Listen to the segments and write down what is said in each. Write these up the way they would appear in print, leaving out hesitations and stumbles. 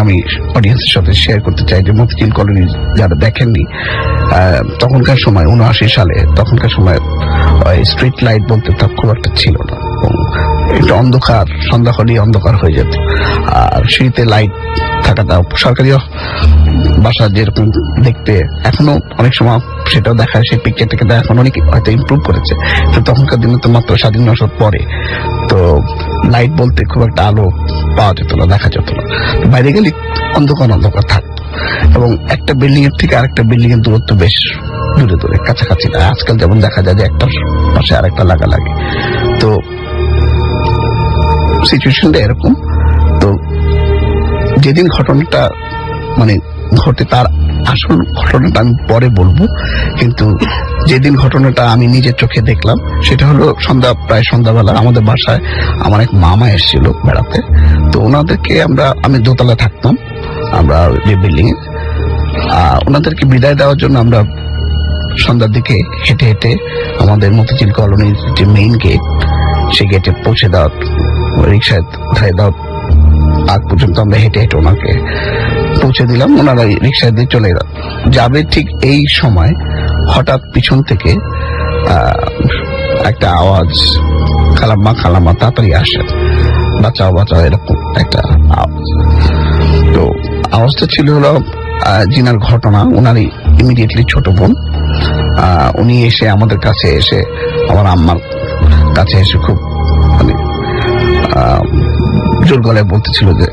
আমি অডিয়েন্সের সাথে শেয়ার করতে চাই যে মতিঝিল কলোনি যারা দেখেননি, তখনকার সময় 79 সালে তখনকার সময় স্ট্রিট লাইট বলতে তা খুব একটা ছিল না, একটু অন্ধকার, সন্ধ্যা হলেই অন্ধকার হয়ে যেত। আর সিঁড়িতে লাইট থাকাটা সরকারি বাসা যেরকম দেখতে এখনো অনেক সময় সেটাও দেখায়, সেই পিকচারটাকে এখন অনেক হয়তো ইমপ্রুভ করেছে, তো তখনকার দিনে তো মাত্র স্বাধীন হওয়ার পরে তো লাইট বলতে খুব একটা আলো পাওয়া যেত না, দেখা যেত না। বাইরে গেলে অন্ধকার অন্ধকার থাকতো এবং একটা বিল্ডিং এর থেকে আরেকটা বিল্ডিং এর দূরত্ব বেশ দূরে দূরে, কাছাকাছি না। আজকাল যেমন দেখা যায় যে একটা পাশে আরেকটা লাগালাগি, তো সিচুয়েশনটা এরকম। তো যেদিন ঘটনাটা মানে ঘটে, তার আসল ঘটনাটা আমি পরে বলবো, কিন্তু যেদিন ঘটনাটা আমি নিজের চোখে দেখলাম সেটা হলো প্রায় সন্ধ্যাবেলা আমাদের বাসায় আমার এক মামা এসেছিল বেড়াতে। তো ওনাদেরকে আমি দোতলা থাকতাম, আমরা যে বিল্ডিং এ, ওনাদেরকে বিদায় দেওয়ার জন্য আমরা সন্ধ্যার দিকে হেঁটে হেঁটে আমাদের মতিঝিল কলোনির যে মেইন গেট, সেই গেটে পৌঁছে দেওয়ার, রিক্সায় উঠাই দেওয়ার আগ পর্যন্ত আমরা হেঁটে হেঁটে ওনাকে পৌঁছে দিলাম। ওনারা রিক্সায় দিয়ে চলে যাবে, ঠিক এই সময় হঠাৎ পিছন থেকে একটা আওয়াজ, খালাম্মা খালাম্মা তাড়াতাড়ি আসেন, বাঁচাও বাঁচাও, এরকম একটা আওয়াজ। তো আওয়াজটা ছিল হলো জিনার ঘটনা, ওনারই ইমিডিয়েটলি ছোট বোন। উনি এসে আমাদের কাছে এসে, আমার আম্মার কাছে এসে খুব মানে জোর গলায় বলতেছিল যে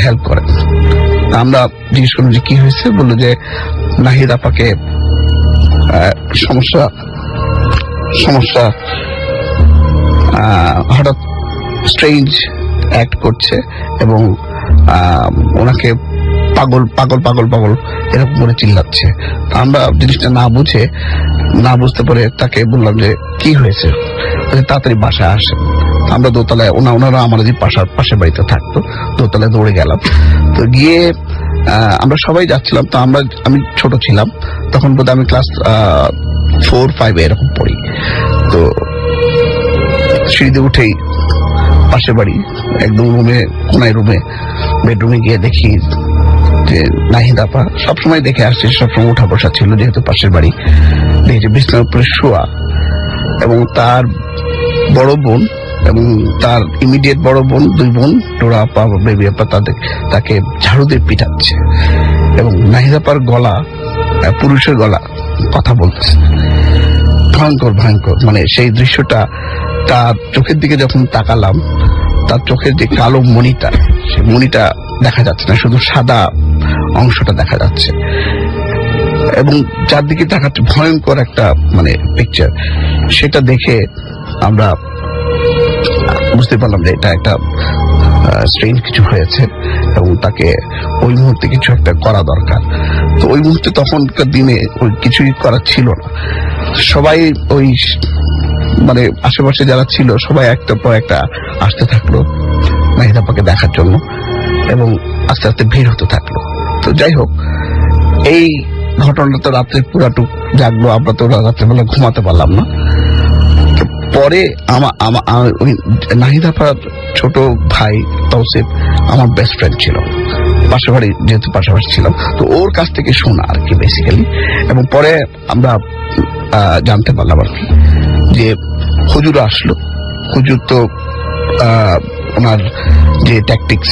হেল্প করেন। আমরা জিজ্ঞেস করলাম যে কি হয়েছে, বললো যে নাহিদ আপাকে সমস্যা হঠাৎ স্ট্রেঞ্জ অ্যাক্ট করছে এবং ওনাকে পাগল পাগল পাগল পাগল এরকম করে চিল্লাচ্ছে। আমরা জিনিসটা না বুঝতে পারে তাকে বললাম যে কি হয়েছে, তাড়াতাড়ি বাসায় আসে। আমরা দোতলায়, ওনারা আমাদের পাশের বাড়িতে থাকতো, দোতলায় দৌড়ে গেলাম। তো গিয়ে আমরা সবাই যাচ্ছিলাম। তো আমি ছোট ছিলাম তখন, বোধহয় আমি ক্লাস 4-5 এরকম পড়ি। তো সিঁড়িতে উঠেই পাশের বাড়ি একদম কোনায় বেডরুমে গিয়ে দেখি যে নাহিদ আপা, সবসময় দেখে আসছে, সবসময় উঠা বসা ছিল যেহেতু পাশের বাড়ি, দেখি বিছানার উপরে শোয়া এবং তার বড় বোন এবং তার ইমিডিয়েট বড় বোন, 2 বোন, ডোরা আপা, বেবি আপা, তাকে ঝাড়ু দিয়ে পিটাচ্ছে এবং নাহিদ আপার গলা, পুরুষের গলা, কথা বলতেছে। ভয়ঙ্কর ভয়ঙ্কর, মানে সেই দৃশ্যটা, তার চোখের দিকে যখন তাকালাম, তার চোখের যে কালো মণিটা, সেই মণিটা দেখা যাচ্ছে না, শুধু সাদা অংশটা দেখা যাচ্ছে এবং চারদিকে তাকাচ্ছে, ভয়ঙ্কর একটা মানে পিকচার। সেটা দেখে আমরা বুঝতে পারলাম যে এটা একটা স্ট্রেঞ্জ কিছু হয়েছে এবং তাকে ওই মুহূর্তে কিছু একটা করা দরকার। তো ওই মুহূর্তে তখনকার দিনে ওই কিছুই করা ছিল না। সবাই ওই মানে আশেপাশে যারা ছিল সবাই একটার পর একটা আসতে থাকলো নাহিদ আপাকে দেখার জন্য এবং আস্তে আস্তে ভিড় হতে থাকলো। তো যাই হোক, এই ঘটনাটা তো রাত্রে পুরাটুক জাগলো, আমরা তো রাত্রেবেলা ঘুমাতে পারলাম না। পরে ওই নাহিদ আপার ছোট ভাই তৌসিফ আমার বেস্ট ফ্রেন্ড ছিল, পাশাপাশি যেহেতু পাশাপাশি ছিলাম, তো ওর কাছ থেকে শোনা আর কি বেসিক্যালি। এবং পরে আমরা জানতে পারলাম আর কি যে হুজুর আসলো। হুজুর তো ওনার যে ট্যাকটিক্স,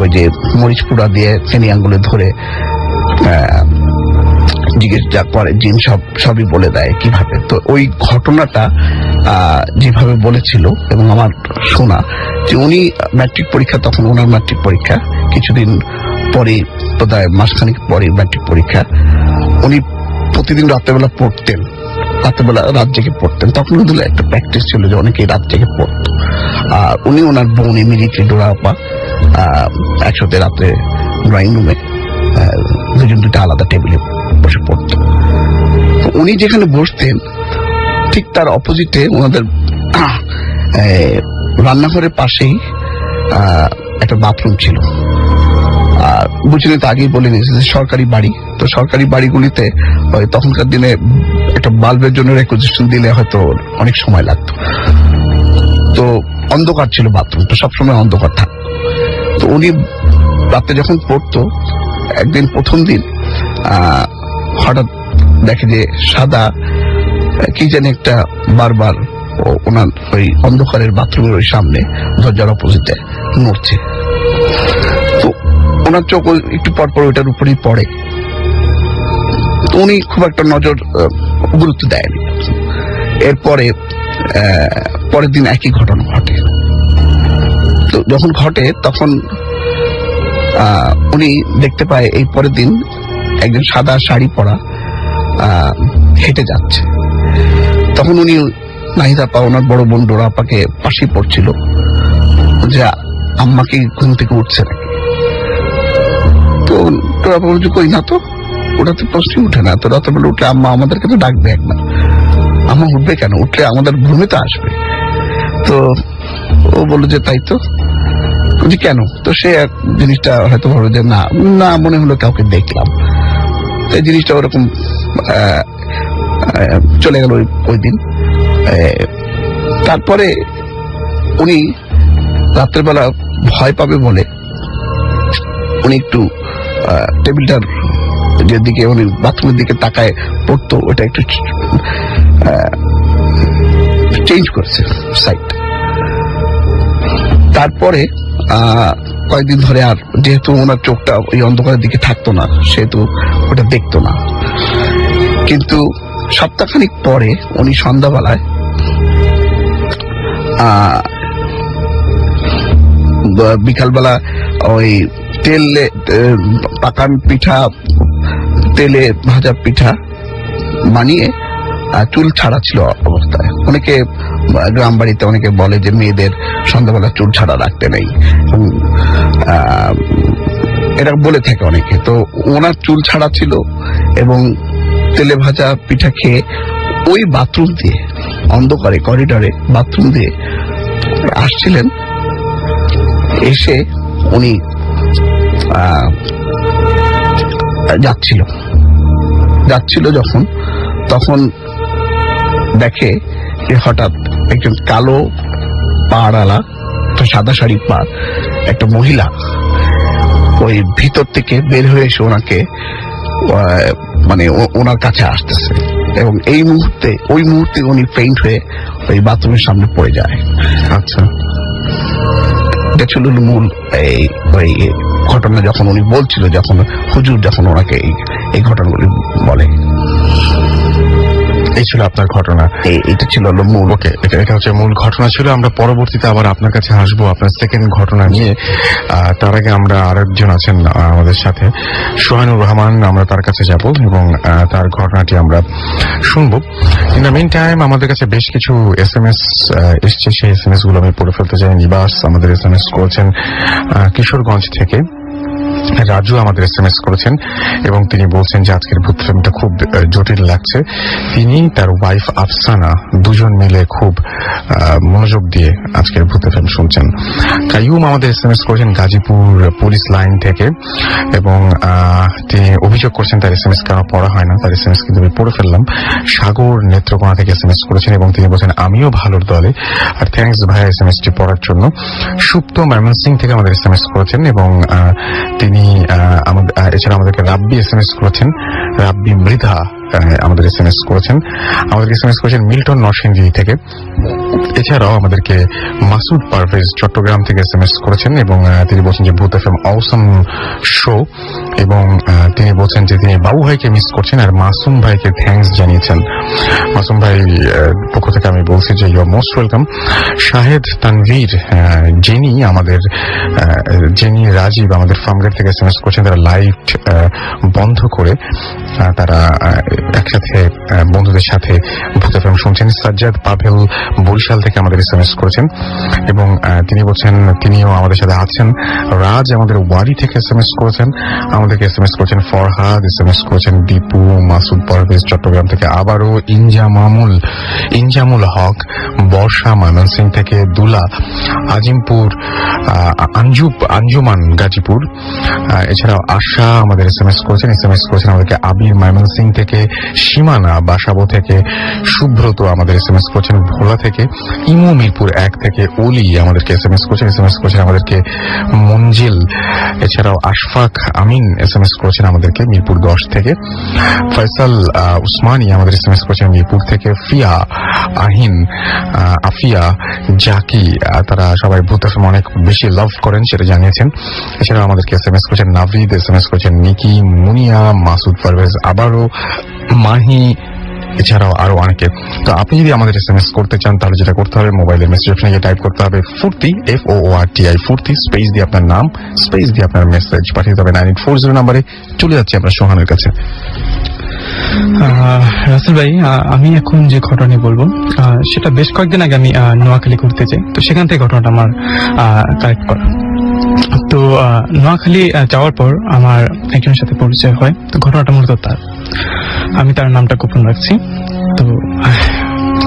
ওই যে মরিচ পুরা দিয়ে চেনি আঙ্গুলে ধরে জিজ্ঞেস যা করে, জিন সবই বলে দেয় কিভাবে। তো ওই ঘটনাটা যেভাবে বলেছিল এবং আমার শোনা যে উনি ম্যাট্রিক পরীক্ষা, তখন ওনার ম্যাট্রিক পরীক্ষা কিছুদিন পরে, বোধহয় মাসখানিক পরে ম্যাট্রিক পরীক্ষা, উনি প্রতিদিন রাত্রেবেলা পড়তেন, রাত জেগে পড়তেন। তখন কিন্তু একটা প্র্যাকটিস ছিল যে অনেকেই রাত জেগে পড়তো। আর উনি ওনার বোন ইমিডিয়েটলি ডোরা আপা একসাথে রাত্রে ড্রয়িং রুমে 2টা আলাদা টেবিলে বসে পড়তো। উনি যেখানে বসতেন ঠিক তার অপোজিটে ওনাদের রান্নাঘরের পাশেই একটা বাথরুম ছিল। আর বুঝলেন তো আগেই বলে নিয়েছে যে সরকারি বাড়ি, তো সরকারি বাড়িগুলিতে তখনকার দিনে একটা বাল্বের জন্য রেকুইজিশন দিলে হয়তো অনেক সময় লাগতো। তো অন্ধকার ছিল বাথরুমটা, সবসময় অন্ধকার থাকতো। তো উনি রাতে যখন পড়তো, একদিন প্রথম দিন হঠাৎ দেখে যে সাদা কি জানি একটা বারবার ওনার ওই অন্ধকারের বাথরুমের ওই সামনে দরজার অপোজিটে নড়ছে। তো ওনার চোখ একটু পরপর ওইটার উপরেই পড়ে। তো উনি খুব একটা নজর গুরুত্ব দেয়নি। এরপরে পরের দিন একই ঘটনা ঘটে। তো যখন ঘটে তখন উনি দেখতে পায় এই পরের দিন একজন সাদা শাড়ি পরা হেঁটে যাচ্ছে। তখন উনি নাহিদ আপা, ওনার বড় বোন ডোরা আপাকে পাশে পড়ছিল যে আম্মাকে ঘুম থেকে উঠছে নাকি। তো ডোরা আপা বলছে কই না তো, ওটা তো প্রশ্নই উঠে না। তো রাত্রেবেলা উঠলে আম্মা আমাদেরকে তো ডাকবে একবার, আম্মা উঠবে কেন, উঠলে আমাদের ঘুমে তো আসবে। তো ও বললো যে তাই তো, কেন? তো সে জিনিসটা হয়তো ভাবলো যে না না, মনে হলো কাউকে দেখলাম। এই জিনিসটা ওরকম চলে গেল ওই দিন। তারপরে উনি রাত্রেবেলা ভয় পাবে বলে উনি একটু টেবিলটার যেদিকে উনি বাথরুমের দিকে তাকায় পড়তো, ওটা একটু চেঞ্জ করেছে সাইড। তারপরে কয়েকদিন ধরে আর যেহেতু ওনার চোখটা ওই অন্ধকারের দিকে থাকতো না, সেহেতু ওটা দেখতো না। কিন্তু সপ্তাহখানিক পরে উনি সন্ধ্যাবেলায় বিকালবেলা ওই তেলে পাকান পিঠা, তেলে ভাজা পিঠা বানিয়ে চুল ছাড়া ছিল অবস্থায়। অনেকে গ্রাম বাড়িতে অনেকে বলে যে মেয়েদের সন্ধ্যাবেলা চুল ছাড়া রাখতে নেই, এটা বলে থাকে অনেকে। তো ওনার চুল ছাড়া ছিল এবং তেলে ভাজা পিঠা খেয়ে ওই বাথরুম দিয়ে, অন্ধকারে করিডরে বাথরুম দিয়ে আসছিলেন। এসে উনি যাচ্ছিল যখন, তখন দেখে যে হঠাৎ একজন কালো পাড়ালা, সাদা শাড়ি পাড় একটা মহিলা ওই ভিতর থেকে বের হয়ে এসে ওনাকে মানে ওনার কাছে আসতেছে। এবং ওই মুহূর্তে উনি ফেইন্ট হয়ে ওই বাথরুমের সামনে পড়ে যায়। আচ্ছা, এটা ছিল মূল ওই ঘটনা। যখন উনি বলছিল, যখন হুজুর যখন ওনাকে এই ঘটনাগুলি বলে, এই ছিল আপনার ঘটনা। এটা ছিল মূল। ওকে, এটা হচ্ছে মূল ঘটনা ছিল। আমরা পরবর্তীতে আবার আপনার কাছে আসবো আপনার সেকেন্ড ঘটনা নিয়ে। তার আগে আমরা আরেকজন আছেন আমাদের সাথে, সোহানুর রহমান, আমরা তার কাছে যাব এবং তার ঘটনাটি আমরা শুনবো। ইন দ্য মিন টাইম আমাদের কাছে বেশ কিছু SMS এসছে, সেই SMS গুলো আমি পড়ে ফেলতে চাই। নিবাস আমাদের SMS করেছেন কিশোরগঞ্জ থেকে। রাজু আমাদের SMS করেছেন এবং তিনি বলছেন যে আজকের ভূত ফিল্মটা খুব জটিল লাগছে। তিনি তার ওয়াইফ আফসানা দুজন মিলে খুব মনোযোগ দিয়ে আজকের ভূত ফিল্ম শুনছেন। কাইয়ুম আমাদের SMS করেছেন গাজীপুর পুলিশ লাইন থেকে এবং তিনি অভিযোগ করছেন তার SMS কেন পড়া হয় না। তার SMS কিন্তু আমি পড়ে ফেললাম। সাগর নেত্রকোনা থেকে SMS করেছেন এবং তিনি বলছেন আমিও ভালোর দলে, আর থ্যাংকস ভাইয়া SMS-টি পড়ার জন্য। সুপ্ত ময়মনসিংহ থেকে আমাদের SMS করেছেন এবং তিনি এছাড়া আমাদেরকে রাব্বি SMS করেছেন, রাব্বি মৃধা আমাদের SMS করেছেন। আমাদেরকে SMS করেছেন মিল্টন নরসিংদী থেকে। এছাড়াও আমাদেরকে মাসুদ পারভেজ চট্টগ্রাম থেকে SMS করেছেন এবং তিনি বলছেন যে ভূত FM অসাম শো, এবং তিনি বলছেন যে তিনি বাবু ভাইকে মিস করছেন আর মাসুম ভাইকে থ্যাঙ্কস জানিয়েছেন। মাসুম ভাই পক্ষ থেকে আমি বলছি যে you are most welcome. Shahed Tanvir, Jenny Rajib আমাদের ফার্মগেট থেকে SMS করছেন। তারা লাইট বন্ধ করে তারা একসাথে বন্ধুদের সাথে ভূত FM শুনছেন। সাজ্জাদ পাভেল বরিশাল থেকে আমাদের SMS করেছেন এবং তিনি বলছেন তিনিও আমাদের সাথে আছেন। রাজ আমাদের ওয়ারি থেকে SMS করেছেন। আমাদের আমাদেরকে SMS করেছেন ফরহাদ, SMS করেছেন দীপু, মাসুদ পারভেজ চট্টগ্রাম থেকে, আবারও ইনজামুল হক, বর্ষা ময়মনসিংহ থেকে, দুলা আজিমপুর, আঞ্জুমান গাজীপুর, এছাড়াও আশা আমাদের SMS করেছেন আমাদেরকে আবির ময়মনসিংহ থেকে, সীমানা বাসাবো থেকে, সুব্রত আমাদের SMS করেছেন ভোলা থেকে, ইমু মিরপুর 1 থেকে, ওলি আমাদেরকে SMS করেছেন আমাদেরকে মঞ্জিল, এছাড়াও আশফাক আমিন SMS করেছেন আমাদেরকে মিরপুর 10 থেকে, ফয়সাল উসমানী আমাদের SMS করেছেন মিরপুর থেকে, ফিয়া, আহিন, আফিয়া, জাকি, তারা সবাই ভূত FM অনেক বেশি লাভ করেন সেটা জানিয়েছেন। এছাড়াও আমাদেরকে SMS করেছেন নাভিদ, SMS করেছেন নিকি, মুনিয়া, মাসুদ পারভেজ, আবারও মাহি, এছাড়াও আরো অনেকে। তো আপনি যদি আমাদের SMS করতে চান তাহলে যেটা করতে হবে, মোবাইলের মেসেজ অপশনে গিয়ে টাইপ করতে হবে ফুর্তি, FOORTI ফুর্তি, স্পেস দিয়ে আপনার নাম, স্পেস দিয়ে আপনার মেসেজ পাঠিয়ে দেবেন 9840 নাম্বারে। চলে যাচ্ছে আমরা সোহানের কাছে। রাসেল ভাই, আমি এখন যে ঘটনা বলবো সেটা বেশ কয়েকদিন আগে আমি নোয়াখালী ঘুরতে যাই, তো সেখান থেকে ঘটনাটা আমার কালেক্ট করা। তো নোয়াখালী যাওয়ার পর আমার একজনের সাথে পরিচয় হয়। তো ঘটনাটা মূলত তার, আমি তার নামটা গোপন রাখছি। তো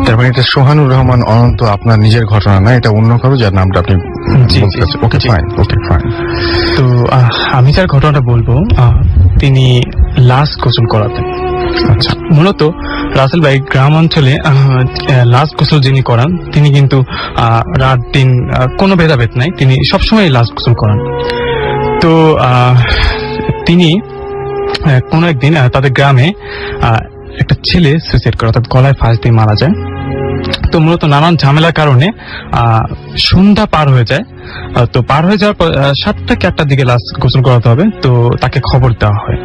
তার মানে এটা সোহানুর রহমান অনন্ত আপনার নিজের ঘটনা না, এটা অন্য কারো যার নামটা আপনি বলতে চাচ্ছেন? Okay fine. তো আমি যার ঘটনাটা বলবো তিনি লাস্ট গোসল করাতেন। আচ্ছা, মূলত রাসেল ভাই গ্রাম অঞ্চলে লাস্ট গোসল যিনি করান তিনি কিন্তু রাত দিন কোনো ভেদাভেদ নাই, তিনি সবসময় লাস্ট গোসল করান। তো তিনি কোনো একদিন তাদের গ্রামে একটা ছেলে সুইসাইড করে, অর্থাৎ গলায় ফাঁস দিয়ে মারা যায়। তো মূলত নানান ঝামেলার কারণে সন্ধ্যা পার হয়ে যায়। তো পার হয়ে যাওয়ার পর 7টা কি 8টার দিকে লাস্ট গোসল করাতে হবে, তো তাকে খবর দেওয়া হয়।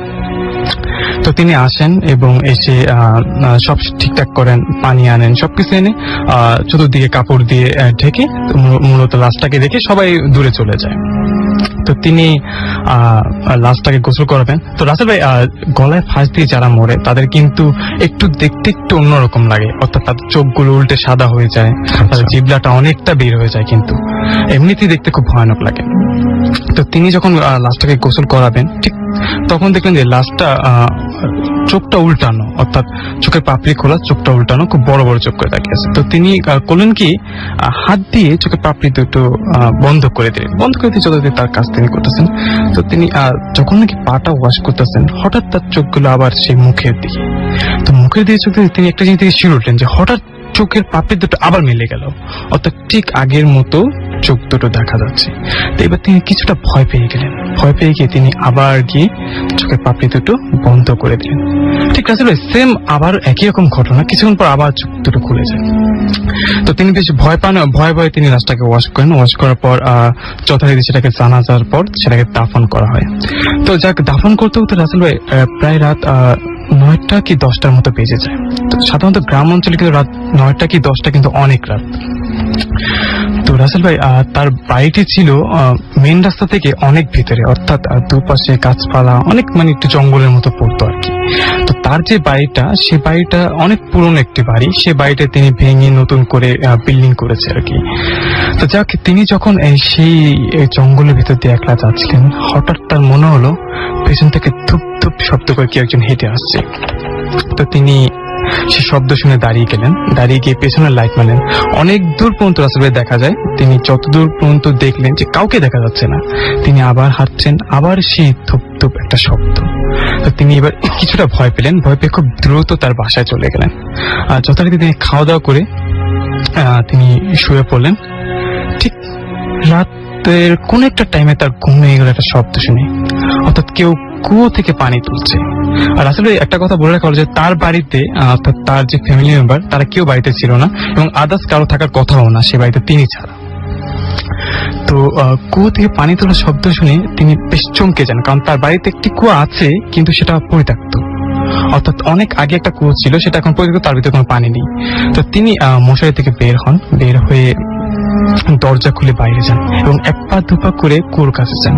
তো তিনি আসেন এবং এসে সব ঠিকঠাক করেন, পানি আনেন, সবকিছু এনে চতুর্দিকে কাপড় দিয়ে ঢেকে মূলত লাশটাকে রেখে সবাই দূরে চলে যায়। তো তিনি লাশটাকে গোসল করাবেন। তো রাসেল ভাই, গলায় ফাঁস দিয়ে যারা মরে তাদের কিন্তু একটু দেখতে একটু অন্যরকম লাগে, অর্থাৎ তাদের চোখগুলো উল্টে সাদা হয়ে যায়, তাদের জিহ্বাটা অনেকটা বের হয়ে যায়, কিন্তু এমনিতেই দেখতে খুব ভয়ানক লাগে। তো তিনি যখন লাশটাকে গোসল করাবেন ঠিক তখন দেখলেন যে লাশটা চোখটা উল্টানো, অর্থাৎ চোখের পাপড়ি খোলা, চোখটা উল্টানো, খুব বড় বড় চোখ করে তাকিয়ে আছে। তো তিনি করলেন কি, হাত দিয়ে চোখের পাপড়ি দুটো বন্ধ করে দিয়ে যতদিন তার কাজ তিনি করতেছেন। তো তিনি যখন নাকি পাটা ওয়াশ করতেছেন হঠাৎ তার চোখগুলো আবার সেই মুখের দিকে, তো মুখের দিকে চোখ দিয়ে তিনি একটা জিনিস থেকে শিউরে উঠলেন যে হঠাৎ চোখের পাপড়ি দুটো আবার মিলে গেল, অর্থাৎ ঠিক আগের মতো চোখ দুটো দেখা যাচ্ছে। তো এবার তিনি কিছুটা ভয় পেয়ে গেলেন। ভয় পেয়ে গিয়ে তিনি আবার গিয়ে চোখের পাপড়ি দুটো বন্ধ করে দিলেন। ঠিক আছে, সেম আবার একই রকম ঘটনা, কিছুক্ষণ পর আবার চোখ দুটো খুলে যায়। তো তিনি বেশ ভয় পান, ভয়ে তিনি লাশটাকে ওয়াশ করেন। ওয়াশ করার পর যথারীতি সেটাকে জানাজার পর সেটাকে দাফন করা হয়। তো যাক, দাফন করতে করতে রাসেল ভাই প্রায় রাত 9টা কি 10টার মতো বেজে যায়। তো সাধারণত গ্রাম অঞ্চলে কিন্তু রাত 9টা কি 10টা কিন্তু অনেক রাত। তো রাসেল ভাই তার বাড়িটি ছিল মেন রাস্তা থেকে অনেক ভিতরে, অর্থাৎ দুপাশে গাছপালা অনেক, মানে একটু জঙ্গলের মতো পড়তো আর কি। তো তার যে বাড়িটা, সে বাড়িটা অনেক পুরনো একটি বাড়ি, সে বাড়িটা তিনি ভেঙে নতুন করে বিল্ডিং করেছে আর কি। তো যাক, তিনি যখন সেই জঙ্গলের ভিতর দিয়ে একলা যাচ্ছিলেন হঠাৎ তার মনে হলো পেছন থেকে ধুপ ধুপ শব্দ করে কি একজন হেঁটে আসছে। তো তিনি সে শব্দ শুনে দাঁড়িয়ে গেলেন, দাঁড়িয়ে গিয়ে পেছনের লাইট মারলেন। অনেক দূর পর্যন্ত রাসেল ভাই দেখা যায়, তিনি যতদূর পর্যন্ত দেখলেন যে কাউকে দেখা যাচ্ছে না, তিনি আবার হাঁটছেন, আবার সেই ধুপ ধুপ একটা শব্দ। তো তিনি এবার কিছুটা ভয় পেলেন, ভয় পেয়ে খুব দ্রুত তার বাসায় চলে গেলেন। আর যথারীতি তিনি খাওয়া দাওয়া করে তিনি শুয়ে পড়লেন। ঠিক রাতের কোন একটা টাইমে তার ঘুম হয়ে গেল একটা শব্দ শুনে, অর্থাৎ কেউ কুয়ো থেকে পানি তুলছে। আর আসলে একটা কথা বলে রাখা হলো যে তার বাড়িতে, অর্থাৎ তার যে ফ্যামিলি মেম্বার তারা কেউ বাড়িতে ছিল না এবং আদার্স কারো থাকার কথাও না সে বাড়িতে, তিনি ছাড়া। তো কুয়ো থেকে পানি তোলার শব্দ শুনে তিনি বেশ চমকে যান, কারণ তার বাড়িতে একটি কুয়ো আছে কিন্তু সেটা পরিত্যক্ত, অর্থাৎ অনেক আগে একটা কুয়ো ছিল, সেটা এখন পরিত্যক্ত, তার ভিতরে কোনো পানি নেই। তো তিনি মশারি থেকে বের হন, বের হয়ে দরজা খুলে বাইরে যান এবং এক পা দুপা করে কুয়োর কাছে যান।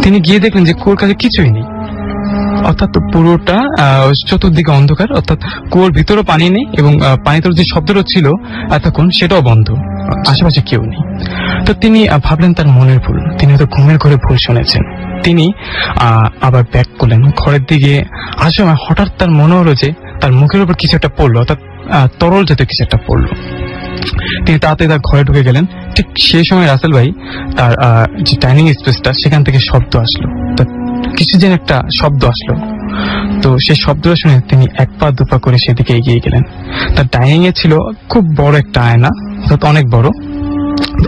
তিনি গিয়ে দেখলেন যে কুয়োর কাছে কিছুই নেই, অর্থাৎ পুরোটা চতুর্দিকে অন্ধকার, অর্থাৎ কুয়োর ভিতরেও পানি নেই এবং পানি তোলার যে শব্দটা ছিল এতক্ষণ সেটাও বন্ধ। আশেপাশে কেউ নেই। তো তিনি ভাবলেন তার মনের ভুল, তিনি হয়তো ঘুমের ঘরে ভুল শুনেছেন। তিনি আবার ব্যাক করলেন ঘরের দিকে। আসার সময় হঠাৎ তার মনে হলো যে তার মুখের উপর কিছু একটা পড়লো, অর্থাৎ তরল জাতীয় কিছু একটা পড়লো। তিনি তাড়াতাড়ি তার ঘরে ঢুকে গেলেন। ঠিক সেই সময় রাসেল ভাই তার যে ডাইনিং স্পেসটা, সেখান থেকে শব্দ আসলো, কিছু যেন একটা শব্দ আসলো। তো সেই শব্দটা শুনে তিনি এক পা দুপা করে সেদিকে এগিয়ে গেলেন। তার ডাইনিং এ ছিল খুব বড় একটা আয়না, অর্থাৎ অনেক বড়।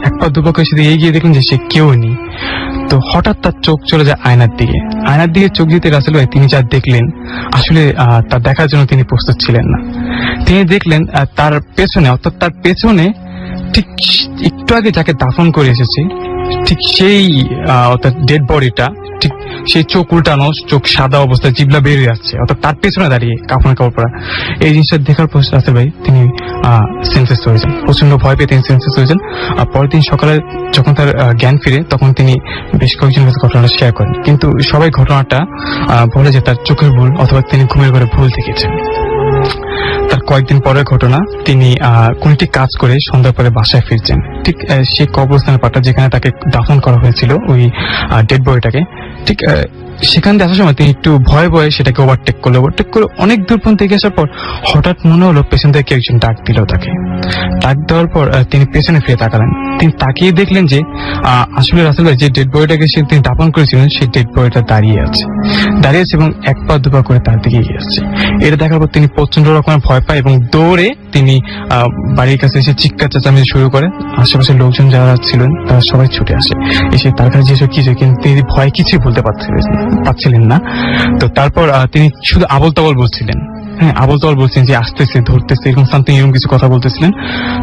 এক পা দুপা করে সেদিকে এগিয়ে দেখলেন যে সে কেউ নেই। তো হঠাৎ তার চোখ চলে যায় আয়নার দিকে। আয়নার দিকে চোখ দিতে রাসেল ভাই তিনি যা দেখলেন, আসলে তা দেখার জন্য তিনি প্রস্তুত ছিলেন না। তিনি দেখলেন তার পেছনে, অর্থাৎ তার পেছনে ঠিক একটু আগে যাকে দাফন করে এসেছে, ঠিক সেই অর্থাৎ ডেড বডিটা, ঠিক সেই চোখ উল্টানো, চোখ সাদা অবস্থায়, জিবলা বেরিয়ে যাচ্ছে, অর্থাৎ তার পেছনে দাঁড়িয়ে কাপড় কাপড় পরা। এই জিনিসটা দেখার পর রাসেল ভাই তিনি সেন্সেস হয়ে যান, প্রচন্ড ভয় পেয়ে তিনি সেন্সেস হয়ে যান। পরের দিন সকালে যখন তার জ্ঞান ফিরে, তখন তিনি বেশ কয়েকজনের কাছে ঘটনাটা শেয়ার করেন, কিন্তু সবাই ঘটনাটা বলে যে তার চোখের ভুল অথবা তিনি ঘুমের ঘরে ভুল দেখেছেন। তার কয়েকদিন পরের ঘটনা, তিনি কোন একটি কাজ করে সন্ধ্যার পরে বাসায় ফিরছেন। ঠিক সে কবরস্থানের পাটা যেখানে তাকে দাফন করা হয়েছিল, ওই ডেড বডিটাকে, ঠিক সেখান দিয়ে আসার সময় তিনি একটু ভয়ে ভয়ে সেটাকে ওভারটেক করে অনেক দূর পর্যন্ত এগিয়ে আসার পর হঠাৎ মনে হলো পেছন থেকে একজন ডাক দিল তাকে। ডাক দেওয়ার পর তিনি পেছনে ফিরে তাকালেন। তিনি তাকিয়ে দেখলেন যে আসলে রাসেল ভাই যে ডেড বডিটাকে তিনি দাফন করেছিলেন, সেই ডেড বডিটা দাঁড়িয়ে আছে এবং এক পা দুপা করে তার দিকে এগিয়ে আসছে। এটা দেখার পর তিনি প্রচন্ড রকমের ভয় পায় এবং দৌড়ে তিনি বাড়ির কাছে এসে চিৎকার চেঁচামেচি শুরু করে। আশেপাশের লোকজন যারা ছিলেন তারা সবাই ছুটে আসে, এসে তার কাছে যেসব কিছু, কিন্তু তিনি ভয় কিছুই বলতে পারছিলেন না। তো তারপর তিনি শুধু আবল তাবল বলছিলেন, আবল তাবল বলছেন যে আসতেছে, ধরতেছে, এরকম সামথিং, এরকম কিছু কথা বলতেছিলেন।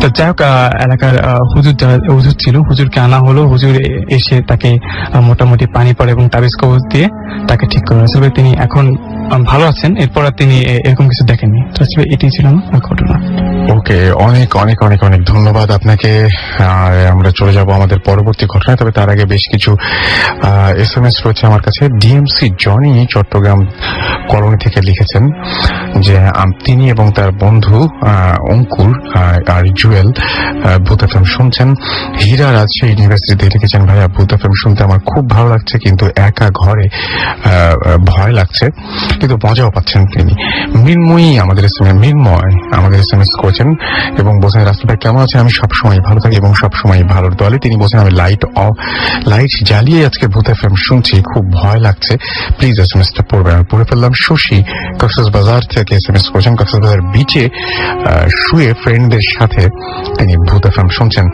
তো যাই হোক, এলাকার হুজুর ছিল, হুজুরকে আনা হলো। হুজুর এসে তাকে মোটামুটি পানি পড়ে এবং তাবিজ কবজ দিয়ে তাকে ঠিক করে। আসলে তিনি এখন ভালো আছেন, এরপর আর তিনি এরকম কিছু দেখেননি। তো আসলে এটাই ছিল আমার ঘটনা। ওকে, অনেক অনেক অনেক অনেক ধন্যবাদ আপনাকে। আর আমরা চলে যাব আমাদের পরবর্তী ঘটনায়, তবে তার আগে বেশ কিছু SMS রয়েছে আমার কাছে। ডিএমসি জনি চট্টগ্রাম কলোনি থেকে লিখেছেন যে তিনি এবং তার বন্ধু অঙ্কুর আর জুয়েল ভূত এফএম শুনছেন। হীরা রাজশাহী ইউনিভার্সিটিতে লিখেছেন, ভাইয়া ভূত এফএম শুনতে আমার খুব ভালো লাগছে, কিন্তু একা ঘরে ভয় লাগছে, কিন্তু মজাও পাচ্ছেন তিনি। মৃন্ময় আমাদের SMS করেছেন এবং বলছেন, রাসেল ভাই কেমন আছেন? আমি সবসময় ভালো থাকি এবং সবসময় ভালোর দলে। তিনি বলছেন, আমি লাইট জ্বালিয়ে আজকে ভূত এফএম শুনছি, খুব ভয় লাগছে, প্লিজ SMS-টা পড়বেন। আমি পড়ে ফেললাম। শশী কক্সবাজার থেকে SMS করেছেন, কক্সবাজার বিচে শুয়ে ফ্রেন্ডদের সাথে তিনি ভূত এফএম শুনছেন।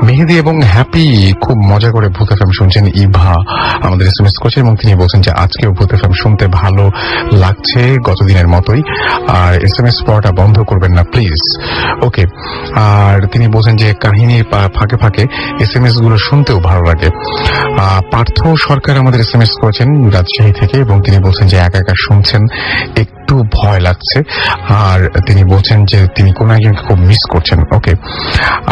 মেহেদি এবং হ্যাপি খুব মজা করে ভূত এফএম শুনছেন। ইভা আমাদের SMS করেছেন এবং তিনি বলছেন যে আজকেও ভূত এফএম শুনতে ভালো লাগছে গতদিনের মতোই, আর SMS পড়াটা বন্ধ করবেন না প্লিজ। ওকে, আর তিনি বলছেন যে কাহিনীর ফাঁকে ফাঁকে SMS গুলো শুনতেও ভালো লাগে। পার্থ সরকার আমাদের SMS করেছেন রাজশাহী থেকে এবং তিনি বলছেন যে একা একা শুনছেন, একটু ভয় লাগছে, আর তিনি বলছেন যে তিনি কোন একজনকে খুব মিস করছেন। ওকে,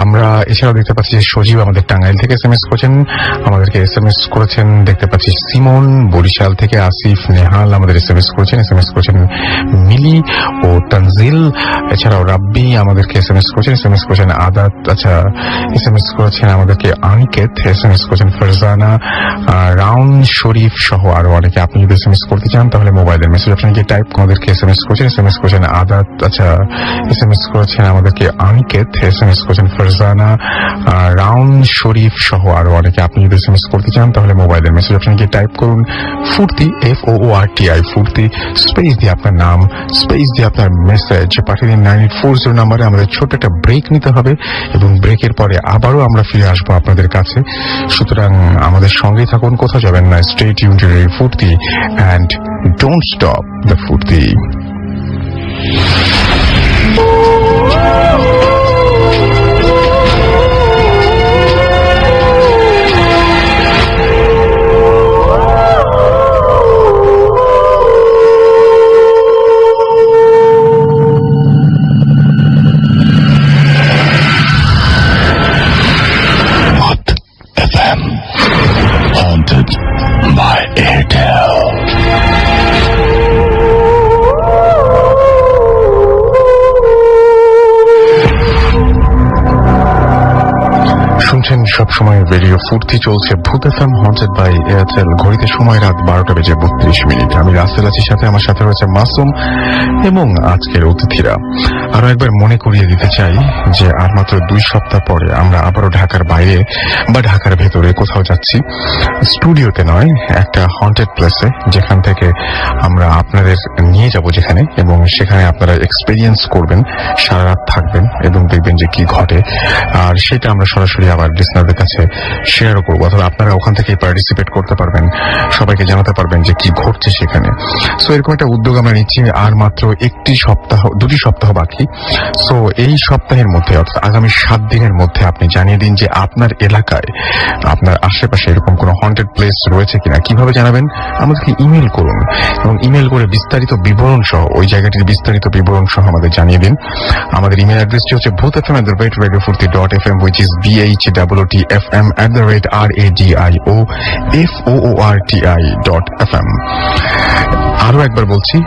আমরা এছাড়াও দেখতে পাচ্ছি যে সজীব আমাদের টাঙ্গাইল থেকে SMS করেছেন, আমাদেরকে SMS করেছেন। দেখতে পাচ্ছি সিমন বরিশাল থেকে, আসিফ নেহাল আমাদের SMS করেছেন মিলি ও তানজিল। এছাড়াও রাব্বি আমাদেরকে SMS করেছেন আদাত, আচ্ছা SMS করেছেন আমাদেরকে আনিকেত, SMS করেছেন ফারজানা, রাউন শরীফ সহ আরো অনেকে। আপনি যদি SMS করতে চান তাহলে মোবাইলের মেসেজ অপশনে গিয়ে টাইপ আমাদেরকে SMS করেছেন আদাত, আচ্ছা SMS করেছেন আমাদেরকে আনিকেত, SMS করেছেন ফারজানা, রাউন শরীফ সহ আরো অনেকে। আপনি যদি SMS করতে চান তাহলে মোবাইলের মেসেজ অপশনে গিয়ে টাইপ করুন ফুর্তি, FOORTI ফুর্তি, স্পেস দিয়ে আপনার নাম, স্পেস দিয়ে আপনার মেসেজ পাঠিয়ে দিন 9840 নাম্বারে। আমাদের ছোট একটা ব্রেক নিতে হবে এবং ব্রেকের পরে আবারও আমরা ফিরে আসবো আপনাদের কাছে। সুতরাং আমাদের সঙ্গেই থাকুন, কোথাও যাবেন না। স্টে টিউনড টু ফুর্তি এন্ড ডোন্ট স্টপ দ্য ফুর্তি। Haunted by Airtel. রেডিও ফুর্তি চলছে Bhoot FM haunted by Airtel. ঘড়িতে সময় রাত 12:32। আমি রাসেল আছি, সাথে আমার সাথে রয়েছে মাসুম এবং আজকের অতিথিরা। আরো একবার মনে করিয়ে দিতে চাই যে আর মাত্র 2 সপ্তাহ পরে আমরা আবারও ঢাকার বাইরে বা ঢাকার ভেতরে কোথাও যাচ্ছি, স্টুডিওতে নয়, একটা হন্টেড প্লেসে, যেখান থেকে আমরা আপনাদের নিয়ে যাব যেখানে, এবং সেখানে আপনারা এক্সপেরিয়েন্স করবেন, সারা রাত থাকবেন এবং দেখবেন যে কি ঘটে। আর সেটা আমরা সরাসরি আবার লিসনারদের কাছে শেয়ারও করবো, অথবা আপনারা ওখান থেকেই পার্টিসিপেট করতে পারবেন, সবাইকে জানাতে পারবেন যে কি ঘটছে সেখানে। সো এরকম একটা উদ্যোগ আমরা নিচ্ছি। আর মাত্র 2 সপ্তাহ বাকি। সো এই সপ্তাহের মধ্যে, অর্থাৎ আগামী 7 দিনের মধ্যে আপনি জানিয়ে দিন যে আপনার এলাকায়, আপনার আশেপাশে এরকম কোনো হন্টেড প্লেস রয়েছে কিনা। কিভাবে জানাবেন? আমাদেরকে ইমেল করুন, এবং ইমেল করে বিস্তারিত বিবরণ সহ, ওই জায়গাটির বিস্তারিত বিবরণ সহ আমাদের জানিয়ে দিন। আমাদের ইমেল অ্যাড্রেসটি হচ্ছে bhutfm@radiofurti.fm, which is bhutfm@radiofurti.fm। আরো একবার বলছি,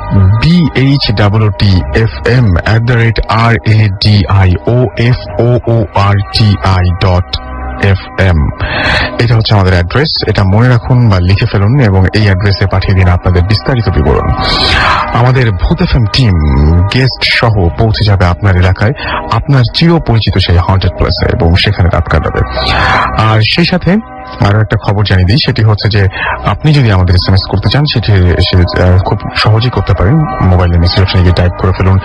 bhutfm@radiofurti.fm। এটা হচ্ছে আমাদের অ্যাড্রেস। এটা মনে রাখুন বা লিখে ফেলুন এবং এই অ্যাড্রেসে পাঠিয়ে দিন আপনাদের বিস্তারিত বিবরণ। আমাদের ভূত এফএম টিম গেস্ট সহ পৌঁছে যাবে আপনার এলাকায়, আপনার চিরপরিচিত সেই হন্টেড প্লেসে, এবং সেখানে রাত কাটাবে। আর সেই সাথে আরো একটা খবর জানিয়ে দিই, সেটি হচ্ছে যে আপনি যদি আমাদের SMS করতে চান, সেটি খুব সহজেই করতে পারেন। মোবাইলের মেসেজ অপশনে গিয়ে টাইপ করে ফেলুন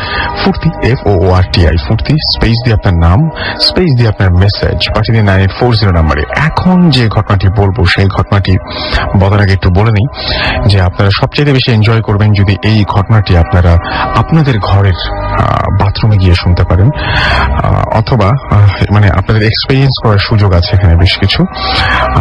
ফুর্তি, FOORTI, ফুর্তি, স্পেস দিয়ে আপনার নাম, স্পেস দিয়ে আপনার মেসেজ পাঠিয়ে দিন 9840 নাম্বারে। এখন যে ঘটনাটি বলবো, সেই ঘটনাটি বলার আগে একটু বলে নিই যে আপনারা সবচেয়ে বেশি এনজয় করবেন যদি এই ঘটনাটি আপনারা আপনাদের ঘরের বাথরুমে গিয়ে শুনতে পারেন, অথবা মানে আপনাদের এক্সপেরিয়েন্স করার সুযোগ আছে এখানে বেশ কিছু।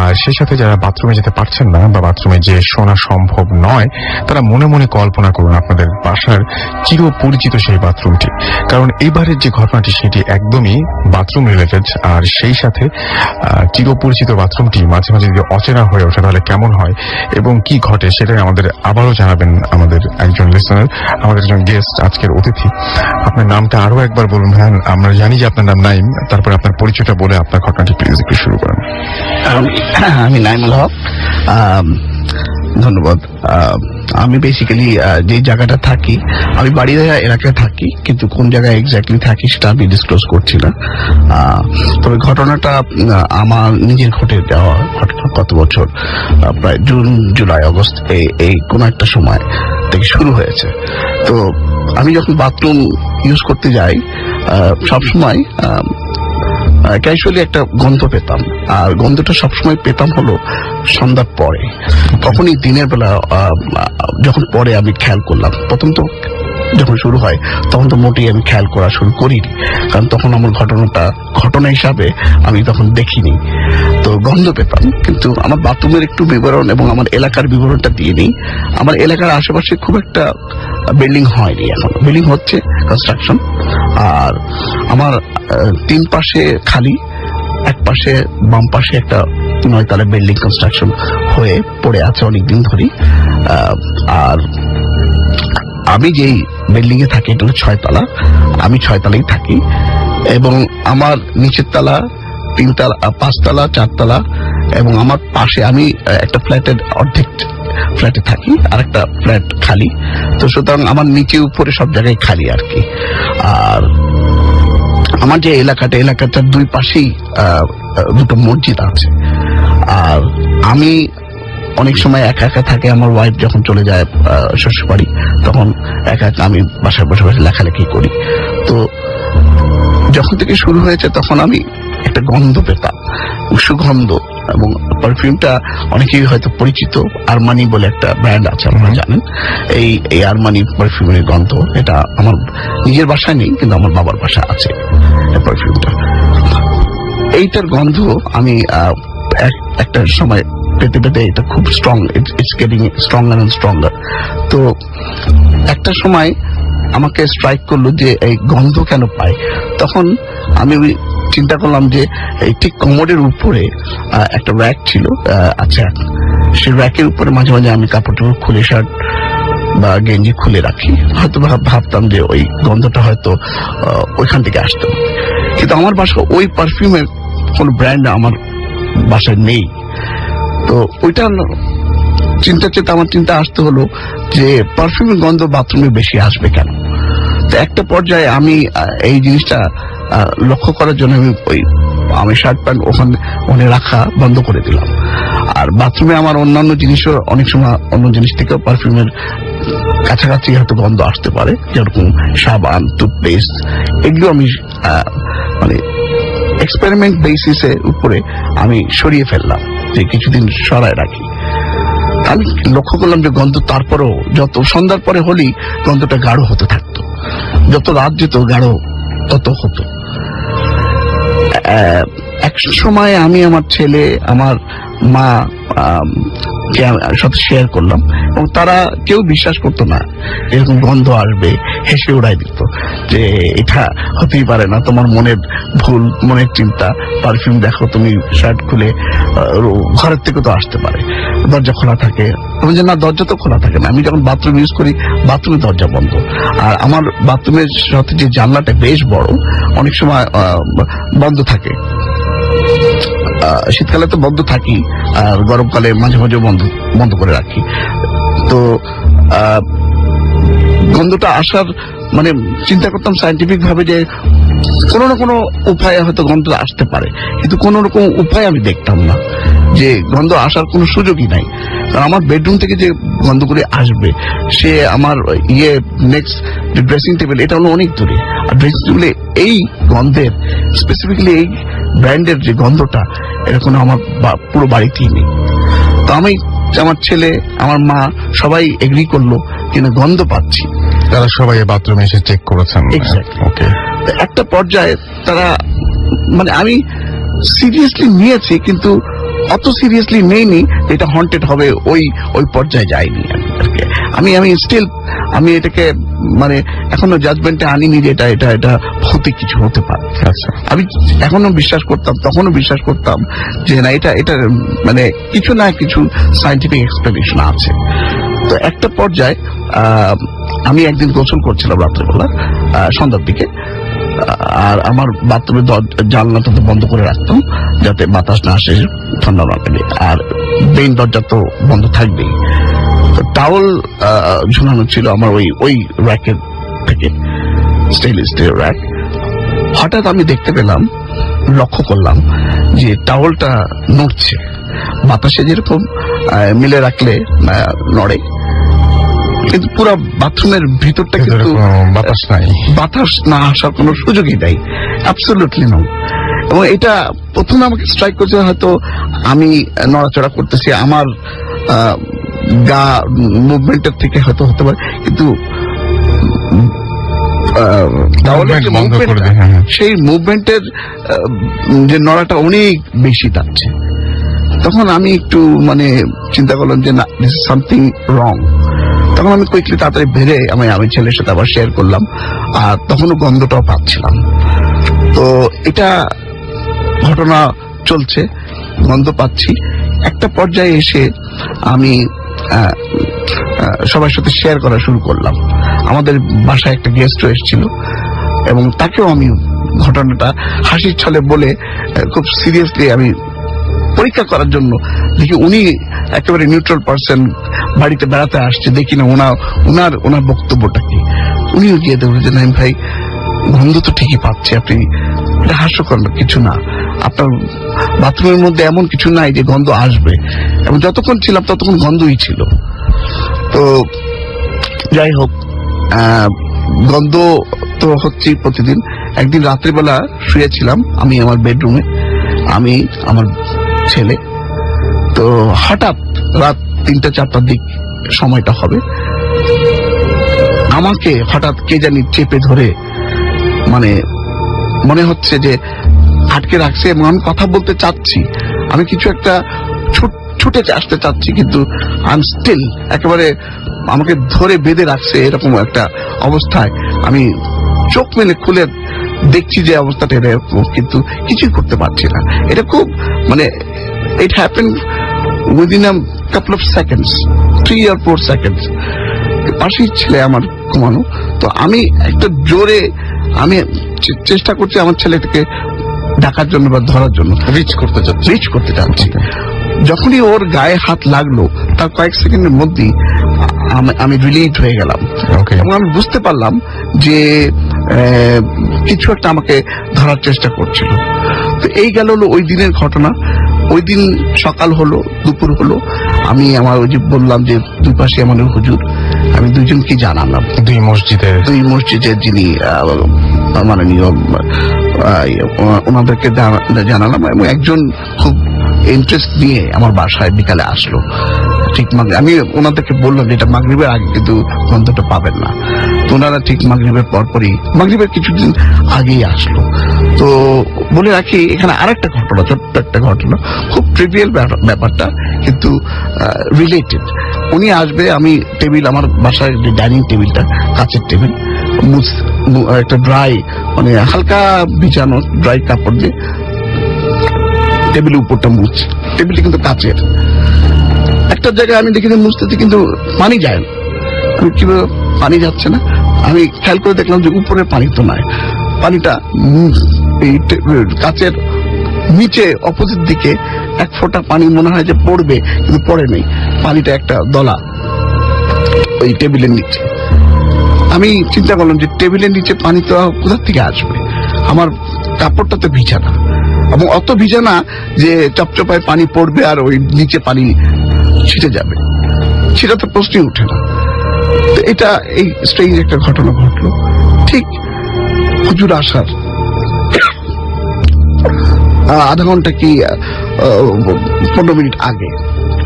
আর সেই সাথে যারা বাথরুমে যেতে পারছেন না বা বাথরুমে যে শোনা সম্ভব নয়, তারা মনে মনে কল্পনা করুন আপনাদের বাসার চিরপরিচিত সেই বাথরুমটি। কারণ এবারের যে ঘটনাটি সেটি একদমই বাথরুম রিলেটেড। আর সেই সাথে চিরপরিচিত বাথরুমটি মাঝে মাঝে যদি অচেনা হয়ে ওঠে তাহলে কেমন হয় এবং কি ঘটে, সেটাই আমাদের আবারও জানাবেন আমাদের একজন লিসনার, আমাদের একজন গেস্ট, আজকের অতিথি। আপনার নামটা আরো একবার বলুন ভাই। আমরা জানি যে আপনার নাম নাইম, তারপরে আপনার পরিচয়টা বলে আপনার ঘটনাটি প্লিজ একটু শুরু করেন। আমি নাইমুল হক। ধন্যবাদ। আমি বেসিক্যালি যে জায়গাটা থাকি, আমি বাড়িয়া এলাকায় থাকি, কিন্তু কোন জায়গায় এক্স্যাক্টলি থাকি সেটা আমি ডিসক্লোজ করছি না। তবে ঘটনাটা আমার নিজের ঘটে যাওয়া ঘটনা। গত বছর প্রায় জুন, জুলাই, আগস্ট এই কোন একটা সময় থেকে শুরু হয়েছে। তো আমি যখন বাথরুম ইউজ করতে যাই, সবসময় ক্যাজুয়ালি একটা গন্ধ পেতাম, আর গন্ধটা সবসময় পেতাম হলো সন্ধ্যার পরে। তখনই দিনের বেলা যখন পরে আমি খেয়াল করলাম, প্রথম তো যখন শুরু হয় তখন তো মোটেই আমি খেয়াল করা শুরু করিনি, কারণ তখন আমার ঘটনা হিসাবে আমি তখন দেখিনি। তো গন্ধ পেতাম, কিন্তু আমার বাথরুমের একটু বিবরণ এবং আমার এলাকার বিবরণটা দিয়ে নিই। আমার এলাকার আশেপাশে খুব একটা বিল্ডিং হয়নি, এখন বিল্ডিং হচ্ছে, কনস্ট্রাকশন। আর আমার 3 পাশে খালি, এক পাশে বাম পাশে একটা 9 তলা বিল্ডিং কনস্ট্রাকশন হয়ে পড়ে আছে অনেকদিন ধরেই। আর আমি যেই বিল্ডিং এ থাকি এটা হলো 6 তলা, আমি 6 তলাই থাকি, এবং আমার নিচের তলা 3 তলা, 5 তলা, 4 তলা, এবং আমার পাশে আমি একটা ফ্ল্যাটের অর্ধেক ফ্ল্যাটে থাকি, আর একটা ফ্ল্যাট খালি। তো সুতরাং আমার নিচে উপরে সব জায়গায় খালি আর কি। আর আমার যে এলাকাটার 2 পাশেই 2টো মসজিদ আছে। আর আমি অনেক সময় একা একা থাকে, আমার ওয়াইফ যখন চলে যায় শ্বশুরবাড়ি, তখন একা একা আমি বাসায় বসে বসে লেখালেখি করি। তো যখন থেকে শুরু হয়েছে তখন আমি একটা গন্ধ পেতাম, সুগন্ধ, এবং পারফিউমটা অনেকেই হয়তো পরিচিত, আরমানি বলে একটা ব্র্যান্ড আছে, আপনারা জানেন। এই আরমানি পারফিউমের গন্ধ, এটা আমার নিজের বাসায় নেই, কিন্তু আমার বাবার বাসায় আছে এই পারফিউমটা। এইটার গন্ধ আমি একটা সময় পেতে পেতে এটা খুব strong, it's getting stronger and stronger. তো একটা সময় আমাকে স্ট্রাইক করলো যে এই গন্ধ কেন পাই। তখন আমি চিন্তা করলাম যে এই ঠিক কমোডের উপরে একটা র্যাক ছিল, আচ্ছা, সেই র্যাকের উপরে মাঝে মাঝে আমি কাপড় খুলে, শার্ট বা গেঞ্জি খুলে রাখি, হয়তো ভাবতাম যে ওই গন্ধটা হয়তো ওইখান থেকে আসতো। কিন্তু আমার বাসা ওই পারফিউমের কোন ব্র্যান্ড আমার বাসায় নেই। তো ওইটা চিন্তা আমার চিন্তা আসতে হলো যে পারফিউমের গন্ধ বাথরুমে বেশি আসবে কেন। তো একটা পর্যায়ে আমি এই জিনিসটা লক্ষ্য করার জন্য আমি শার্ট প্যান্ট ওখানে রাখা বন্ধ করে দিলাম। আর বাথরুমে আমার অন্যান্য জিনিসও অনেক সময় অন্য জিনিস থেকেও পারফিউমের কাছাকাছি হয়তো গন্ধ আসতে পারে, যেরকম সাবান, টুথপেস্ট, এগুলো আমি মানে এক্সপেরিমেন্ট বেসিসের উপরে আমি সরিয়ে ফেললাম, যে কিছুদিন সরায় রাখি। আমি লক্ষ্য করলাম যে গন্ধ তারপরেও যত সন্ধ্যার পরে হলেই গন্ধটা গাঢ় হতে থাকতো, যত রাত যেত গাঢ় তত হতো। এক সময় আমি আমার ছেলে, আমার মা সাথে শেয়ার করলাম এবং তারা কেউ বিশ্বাস করতো না এরকম গন্ধ আসবে, হেসে উড়াই দিত যে এটা হতেই পারে না, তোমার মনের ভুল, মনের চিন্তা, পারফিউম দেখো, তুমি শার্ট খুলে ঘরের থেকে তো আসতে পারে, দরজা খোলা থাকে। আমি যে না, দরজা তো খোলা থাকে না, আমি যখন বাথরুম ইউজ করি বাথরুমের দরজা বন্ধ। আর আমার বাথরুমের সাথে যে জানলাটা বেশ বড়, অনেক সময় বন্ধ থাকে, শীতকালে তো বন্ধ থাকি, আর গরমকালে মাঝে মাঝে বন্ধ করে রাখি। তো গন্ধটা আসার মানে চিন্তা করতাম সায়েন্টিফিক ভাবে যে কোনো না কোনো উপায়ে হয়তো গন্ধটা আসতে পারে, কিন্তু কোন রকম উপায় আমি দেখতাম না যে গন্ধ আসার কোনো সুযোগই নাই। কারণ আমার বেডরুম থেকে যে গন্ধগুলি আসবে, সে আমার নেক্সট যে ড্রেসিং টেবিল, এটা হলো অনেক দূরে। আর ড্রেসিং টেবিলে এই গন্ধের, স্পেসিফিকলি এই ব্র্যান্ডের যে গন্ধটা, এরকম আমার পুরো বাড়িতেই নেই। তো আমি, আমার ছেলে, আমার মা সবাই এগ্রি করলো যে না, গন্ধ পাচ্ছি। তারা সবাই বাথরুমে এসে চেক করেছেন? ওকে। একটা পর্যায়ে তারা, মানে আমি সিরিয়াসলি নিয়েছি, কিন্তু অত সিরিয়াসলি নেইনি, এটা হন্টেড হবে ওই পর্যায়ে যায়নি। আমি স্টিল আমি এটাকে মানে এখনো জাজমেন্টে আনিনি যে এটা ভৌতিক কিছু হতে পারে। আমি এখনো বিশ্বাস করতাম, তখনও বিশ্বাস করতাম যে না, এটা মানে কিছু না কিছু সায়েন্টিফিক এক্সপ্লেনেশন আছে। তো একটা পর্যায়ে আমি একদিন গোসল করছিলাম রাত্রেবেলা, সন্ধ্যার দিকে, আর আমার বাথরুমের জানলাটা তো বন্ধ করে রাখতাম যাতে বাতাস না আসে, ঠান্ডা না লাগে, আর মেইন দরজা তো বন্ধ থাকবেই। তো টাওয়াল ঝুলানো ছিল আমার ওই র্যাকের থেকে, স্টেনলেস স্টিল র্যাক। হঠাৎ আমি দেখতে পেলাম, লক্ষ্য করলাম যে টাওয়ালটা নড়ছে, বাতাসে যেরকম মিলে রাখলে নড়ে, কিন্তু পুরো বাথরুমের ভিতরটা কিন্তু বাতাস না আসার কোনো সুযোগই নাই, অ্যাবসলিউটলি নো। এবং এটা প্রথমে আমাকে স্ট্রাইক করছে, হয়তো আমি নড়াচড়া করতেছি, আমার গা মুভমেন্টের থেকে হয়তো হতে পারে, কিন্তু সেই মুভমেন্টের যে নড়াটা অনেক বেশি থাকছে। তখন আমি একটু মানে চিন্তা করলাম যে না, দিস ইজ সামথিং রং। তখন আমি কুইকলি তাড়াতাড়ি বেড়ে আমি ছেলের সাথে আবার শেয়ার করলাম, আর তখনও গন্ধটাও পাচ্ছিলাম। তো এটা ঘটনা চলছে, গন্ধ পাচ্ছি। একটা পর্যায়ে এসে আমি সবার সাথে শেয়ার করা শুরু করলাম। আমাদের বাসায় একটা গেস্টও এসেছিল এবং তাকেও আমি ঘটনাটা হাসির ছলে বলে খুব সিরিয়াসলি আমি পরীক্ষা করার জন্য দেখি, উনি একেবারে নিউট্রাল পার্সন, বাড়িতে বেড়াতে আসছে, দেখি না ওনার বক্তব্যটা কি। উনিও গিয়ে দেখলেন যে নাইম ভাই, গন্ধ তো ঠিকই পাচ্ছে, আপনি এটা হাস্যকর কিছু না, আপনার বাথরুমের মধ্যে এমন কিছু নাই যে গন্ধ আসবে, এবং যতক্ষণ ছিলাম ততক্ষণ গন্ধই ছিল। তো যাই হোক, গন্ধ তো হচ্ছে প্রতিদিন। একদিন রাত্রিবেলা শুয়েছিলাম আমি আমার বেডরুমে, আমি আমার ছেলে, তো হঠাৎ রাত 3-4টার দিক সময়টা হবে, আমাকে হঠাৎ কে জানি চেপে ধরে, মানে মনে হচ্ছে যে আটকে রাখছে, এবং আমি কথা বলতে চাচ্ছি, আমি কিছু একটা ছুটে আসতে চাচ্ছি, কিন্তু আই এম স্টিল, একেবারে আমাকে ধরে বেঁধে রাখছে, এরকম একটা অবস্থায় আমি চোখ মেলে খুলে দেখছি যে অবস্থাটা এরকম, কিন্তু কিছুই করতে পারছি না। এটা খুব মানে it happen within a couple of seconds, 3 or 4 seconds। পাশেই ছেলে আমার ঘুমানো, তো আমি একটা জোরে আমি চেষ্টা করছি আমার ছেলেটাকে ডাকার জন্য বা ধরার জন্য রিচ করতে চাচ্ছি। রিচ করতে চাচ্ছি। যখনই ওর গায়ে হাত লাগলো তার কয়েক সেকেন্ডের মধ্যেই আমি রিলেট হয়ে গেলাম ওকে, এবং আমি বুঝতে পারলাম যে কিছু একটা আমাকে ধরার চেষ্টা করছিল। তো এই গেল হলো ওই দিনের ঘটনা। ওই দিন সকাল হলো, দুপুর হলো, আমি আমার ওই যে বললাম যে দুই পাশে আমাদের হুজুর, আমি দুইজনকে জানালাম, দুই মসজিদের যিনি মাননীয় ওনাদেরকে জানালাম এবং একজন খুব ইন্টারেস্ট নিয়ে আমার বাসায় বিকালে আসলো। ঠিক আমি ওনাদেরকে বললাম যে এটা মাগরিবের আগে কিন্তু গন্ধটা পাবেন না। তো ওনারা ঠিক মাগরিবের পরপরই, মাগরিবের কিছুদিন আগেই আসলো। তো বলে রাখি এখানে আরেকটা ঘটনা, ছোট্ট একটা ঘটনা, খুব ট্রিভিয়াল ব্যাপারটা কিন্তু রিলেটেড। উনি আসবে, আমি টেবিল, আমার বাসায় যে ডাইনিং টেবিলটা কাঁচের টেবিল, একটা ড্রাই মানে হালকা বিছানো ড্রাই কাপড় দিয়ে টেবিলের উপরটা মুছছে। টেবিলটা কিন্তু কাঁচের। একটা জায়গায় আমি দেখি যে মুছতেছি কিন্তু পানি যায় না। আমি কিভাবে পানি যাচ্ছে না, আমি খেয়াল করে দেখলাম যে উপরে পানি তো নাই, পানিটা এই কাঁচের নিচে অপোজিট দিকে এক ফোঁটা পানি মনে হয় যে পড়বে, কিন্তু পড়ে নেই। পানিটা একটা দলা ওই টেবিলের নিচে। আমি চিন্তা করলাম যে টেবিলের নিচে পানি তো কোথা থেকে আসবে, আমার কাপড়টা তো ভিজা না, এবং অত ভিজা না যে চপচপায় পানি পড়বে আর ওই নিচে পানি ছিটে যাবে, সেটা তো প্রশ্নই উঠে না। তো এটা এই স্ট্রেঞ্জ একটা ঘটনা ঘটলো ঠিক হুজুর আসার আধা ঘন্টা কি 15 মিনিট আগে।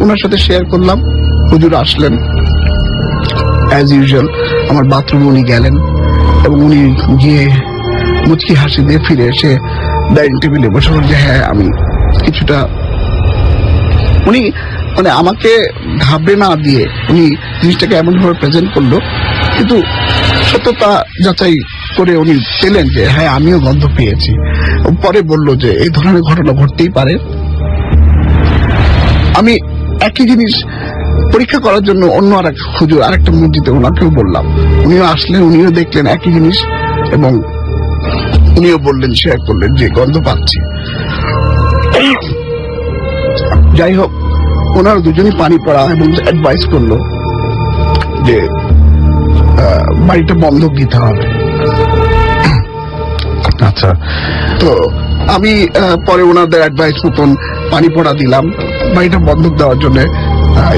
ওনার সাথে শেয়ার করলাম, হুজুর আসলেন অ্যাজ ইউজুয়াল। আমার বাথরুমে উনি গেলেন এবং উনি গিয়ে মুচকি হাসি দিয়ে ফিরে এসে ডাইনিং টেবিলে বসে বললেন যে হ্যাঁ আমি কিছুটা, উনি মানে আমাকে ঘাবড়ে না দিয়ে উনি জিনিসটাকে এমন ভাবে প্রেজেন্ট করলো, কিন্তু সত্যতা যাচাই করে উনি পেলেন যে হ্যাঁ আমিও গন্ধ পেয়েছি। পরে বললো যে এই ধরনের ঘটনা ঘটতেই পারে। আমি একই জিনিস পরীক্ষা করার জন্য অন্য আর এক হুজুর আরেকটা মসজিদে ওনাকেও বললাম, উনিও আসলেন, উনিও দেখলেন একই জিনিস এবং উনিও বললেন, শেয়ার করলেন যে গন্ধ পাচ্ছি। যাই হোক, ওনারা দুজনই পানি পড়া এবং অ্যাডভাইস করলো যে বাড়িটা বন্ধক দিতে হবে। আচ্ছা, তো আমি পরে ওনাদের অ্যাডভাইস মতন পানি পড়া দিলাম, বাড়িটা বন্ধক দেওয়ার জন্য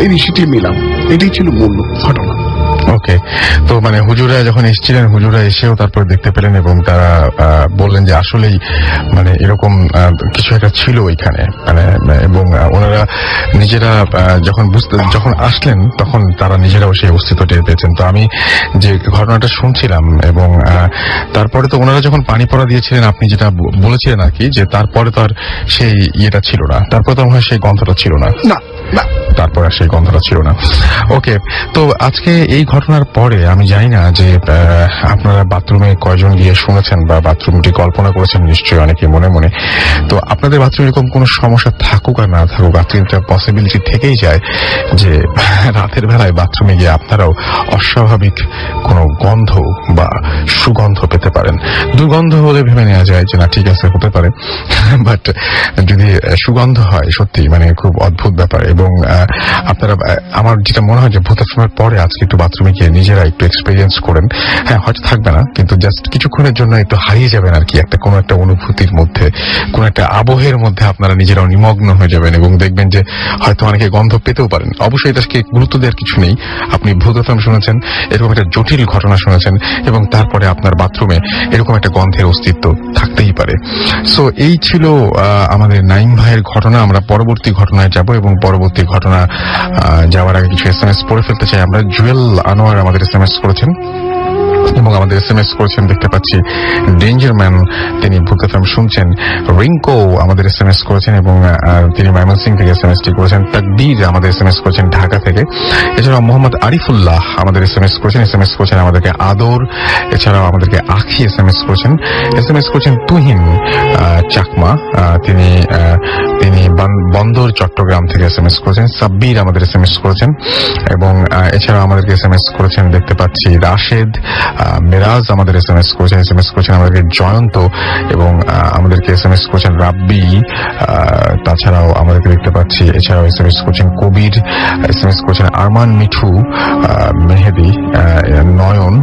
ইনিশিয়েটিভ নিলাম। এটাই ছিল মূল ঘটনা। ওকে। তো মানে হুজুরা যখন এসেছিলেন, হুজুরা এসেও তারপর দেখতে পেলেন এবং তারা বললেন যে আসলেই মানে এরকম কিছু একটা ছিল ওইখানে, মানে এবং ওনারা নিজেরা যখন আসলেন তখন তারা নিজেরাও সেই অস্তিত্ব টের পেয়েছেন। তো আমি যে ঘটনাটা শুনছিলাম এবং তারপরে তো ওনারা যখন পানি পড়া দিয়েছিলেন, আপনি যেটা বলেছিলেন আর কি, যে তারপরে তো আর সেই ইয়েটা ছিল না, তারপরে তো মনে হয় সেই গন্ধটা ছিল না। না না, তারপর আর সেই গন্ধটা ছিল না। ওকে। তো আজকে এই ঘটনার পরে আমি জানি না যে আপনারা বাথরুমে কয়জন গিয়ে শুনেছেন বা বাথরুমটি কল্পনা করেছেন নিশ্চয়ই অনেকে মনে মনে। তো আপনাদের বাথরুমে এরকম কোনো সমস্যা থাকুক আর না থাকুক, একটা পসিবিলিটি থেকেই যায় যে রাতের বেলায় বাথরুমে গিয়ে আপনারাও অস্বাভাবিক কোনো গন্ধ বা সুগন্ধ পেতে পারেন। দুর্গন্ধ হলে ভেবে নেওয়া যায় যে না ঠিক আছে হতে পারে, বাট যদি সুগন্ধ হয় সত্যি মানে খুব অদ্ভুত ব্যাপার। এবং আপনারা, আমার যেটা মনে হয় যে ভূতের সময়ের পরে আজকে একটু বাথরুমে গিয়ে নিজেরা একটু এক্সপেরিয়েন্স করেন। হ্যাঁ, হয়তো থাকবে না, কিন্তু জাস্ট কিছুক্ষণের জন্য একটু হারিয়ে যাবেন আর কি, কোনো একটা অনুভূতির মধ্যে, কোনো একটা আবহের মধ্যে আপনারা নিজেরাও নিমগ্ন হয়ে যাবেন এবং দেখবেন যে হয়তো অনেকে গন্ধ পেতেও পারেন। অবশ্যই এটাকে গুরুত্ব দেওয়ার কিছু নেই। আপনি ভূত FM শুনেছেন, এরকম একটা জটিল ঘটনা শুনেছেন এবং তারপরে আপনার বাথরুমে এরকম একটা গন্ধের অস্তিত্ব থাকতেই পারে। সো এই ছিল আমাদের নাইম ভাইয়ের ঘটনা। আমরা পরবর্তী ঘটনায় যাব এবং পরবর্তী ঘটনা যাওয়ার আগে কিছু SMS পড়ে ফেলতে চাই আমরা। জুয়েল আনোয়ার আমাদের SMS করেছেন এবং আমাদের SMS করেছেন, দেখতে পাচ্ছি ডেঞ্জার ম্যান, তিনি ভূত FM শুনছেন। রিঙ্কো আমাদের SMS করেছেন এবং তিনি ময়মনসিং থেকে SMS-টি করেছেন। তাকদীর আমাদের SMS করেছেন ঢাকা থেকে। এছাড়াও মোহাম্মদ আরিফুল্লাহ আমাদের SMS করেছেন আমাদেরকে আদর। এছাড়াও আমাদেরকে আখি SMS করেছেন তুহিন চাকমা, তিনি বন্দর চট্টগ্রাম থেকে SMS করেছেন। সাব্বির আমাদের SMS করেছেন এবং এছাড়াও আমাদেরকে SMS করেছেন, দেখতে পাচ্ছি রাশেদ, মেরাজ আমাদের SMS করেছেন আমাদেরকে জয়ন্ত, এবং আমাদেরকে SMS করেছেন রাব্বি, তাছাড়াও আমাদেরকে দেখতে পাচ্ছি, এছাড়াও SMS করেছেন কবির, SMS করেছেন আরমান, মিঠু, মেহেদি, নয়ন,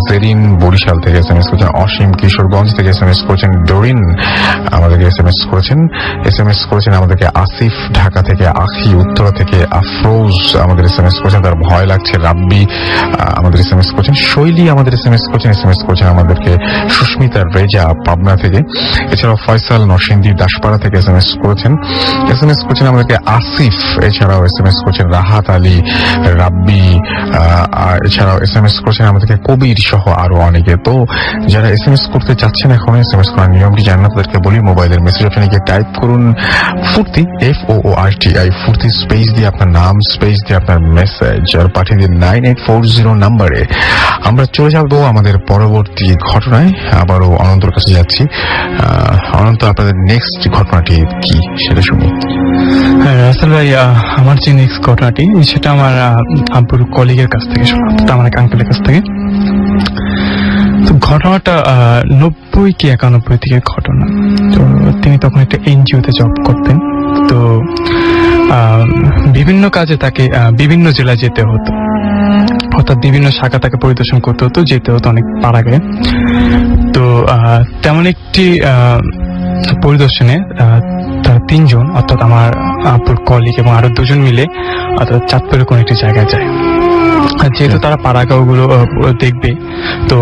জেরিন বরিশাল থেকে SMS করেছেন, অসীম কিশোরগঞ্জ থেকে SMS করেছেন, ডোরিন আমাদেরকে SMS করেছেন আমাদেরকে আসিফ ঢাকা থেকে, আখি উত্তরা থেকে, আফরোজ আমাদের SMS করেছেন তার ভয় লাগছে, রাব্বি আমাদের SMS করেছেন, শৈলী আমাদের SMS করেছেন আমাদেরকে, সুস্মিতা রেজা পাবনা থেকে, এছাড়াও ফয়সাল নরসিংদী দাসপাড়া থেকে SMS করেছেন আমাদেরকে আসিফ, এছাড়াও SMS করেছেন রাহাত আলী, রাব্বি, এছাড়াও SMS করেছেন আমাদেরকে কবির সহ আরো অনেকে। তো যারা SMS করতে চাচ্ছেন এখন SMS করার নিয়মটি জানেন, আপনাদেরকে বলি, মোবাইলের মেসেজ অপশনে গিয়ে টাইপ করুন ফুর্তি, FOORTI, ফুর্তি স্পেস দিয়ে আপনার নাম, স্পেস দিয়ে আপনার মেসেজ, আর পাঠিয়ে দিন 9840 নাম্বারে। আমরা চলে যাবো আমাদের পরবর্তী ঘটনায়। আবারও অনন্তর কাছে যাচ্ছি। অনন্ত, আপনাদের নেক্সট ঘটনাটি কি সেটা শুনি। হ্যাঁ রাসেল ভাই, আমার যে নেক্সট ঘটনাটি সেটা আমার আব্বুর কলিগের কাছ থেকে শোনা, আমার এক আঙ্কেলের কাছ থেকে। তো ঘটনাটা 90 কি 91 থেকে ঘটনা। তো তিনি তখন একটা NGO-তে জব করতেন। তো বিভিন্ন কাজে তাকে বিভিন্ন জেলায় যেতে হতো, অর্থাৎ বিভিন্ন শাখা তাকে পরিদর্শন করতে হতো, যেতে হতো অনেক পাড়াগাঁয়ে। তো তেমন একটি পরিদর্শনে তারা 3 জন, অর্থাৎ আমার আব্বুর কলিগ এবং আরো 2 জন মিলে অর্থাৎ চাঁদপুরের কোন একটি জায়গায় যায়। যেহেতু তারা পাড়াগাঁও গুলো দেখবে, তো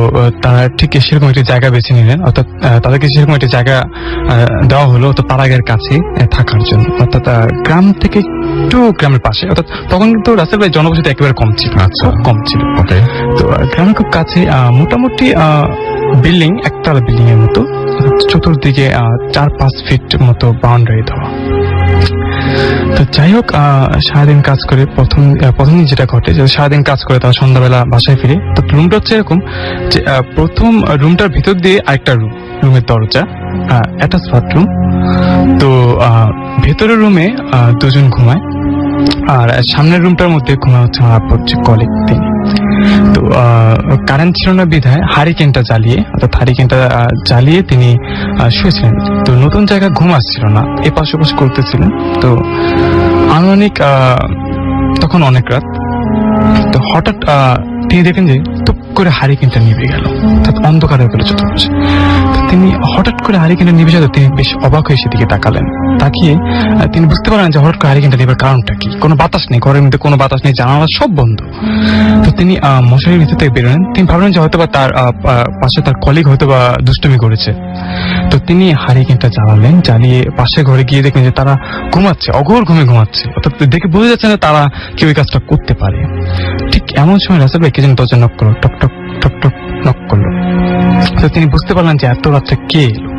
তারা ঠিক সেরকম একটি জায়গা বেছে নিলেন, অর্থাৎ তাদেরকে সেরকম একটি জায়গা দেওয়া হলো তো পাড়াগাঁয়ের কাছে থাকার জন্য, অর্থাৎ গ্রাম থেকে একটু গ্রামের পাশে। অর্থাৎ তখন কিন্তু রাসেল ভাই জনবসতি একেবারে কম ছিল, কম ছিল। তো গ্রামের খুব কাছে মোটামুটি বিল্ডিং, একতলা বিল্ডিং এর মতো, চতুর্দিকে 4-5 ফিট মতো বাউন্ডারি দেওয়া। তো যাই হোক, সারাদিন কাজ করে প্রথম দিন যেটা ঘটে, যে সারাদিন কাজ করে তারা সন্ধ্যাবেলা বাসায় ফিরে। তো রুমটা হচ্ছে এরকম যে প্রথম রুমটার ভিতর দিয়ে আরেকটা রুমের দরজা, অ্যাটাচ বাথরুম। তো ভেতরের রুমে 2 জন ঘুমায়, আর সামনের রুমটার মধ্যে ঘুমায় হচ্ছে আমার আব্বুর যে কলিগ তিনি। তো কারেন্ট ছিল না বিধায় হারিকেনটা জ্বালিয়ে তিনি শুয়েছিলেন। তো নতুন জায়গায় ঘুম আসছিল না, এপাশ ওপাশ করতেছিলেন। তো আনুমানিক তখন অনেক রাত। তো হঠাৎ তিনি দেখেন যে টুক করে হারিকেনটা নিভে গেল, অর্থাৎ অন্ধকার হয়ে গেল চতুর্পাশে। তিনি হঠাৎ করে হারিকেনটা নিভে যাবে, তিনি বেশ অবাক হয়ে সেদিকে তাকালেন। তাকিয়ে তিনি বুঝতে পারলেন যে হঠাৎ করে হারিকেনটা নিবার কারণটা কি। কোনো বাতাস নেই, ঘরের মধ্যে কোনো বাতাস নেই, জানালা সব বন্ধ। তো তিনি মশারির ভিতর থেকে বেরোলেন। তিনি ভাবলেন যে হয়তো বা তার পাশে তার কলিগ হয়তো বা দুষ্টুমি করেছে। তো তিনি হারিকেনটা জ্বালালেন, জ্বালিয়ে পাশে ঘরে গিয়ে দেখলেন যে তারা ঘুমাচ্ছে, অঘোর ঘুমে ঘুমাচ্ছে। অর্থাৎ দেখে বোঝা যাচ্ছে না তারা কেউ এই কাজটা করতে পারে। ঠিক এমন সময় রাসেল ভাই কে যেন দরজা নক করলো, টক টক টক টক নক করলো। তো তিনি বুঝতে পারলেন যে এত রাত্রে কে এলো।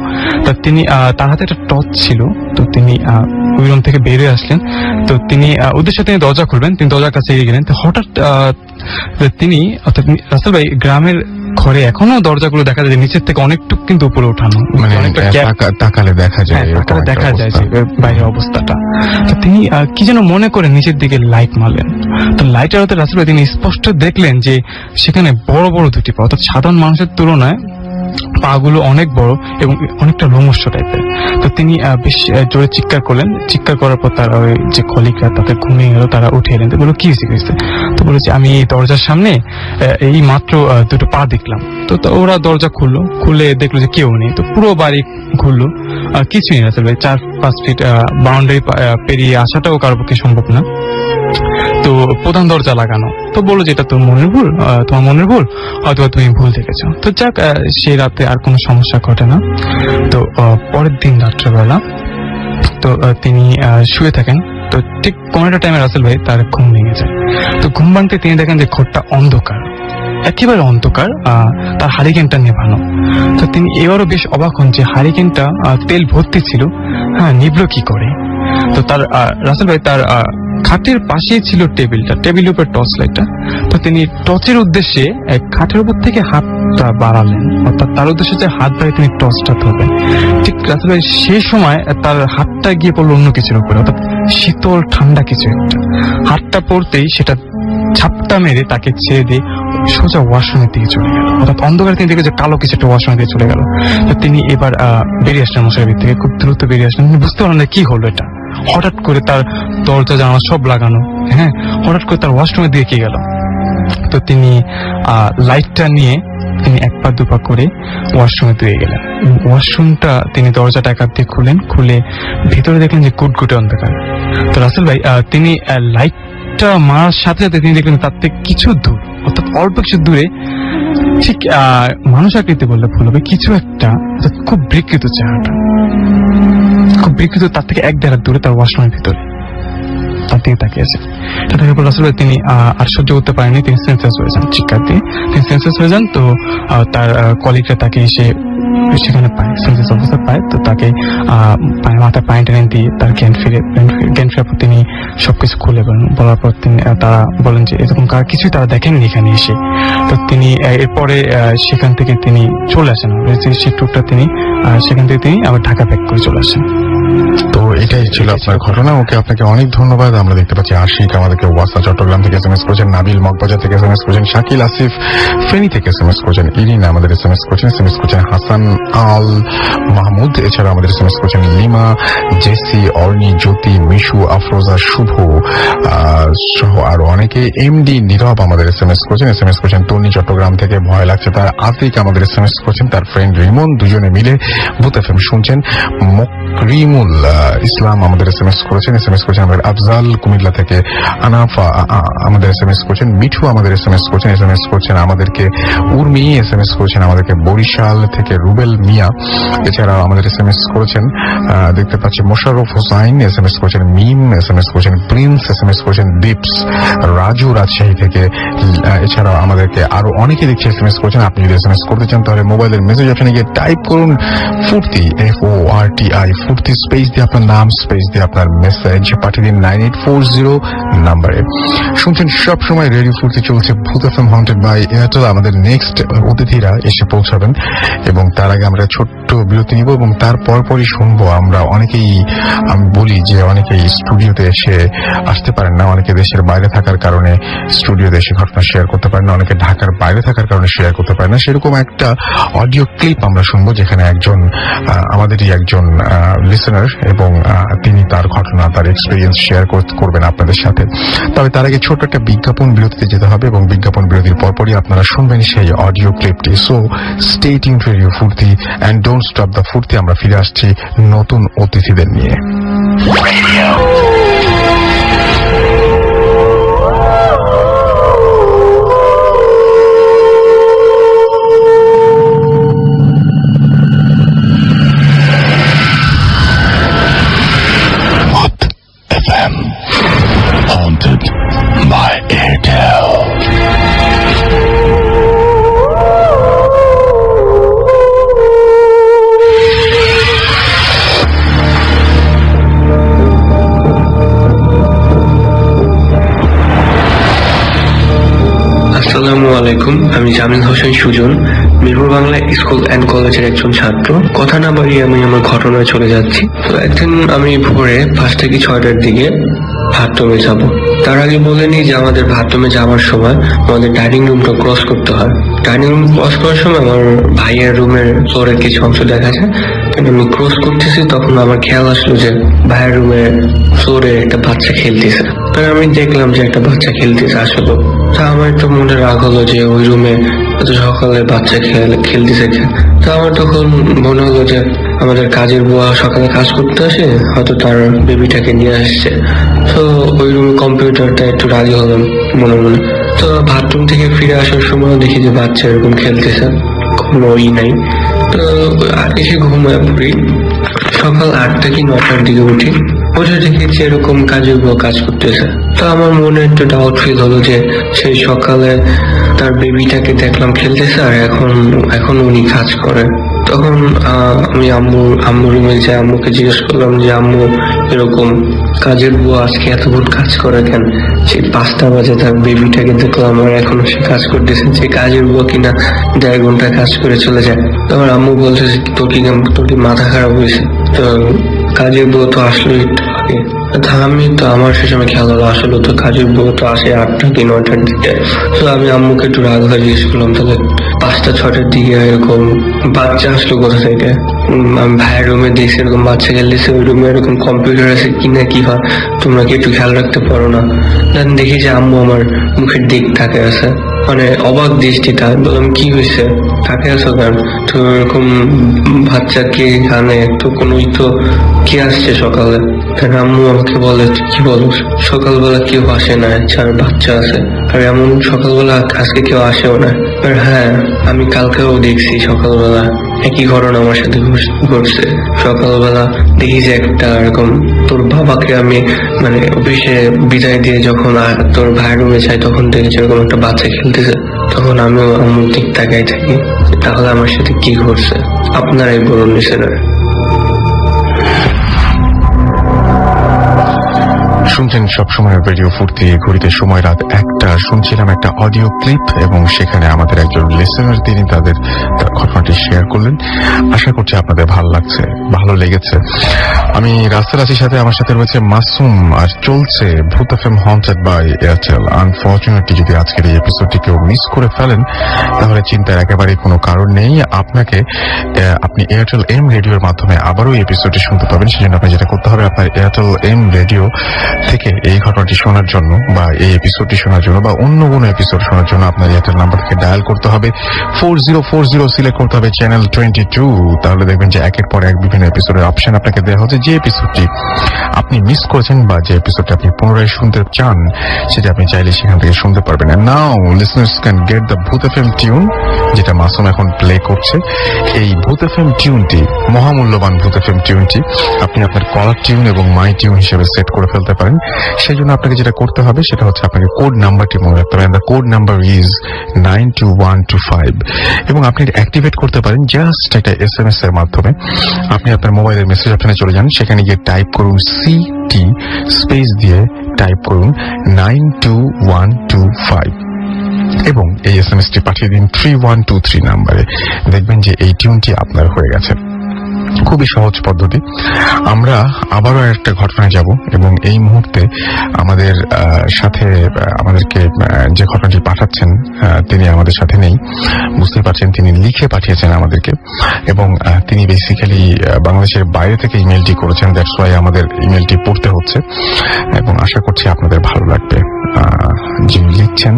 তা তিনি তার হাতে একটা টর্চ ছিল। তো তিনি ওই রুম থেকে বেরিয়ে আসলেন। তো তিনি উদ্দেশ্যে তিনি দরজা খুলবেন, তিনি দরজার কাছে এগিয়ে গেলেন। তো হঠাৎ তিনি, অর্থাৎ রাসেল ভাই, গ্রামের ঘরে এখনো দরজাগুলো দেখা যায় নিচের থেকে অনেকটুকু কিন্তু উপরে উঠানো, মানে তাকালে দেখা যায় যে বাইরের অবস্থাটা। তো তিনি কি যেন মনে করে নিচের দিকে লাইট মারলেন। তো লাইটের আলোতে রাসেল ভাই তিনি স্পষ্ট দেখলেন যে সেখানে বড় বড় 2টি পা, অর্থাৎ সাধারণ মানুষের তুলনায় পা গুলো অনেক বড় এবং অনেকটা লোমস্য টাইপের। তো তিনি বেশ জোরে চিৎকার করলেন। চিৎকার করার পর তার যে কলিগরা তাদের ঘুমিয়ে গেল, তারা উঠে এলেন। তো বললো কি হয়েছে? তো বলেছে আমি এই দরজার সামনে এই মাত্র 2টো পা দেখলাম। তো ওরা দরজা খুলে দেখলো যে কেউ নেই। তো পুরো বাড়ি ঘুরলো, কিছুই নেই রাসেল ভাই। 4-5 ফিট বাউন্ডারি পেরিয়ে আসাটাও কারোর পক্ষে সম্ভব না। তো প্রধান দরজা লাগানো। তো বললো যে এটা তোমার মনের ভুল, হয়তো তুমি ভুল দেখেছো। তো যাক, সেই রাতে আর কোনো সমস্যা ঘটে না। তো পরের দিন রাত্রেবেলা তো তিনি শুয়ে থাকেন। তো ঠিক কোন একটা টাইমে রাসেল ভাই তার ঘুম ভেঙে যায়। তো ঘুম ভাঙতে তিনি দেখেন যে ঘরটা অন্ধকার, একেবারে অন্ধকার, তার হারিকেনটা নেভানো। তো তিনি এবারও বেশ অবাক হন যে হারিকেনটা তেল ভর্তি ছিল, নিভলো কি করে। তো তার রাসেল ভাই তার খাটের পাশেই ছিল টেবিলের উপর টর্চ লাইটটা। তো তিনি টর্চের উদ্দেশ্যে খাটের উপর থেকে হাতটা বাড়ালেন, অর্থাৎ তার উদ্দেশ্যে যে হাত বাড়িয়ে তিনি টর্চটা ধরবেন। ঠিক রাসেল ভাই সেই সময় তার হাতটা গিয়ে পড়লো অন্য কিছুর উপরে, অর্থাৎ শীতল ঠান্ডা কিছু একটা। হাতটা পড়তেই সেটা ঝাপটা মেরে তাকে ছেড়ে দিয়ে সোজা ওয়াশরুমের দিকে চলে গেল, অর্থাৎ অন্ধকারে তিনি দেখে যে কালো কিছু একটা ওয়াশরুমের দিকে চলে গেল। তো তিনি এবার বেরিয়ে আসলেন মশারির ভিতর থেকে, খুব দ্রুত বেরিয়ে আসলেন। তিনি বুঝতে পারলেন না কি হলো এটা। হঠাৎ করে তার দরজা জানালা সব লাগানো, হ্যাঁ, হঠাৎ করে তার ওয়াশরুমের দিকে কি গেল। তো তিনি লাইটটা নিয়ে তিনি এক পা দুপা করে ওয়াশরুমে ধুয়ে গেলেন। ওয়াশরুমটা তিনি দরজাটা এক হাত দিয়ে খুলে ভিতরে দেখলেন যে গুটগুটে অন্ধকার। তো রাসেল ভাই তিনি লাইটটা মারার সাথে সাথে তিনি দেখলেন তার থেকে কিছু দূর, অর্থাৎ অল্প কিছু দূরে, ঠিক মানুষ আকৃতি বললে ভুল হবে, কিছু একটা খুব বিকৃত চেহারাটা, খুব বিকৃত, তার থেকে 1-1.5 হাত দূরে তার ওয়াশরুমের ভিতরে তার দিকে তাকিয়েছে। তাকে বলে আসলে তিনি আর সহ্য করতে পারেননি, তিনি সেন্সলেস হয়ে যান, চিৎকার দিয়ে তিনি সেন্সলেস হয়ে যান। তো তার কলিগরা তাকে এসে সেখানে পায়, সেন্সলেস অবস্থা পায়। তো তাকে মাথায় পানি টেনে দিয়ে তার জ্ঞান ফেরার পর তিনি সবকিছু খুলে বলার পর তিনি তারা বলেন যে এরকম কিছুই তারা দেখেননি এখানে এসে। তো তিনি এরপরে সেখান থেকে তিনি চলে আসেন, সেই ট্যুরটা তিনি সেখান থেকে তিনি আবার ঢাকা ব্যাক করে চলে আসেন। তো এটাই ছিল আপনার ঘটনা। ওকে, আপনাকে অনেক ধন্যবাদ। আমরা দেখতে পাচ্ছি আশিক আমাদেরকে ওয়াসা চট্টগ্রাম থেকে SMS করেছেন, নাবিল মগবাজার থেকে SMS করেছেন, শাকিল আসিফ ফেনী থেকে SMS করেছেন, ইরিন আমাদের SMS করেছেন হাসান আল মাহমুদ, এছাড়া আমাদের SMS করেছেন লিমা, জেসি, অর্নি, জ্যোতি, মিশু, আফরোজা, শুভ সহ আরো অনেকে। এমডি নীরব আমাদের SMS করেছেন তন্নি চট্টগ্রাম থেকে, ভয় লাগছে তার। আতিক আমাদের SMS করেছেন তার ফ্রেন্ড রিমন, দুজনে মিলে ভূত FM শুনছেন। রিমুল ইসলাম আমাদের SMS করেছেন আমাদের আফজাল কুমিল্লা থেকে। আনাফা আমাদের SMS করেছেন। মিঠু আমাদের SMS করেছেন আমাদেরকে। উর্মি SMS করেছেন আমাদেরকে বরিশাল থেকে। রুবেল মিয়া এছাড়া আমাদের SMS করেছেন, দেখতে পাচ্ছি মোশাররফ হোসাইন SMS করেছেন, মিম SMS করেছেন, প্রিন্স SMS করেছেন, দীপস, রাজু রাজশাহী থেকে। এছাড়া আমাদেরকে আরো অনেকে দেখছি SMS করেছেন। আপনি যদি SMS করতে চান তাহলে মোবাইলের মেসেজ অপশনে গিয়ে টাইপ করুন ফুর্তি, FORTI, ফুর্তি স্পেস দিয়ে আপনার নাম, স্পেস দিয়ে আপনার মেসেজ পাঠিয়ে দিন 9840 নাম্বারে। শুনছেন সব সময় রেডিও ফুর্তি, চলছে ভূত FM হন্টেড বাই এয়ারটেল। আমাদের নেক্সট অতিথিরা এসে পৌঁছাবেন এবং তার আগে আমরা ছোট্ট বিরতি নিব এবং তার পরপরই শুনবো আমরা অনেকেই, আমি বলি যে অনেকেই স্টুডিওতে এসে আসতে পারেন না, অনেকে দেশের বাইরে থাকার কারণে স্টুডিওতে এসে ঘটনা শেয়ার করতে পারেন না, অনেকে ঢাকার বাইরে থাকার কারণে শেয়ার করতে পারেন না। সেরকম একটা অডিও ক্লিপ আমরা শুনবো যেখানে আমাদেরই একজন লিসেনার এবং তিনি তার ঘটনা, তার এক্সপিরিয়েন্স শেয়ার করবেন আপনাদের সাথে। তবে তার আগে ছোট্ট একটা বিজ্ঞাপন বিরতিতে যেতে হবে এবং বিজ্ঞাপন বিরতির পরপরই আপনারা শুনবেন সেই অডিও ক্লিপটি। So stay tuned to radio Foorti and don't stop the Foorti. আমরা ফিরে আসছি নতুন অতিথিদের নিয়ে। Haunted by Airtel. আসসালামু আলাইকুম, আমি জামিল হোসেন সুজন, মিরপুর বাংলা স্কুল অ্যান্ড কলেজের একজন ছাত্র। কথা না বাড়িয়ে আমি আমার ঘটনায় চলে যাচ্ছি। তো একদিন আমি ভোরে 5 থেকে 6টার দিকে বাথরুমে যাব। তার আগে বলে নিই যে আমাদের বাথরুমে যাওয়ার সময় আমাদের ডাইনিং রুমটা ক্রস করতে হয়। ডাইনিং রুম ক্রস করার সময় আমার ভাইয়ের রুমের ফ্লোরের কিছু অংশ দেখা যায়। আমি ক্রস করতেছি, তখন আমার খেয়াল আসলো যে ভাইয়ের রুমের ফ্লোরে একটা বাচ্চা খেলতেছে। তাই আমি দেখলাম যে একটা বাচ্চা খেলতেছে আসলে। তা আমার একটু মনে রাগ হলো যে ওই রুমে এত সকালে বাচ্চা খেলতেছে। তো আমার তখন মনে হলো যে আমাদের কাজের বুয়া সকালে কাজ করতে আসে, হয়তো তার বেবিটাকে নিয়ে আসছে। তো ওই রুমে কম্পিউটারটা একটু রাজি হলাম মনে মনে। তো বাথরুম থেকে ফিরে আসার সময় দেখি যে বাচ্চা এরকম খেলতেছে, কোনো নাই। তো এসে ঘুমায় পড়ি। সকাল 8টা কি 9টার দিকে উঠি, উঠে দেখেছি এরকম কাজের বুয়া কাজ করতেছে। তো আমার মনে একটু ডাউট ফিল হলো যে সেই সকালে তার বেবিটাকে দেখলাম খেলতেছে আর এখন উনি কাজ করে। তখন আমি আম্মু রুমে যাই, আম্মুকে জিজ্ঞেস করলাম যে আম্মু এরকম কাজের বুয়া আজকে এতক্ষণ কাজ করে কেন? সেই 5টা বাজে তার বেবিটাকে দেখলাম আর এখনো সে কাজ করতেছে। যে কাজের বুয়া কিনা 1.5 ঘন্টা কাজ করে চলে যায়। তখন আম্মু বলছে তোর কি মাথা খারাপ হয়েছে? তো কাজের বুয়া তো আসলো একটু আগে, আমি তো আমার সে সময় খেয়াল হলো আসলে তো কাজের বউ তো আসে 8টা কি 9টার দিকে। তো আমি আম্মুকে একটু রাগ হয়ে জিজ্ঞেস করলাম তাহলে 5টা 6টার দিকে এরকম বাচ্চা আসলো কোথা থেকে। আমি ভাইয়ের রুমে দেখছি এরকম বাচ্চা খেলতেছে, ওই রুমে এরকম কম্পিউটার আছে কি না কি হয়, তোমরা কি একটু খেয়াল রাখতে পারো না? দেন দেখি যে আম্মু আমার মুখের দিক তাকে আছে, মানে অবাক দৃষ্টিটা। বললাম কি হয়েছে, তাকে আছো কেন? তো এরকম বাচ্চা কে জানে, তো কোনোই তো কে আসছে সকালে? তার আম্মু আমাকে বলে কি বলো, সকালবেলা কেউ আসে না, চার বাচ্চা আছে। আর এমন সকালবেলা আজকে কেউ আসেও না। আর হ্যাঁ, আমি কালকেও দেখছি সকালবেলা একই ঘটনা আমার সাথে ঘটছে। সকালবেলা দেখি যে একটা এরকম তোর বাবাকে আমি মানে অফিসে বিদায় দিয়ে যখন তোর ভাইয়ের রুমে যাই তখন দেখেছি এরকম একটা বাচ্চা খেলতেছে। তখন আমিও আম্মুর দিক তাকাই থাকি, তাহলে আমার সাথে কি ঘটছে আপনারাই বলুন লিসেনার। শুনছেন সবসময় রেডিও ফুর্তি, ঘড়িতে সময় রাত 1টা। শুনছিলাম একটা অডিও ক্লিপ এবং সেখানে আমাদের একজন লিসেনার তিনি তার ঘটনাটি শেয়ার করলেন। আশা করছি আপনাদের ভালো লেগেছে। আমি রাসেল আছির সাথে, আমার সাথে রয়েছে মাসুম, আর চলছে Bhoot FM haunted by Airtel. Unfortunately যদি আজকের এই এপিসোডটি কেউ মিস করে ফেলেন তাহলে চিন্তার একেবারেই কোনো কারণ নেই। আপনি এয়ারটেল এম রেডিওর মাধ্যমে আবারও এই এপিসোডটি শুনতে পাবেন। সেজন্য আপনি যেটা করতে হবে, আপনার এয়ারটেল এম রেডিও থেকে এই ঘটনাটি শোনার জন্য বা এই এপিসোডটি শোনার জন্য বা অন্য কোনো এপিসোড শোনার জন্য আপনার এয়ারটেল নাম্বার থেকে ডায়াল করতে হবে 4040, সিলেক্ট করতে হবে চ্যানেল 22। তাহলে দেখবেন যে একের পর এক বিভিন্ন এপিসোডের অপশন আপনাকে দেওয়া হচ্ছে। যে এপিসোডটি আপনি মিস করেছেন বা যে এপিসোডটি আপনি পুনরায় শুনতে চান সেটা আপনি চাইলে সেখান থেকে শুনতে পারবেন। নাও লিসনার্স ক্যান গেট দ্য ভূত এফএম টিউন, যেটা মাসুম এখন প্লে করছে। এই ভূত এফএম টিউনটি, মহামূল্যবান ভূত এফএম টিউনটি আপনি আপনার কলার টিউন এবং মাই টিউন হিসেবে সেট করে ফেলতে পারেন। সেই জন্য আপনাকে যেটা করতে হবে সেটা হচ্ছে আপনাকে কোড নাম্বারটি মনে রাখতে হবে। দ্য কোড নাম্বার ইজ 92125 এবং আপনি অ্যাক্টিভেট করতে পারেন জাস্ট একটা SMS এর মাধ্যমে। আপনি আপনার মোবাইলের মেসেজ অপশনে চলে যান, সেখানে গিয়ে টাইপ করুন CT স্পেস দিয়ে টাইপ করুন 92125 এবং এই SMS-টি পাঠিয়ে দিন 3123 নাম্বারে। দেখবেন যে এই টিউনটি আপনার হয়ে গেছে। খুবই সহজ পদ্ধতি। আমরা আবারও একটা ঘটনায় যাব এবং এই মুহূর্তে আমাদের সাথে আমাদেরকে যে ঘটনাটি পাঠাচ্ছেন তিনি আমাদের সাথে নেই, বুঝতে পারছেন। তিনি লিখে পাঠিয়েছেন আমাদেরকে এবং তিনি বেসিক্যালি বাংলাদেশের বাইরে থেকে ইমেলটি করেছেন। দ্যাটস ওয়াই আমাদের ইমেলটি পড়তে হচ্ছে এবং আশা করছি আপনাদের ভালো লাগবে। যিনি লিখছেন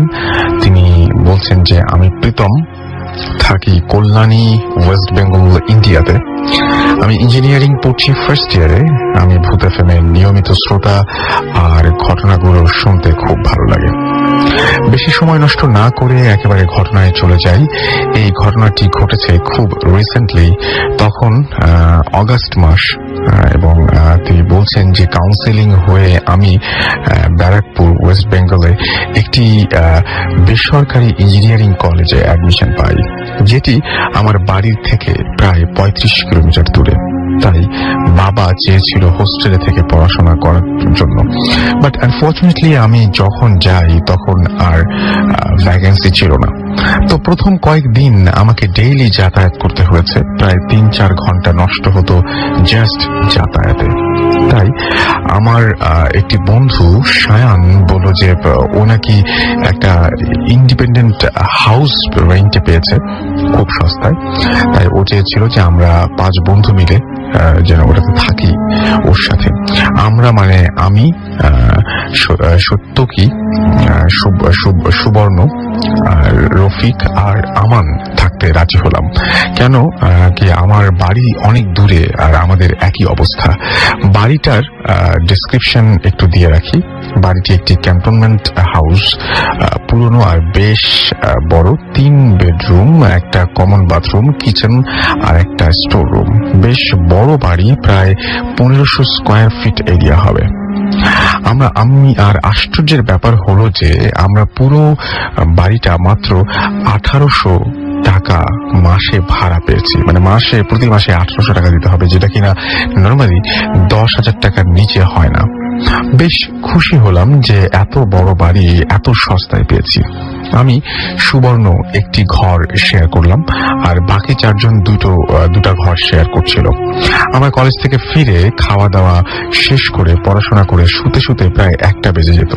তিনি বলছেন যে আমি প্রীতম, থাকি কল্যাণী, ওয়েস্ট বেঙ্গল, ইন্ডিয়াতে। আমি ইঞ্জিনিয়ারিং পড়ছি ফার্স্ট ইয়ারে। আমি ভূত এফএম এর নিয়মিত শ্রোতা আর ঘটনাগুলো শুনতে খুব ভালো লাগে। বেশি সময় নষ্ট না করে একেবারে ঘটনায় চলে যাই। এই ঘটনাটি ঘটেছে খুব রিসেন্টলি, তখন অগাস্ট মাস এবং তিনি বলছেন যে কাউন্সেলিং হয়ে আমি ব্যারাকপুর ওয়েস্ট বেঙ্গলে একটি বেসরকারি ইঞ্জিনিয়ারিং কলেজে অ্যাডমিশন পাই, যেটি আমার বাড়ির থেকে প্রায় 35 কিলোমিটার দূরে। তাই বাবা চেয়েছিল হোস্টেলে থেকে পড়াশোনা করার জন্য, বাট আনফরচুনেটলি আমি যখন যাই তখন আর ভ্যাকেন্সি ছিল না। তো প্রথম কয়েকদিন আমাকে ডেইলি যাতায়াত করতে হয়েছে, প্রায় 3-4 ঘন্টা নষ্ট হতো জাস্ট যাতায়াতে। তাই আমার একটি বন্ধু সায়ান বলল যে ও নাকি একটা ইন্ডিপেন্ডেন্ট হাউস রেন্টে পেয়েছে খুব সস্তায়। তাই ও চেয়েছিল যে আমরা 5 বন্ধু মিলে যেন ওটাতে থাকি ওর সাথে। আমরা মানে আমি, সত্যকি, সুবর্ণ, রফিক আর আমান থাকতে রাজি হলাম। কেন কি আমার বাড়ি অনেক দূরে আর আমাদের একই অবস্থা। বাড়িটার ডেসক্রিপশন একটু দিয়ে রাখি। বাড়িটি একটি ক্যান্টনমেন্ট হাউস, পুরনো আর বেশ বড়। 3 বেডরুম, একটা কমন বাথরুম, কিচেন আর একটা স্টোর রুম। বেশ বড় বাড়ি, প্রায় 1500 স্কোয়ার ফিট এরিয়া হবে। আমি আর আশ্চর্যের ব্যাপার হলো যে আমরা পুরো বাড়িটা মাত্র 1800 টাকা মাসে ভাড়া পেয়েছি। মানে প্রতি মাসে 1800 টাকা দিতে হবে, যেটা কিনা নর্মালি 10,000 টাকার নিচে হয় না। বেশ খুশি হলাম যে এত বড় বাড়ি এত সস্তায় পেয়েছি। আমি সুবর্ণ একটি ঘর শেয়ার করলাম, আর বাকি 4 জন দুটা ঘর শেয়ার করছিল। আমরা কলেজ থেকে ফিরে খাওয়া দাওয়া শেষ করে পড়াশোনা করে শুতে শুতে প্রায় 1টা বেজে যেত।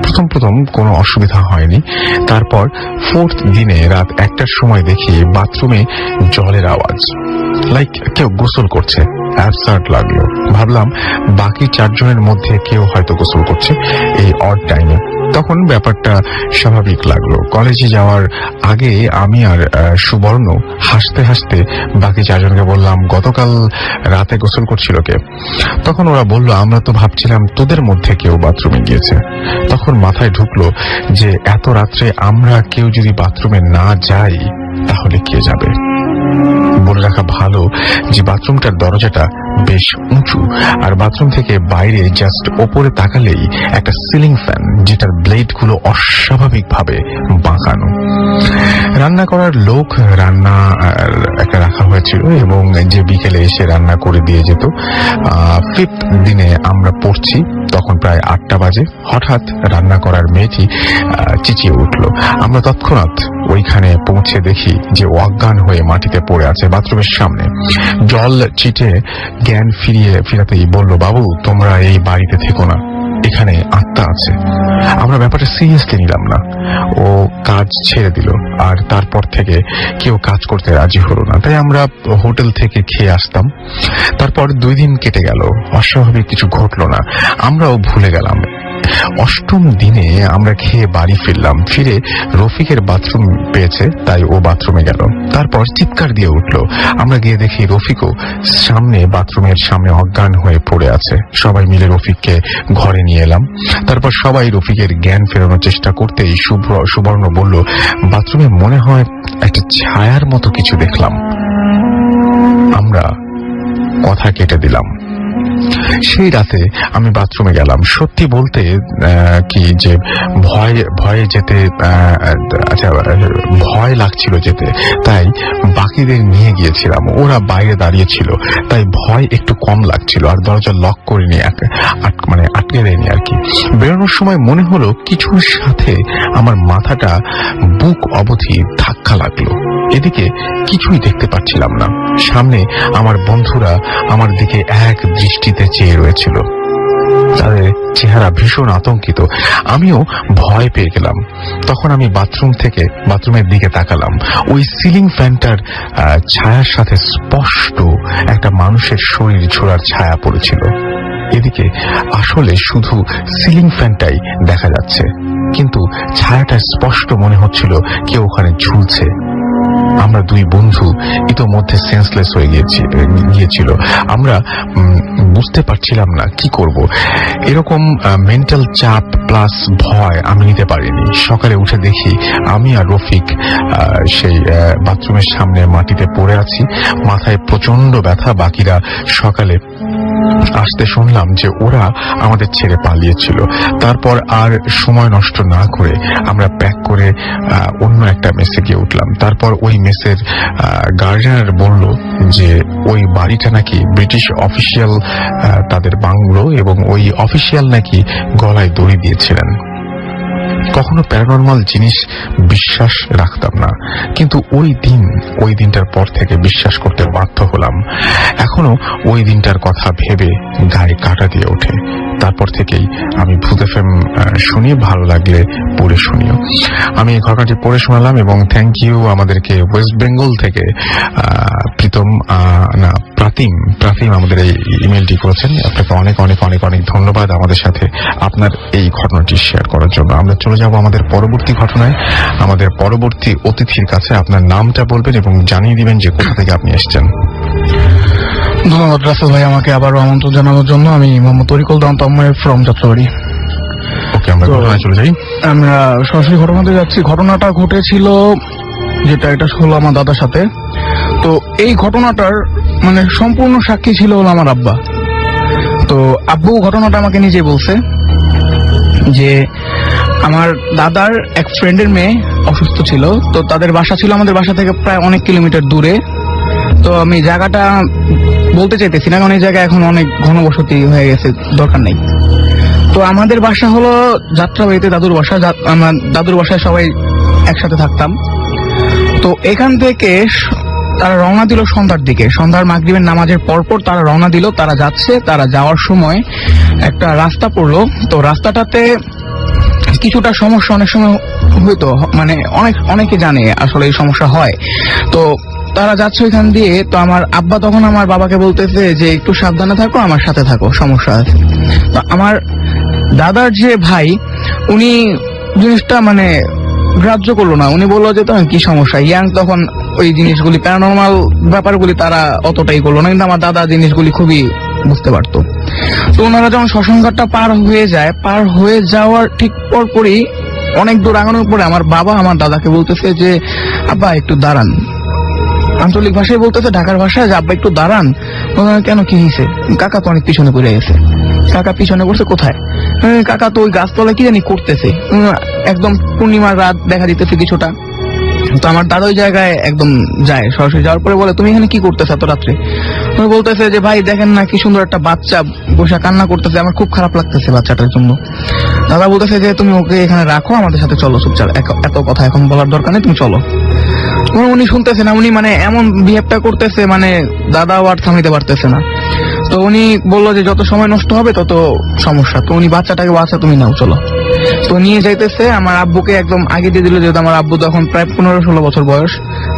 প্রথম কোনো অসুবিধা হয়নি। তারপর 4th দিনে রাত 1টার সময় দেখি বাথরুমে জলের আওয়াজ, লাইক কেউ গোসল করছে। অ্যাবসার্ড লাগলো। ভাবলাম বাকি 4 জনের মধ্যে কেউ হয়তো গোসল করছে এই অড টাইমে। তখন ব্যাপারটা স্বাভাবিক লাগলো। কলেজে যাওয়ার আগে আমি আর সুবর্ণ হাসতে হাসতে বাকি 4 জনকে বললাম, গতকাল রাতে গোসল করছিল কে? তখন ওরা বলল, আমরা তো ভাবছিলাম তোদের মধ্যে কেউ বাথরুমে গিয়েছে। তখন মাথায় ঢুকলো যে এত রাত্রে আমরা কেউ যদি বাথরুমে না যাই তাহলে কে যাবে। বলে রাখা ভালো যে বাথরুমটার দরজাটা বেশ উঁচু, আর বাথরুম থেকে বাইরে জাস্ট ওপরে তাকালেই একটা সিলিং ফ্যান, যেটার ব্লেড গুলো অস্বাভাবিকভাবে বাঁকানো। রান্না করার লোক রান্না একটা রাখা হয়েছিল এবং যে বিকেলে এসে রান্না করে দিয়ে যেত। 5th দিনে আমরা পড়ছি, তখন প্রায় 8টা বাজে। হঠাৎ রান্না করার মেয়েটি চেঁচিয়ে উঠল। আমরা তৎক্ষণাৎ ওইখানে পৌঁছে দেখি যে অজ্ঞান হয়ে মাটিতে পড়ে আছে বাথরুমের সামনে। জল ছিটে জ্ঞান ফিরাতেই বলল, বাবু তোমরা এই বাড়িতে থেকো না, এখানে আত্মা আছে। আমরা ব্যাপারটা সিরিয়াসলি নিলাম না। ও কাজ ছেড়ে দিল, আর তারপর থেকে কেউ কাজ করতে রাজি হলো না। তাই আমরা হোটেল থেকে খেয়ে আসতাম। তারপর 2 দিন কেটে গেল, অস্বাভাবিক কিছু ঘটলো না, আমরাও ভুলে গেলাম। 8ম দিনে আমরা খেয়ে বাড়ি ফিরলাম। ফিরে রফিকের বাথরুম পেয়েছে, তাই ও বাথরুমে গেল। তারপর চিৎকার দিয়ে উঠলো। আমরা গিয়ে দেখি রফিকও বাথরুমের সামনে অজ্ঞান হয়ে পড়ে আছে। সবাই মিলে রফিককে ঘরে নিয়ে এলাম। তারপর সবাই রফিকের জ্ঞান ফেরানোর চেষ্টা করতেই সুবর্ণ বলল, বাথরুমে মনে হয় একটা ছায়ার মতো কিছু দেখলাম। আমরা কথা কেটে দিলাম। সেই রাতে আমি বাথরুমে গেলাম। সত্যি বলতে কি যে ভয়ে যেতে ভয় লাগছিল যেতে, তাই বাকিদের নিয়ে গিয়েছিলাম। ওরা বাইরে দাঁড়িয়ে ছিল, তাই ভয় একটু কম লাগছিল, আর দরজা লক করে নিয়ে আটকে দেয়নি আর কি। বেরোনোর সময় মনে হলো কিছুর সাথে আমার মাথাটা বুক অবধি ধাক্কা লাগলো। এদিকে কিছুই দেখতে পাচ্ছিলাম না। সামনে আমার বন্ধুরা আমার দিকে এক দৃষ্টিতে চেয়ে রয়েছিল। তাদের চেহারা ভীষণ আতঙ্কিত। আমিও ভয় পেয়ে গেলাম। তখন আমি বাথরুমের দিকে তাকালাম। ওই সিলিং ফ্যানটার ছায়ার সাথে স্পষ্ট একটা মানুষের শরীর ঝোলার ছায়া পড়েছিল। এদিকে আসলে শুধু সিলিং ফ্যানটাই দেখা যাচ্ছে, কিন্তু ছায়াটা স্পষ্ট মনে হচ্ছিল কেউ ওখানে ঝুলছে। আমরা 2 বন্ধু ইতোমধ্যে সেন্সলেস হয়ে গিয়েছিল। আমরা বুঝতে পারছিলাম না কি করব। এরকম মেন্টাল চাপ প্লাস ভয় আমি নিতে পারিনি। সকালে উঠে দেখি আমি আর রফিক সেই বাথরুমের সামনে মাটিতে পড়ে আছি, মাথায় প্রচন্ড ব্যথা। বাকিরা সকালে আসতে শুনলাম যে ওরা আমাদের ছেড়ে পালিয়েছিল। তারপর আর সময় নষ্ট না করে আমরা প্যাক করে অন্য একটা মেসে গিয়ে উঠলাম। তারপর ওই মেসের গার্ডিয়ান বলল যে ওই বাড়িটা নাকি ব্রিটিশ অফিসিয়াল তাদের বাংলো, এবং ওই অফিসিয়াল নাকি গলায় দড়ি দিয়েছিলেন। কখনো প্যারানরমাল জিনিস বিশ্বাস রাখতাম না, কিন্তু ওই দিনটার পর থেকে বিশ্বাস করতে বাধ্য হলাম। এখনো ওই দিনটার কথা ভেবে গায়ে কাঁটা দিয়ে ওঠে। তারপর থেকেই আমি ভূত FM শুনি, ভালো লাগলে পড়ে শুনিও। আমি এই ঘটনাটি পড়ে শোনালাম, এবং থ্যাংক ইউ আমাদেরকে ওয়েস্ট বেঙ্গল থেকে প্রাতিম আমাদের এই ইমেলটি করেছেন। আপনাকে অনেক অনেক অনেক অনেক ধন্যবাদ আমাদের সাথে আপনার এই ঘটনাটি শেয়ার করার জন্য। আমরা চলে যাব আমাদের পরবর্তী ঘটনায়। আমাদের পরবর্তী অতিথির কাছে আপনার নামটা বলবেন এবং জানিয়ে দিবেন যে কোথা থেকে আপনি এসেছেন। ধন্যবাদ রাসেল ভাই আমাকে আবারও আমন্ত্রণ জানানোর জন্য। আমি মোহাম্মদ তরিকুল দামতাম্মায় ফ্রম যাত্রাবাড়ি। ওকে, আমরা ঘটনায় চলে যাই। আমরা সরাসরি ঘটনাতে যাচ্ছি। ঘটনাটা ঘটেছিল, এটা হলো আমার দাদার সাথে। তো এই ঘটনাটার সম্পূর্ণ সাক্ষী ছিল হলো আমার আব্বা। তো আব্বু ঘটনাটা আমাকে নিজে বলছে যে আমার দাদার এক ফ্রেন্ডের মেয়ে অসুস্থ ছিল। তো তাদের বাসা ছিল আমাদের বাসা থেকে প্রায় অনেক কিলোমিটার দূরে। তো আমি জায়গাটা বলতে চাইতেছি না, কারণ এই জায়গায় এখন অনেক ঘনবসতি হয়ে গেছে, দরকার নেই। তো আমাদের বাসা হলো যাত্রাবাড়িতে, দাদুর বাসা। আমার দাদুর বাসায় সবাই একসাথে থাকতাম। তো এখান থেকে তারা রওনা দিল সন্ধ্যার দিকে, সন্ধ্যার মাগরিবের নামাজের পরপর তারা রওনা দিল। তারা যাচ্ছে, তারা যাওয়ার সময় একটা রাস্তা পড়লো। তো রাস্তাটাতে কিছুটা সমস্যা অনেক সময় হয়তো, মানে অনেকে জানে আসলে এই সমস্যা হয়। তো তারা যাচ্ছে ওইখান দিয়ে। তো আমার আব্বা তখন আমার বাবাকে বলতেছে যে একটু সাবধানে থাকো, আমার সাথে থাকো, সমস্যা আছে। তো আমার দাদার যে ভাই, উনি জিনিসটা মানে গ্রাহ্য করলো না। উনি বললো যে তখন কি সমস্যা, ইয়াং তখন ওই জিনিসগুলি প্যারানর্মাল ব্যাপারগুলি তারা অতটাই করলো না, কিন্তু আমার দাদা জিনিসগুলি খুবই বুঝতে পারতো। তো ওনারা যখন শ্মশানঘাটটা পার হয়ে যাওয়ার ঠিক পরপরই অনেক দূর আগানোর পরে আমার বাবা আমার দাদাকে বলতেছে যে আব্বা একটু দাঁড়ান। আঞ্চলিক ভাষায় বলতেছে, ঢাকার ভাষায়, যে আব্বা একটু দাঁড়ান। কেন, কি হয়েছে? কাকা তো অনেক পিছনে পড়ে গেছে। কাকা পিছনে পড়ছে কোথায়? কাকা তো ওই গাছতলা কি জানি করতেছে। একদম পূর্ণিমার রাত দেখা দিতেছে কিছুটা। তো আমার দাদা ওই জায়গায় একদম যায়, সরাসরি যাওয়ার পরে বলে তুমি এখানে কি করতেছো এত রাত্রে? তুমি বলতেছে যে ভাই দেখেন না কি সুন্দর একটা বাচ্চা বসে কান্না করতেছে, আমার খুব খারাপ লাগতেছে বাচ্চাটার জন্য। দাদা বলতেছে যে তুমি ওকে এখানে রাখো, আমাদের সাথে চলো চুপচাপ, এত কথা এখন বলার দরকার নেই, তুমি চলো। উনি শুনতেছে না, উনি মানে এমন বিহেভটা করতেছে, মানে দাদাও আর থামাইতে পারতেছে না। তো উনি বললো যে যত সময় নষ্ট হবে তত সমস্যা। তো উনি বাচ্চাটাকে বাচ্চা তুমি নাও, চলো। তো নিয়ে যাইতেছে, আমার আব্বুকে একদম আগে দিয়ে দিল, যেহেতু আমার আব্বু তখন প্রায় 15-16 বছর বয়স,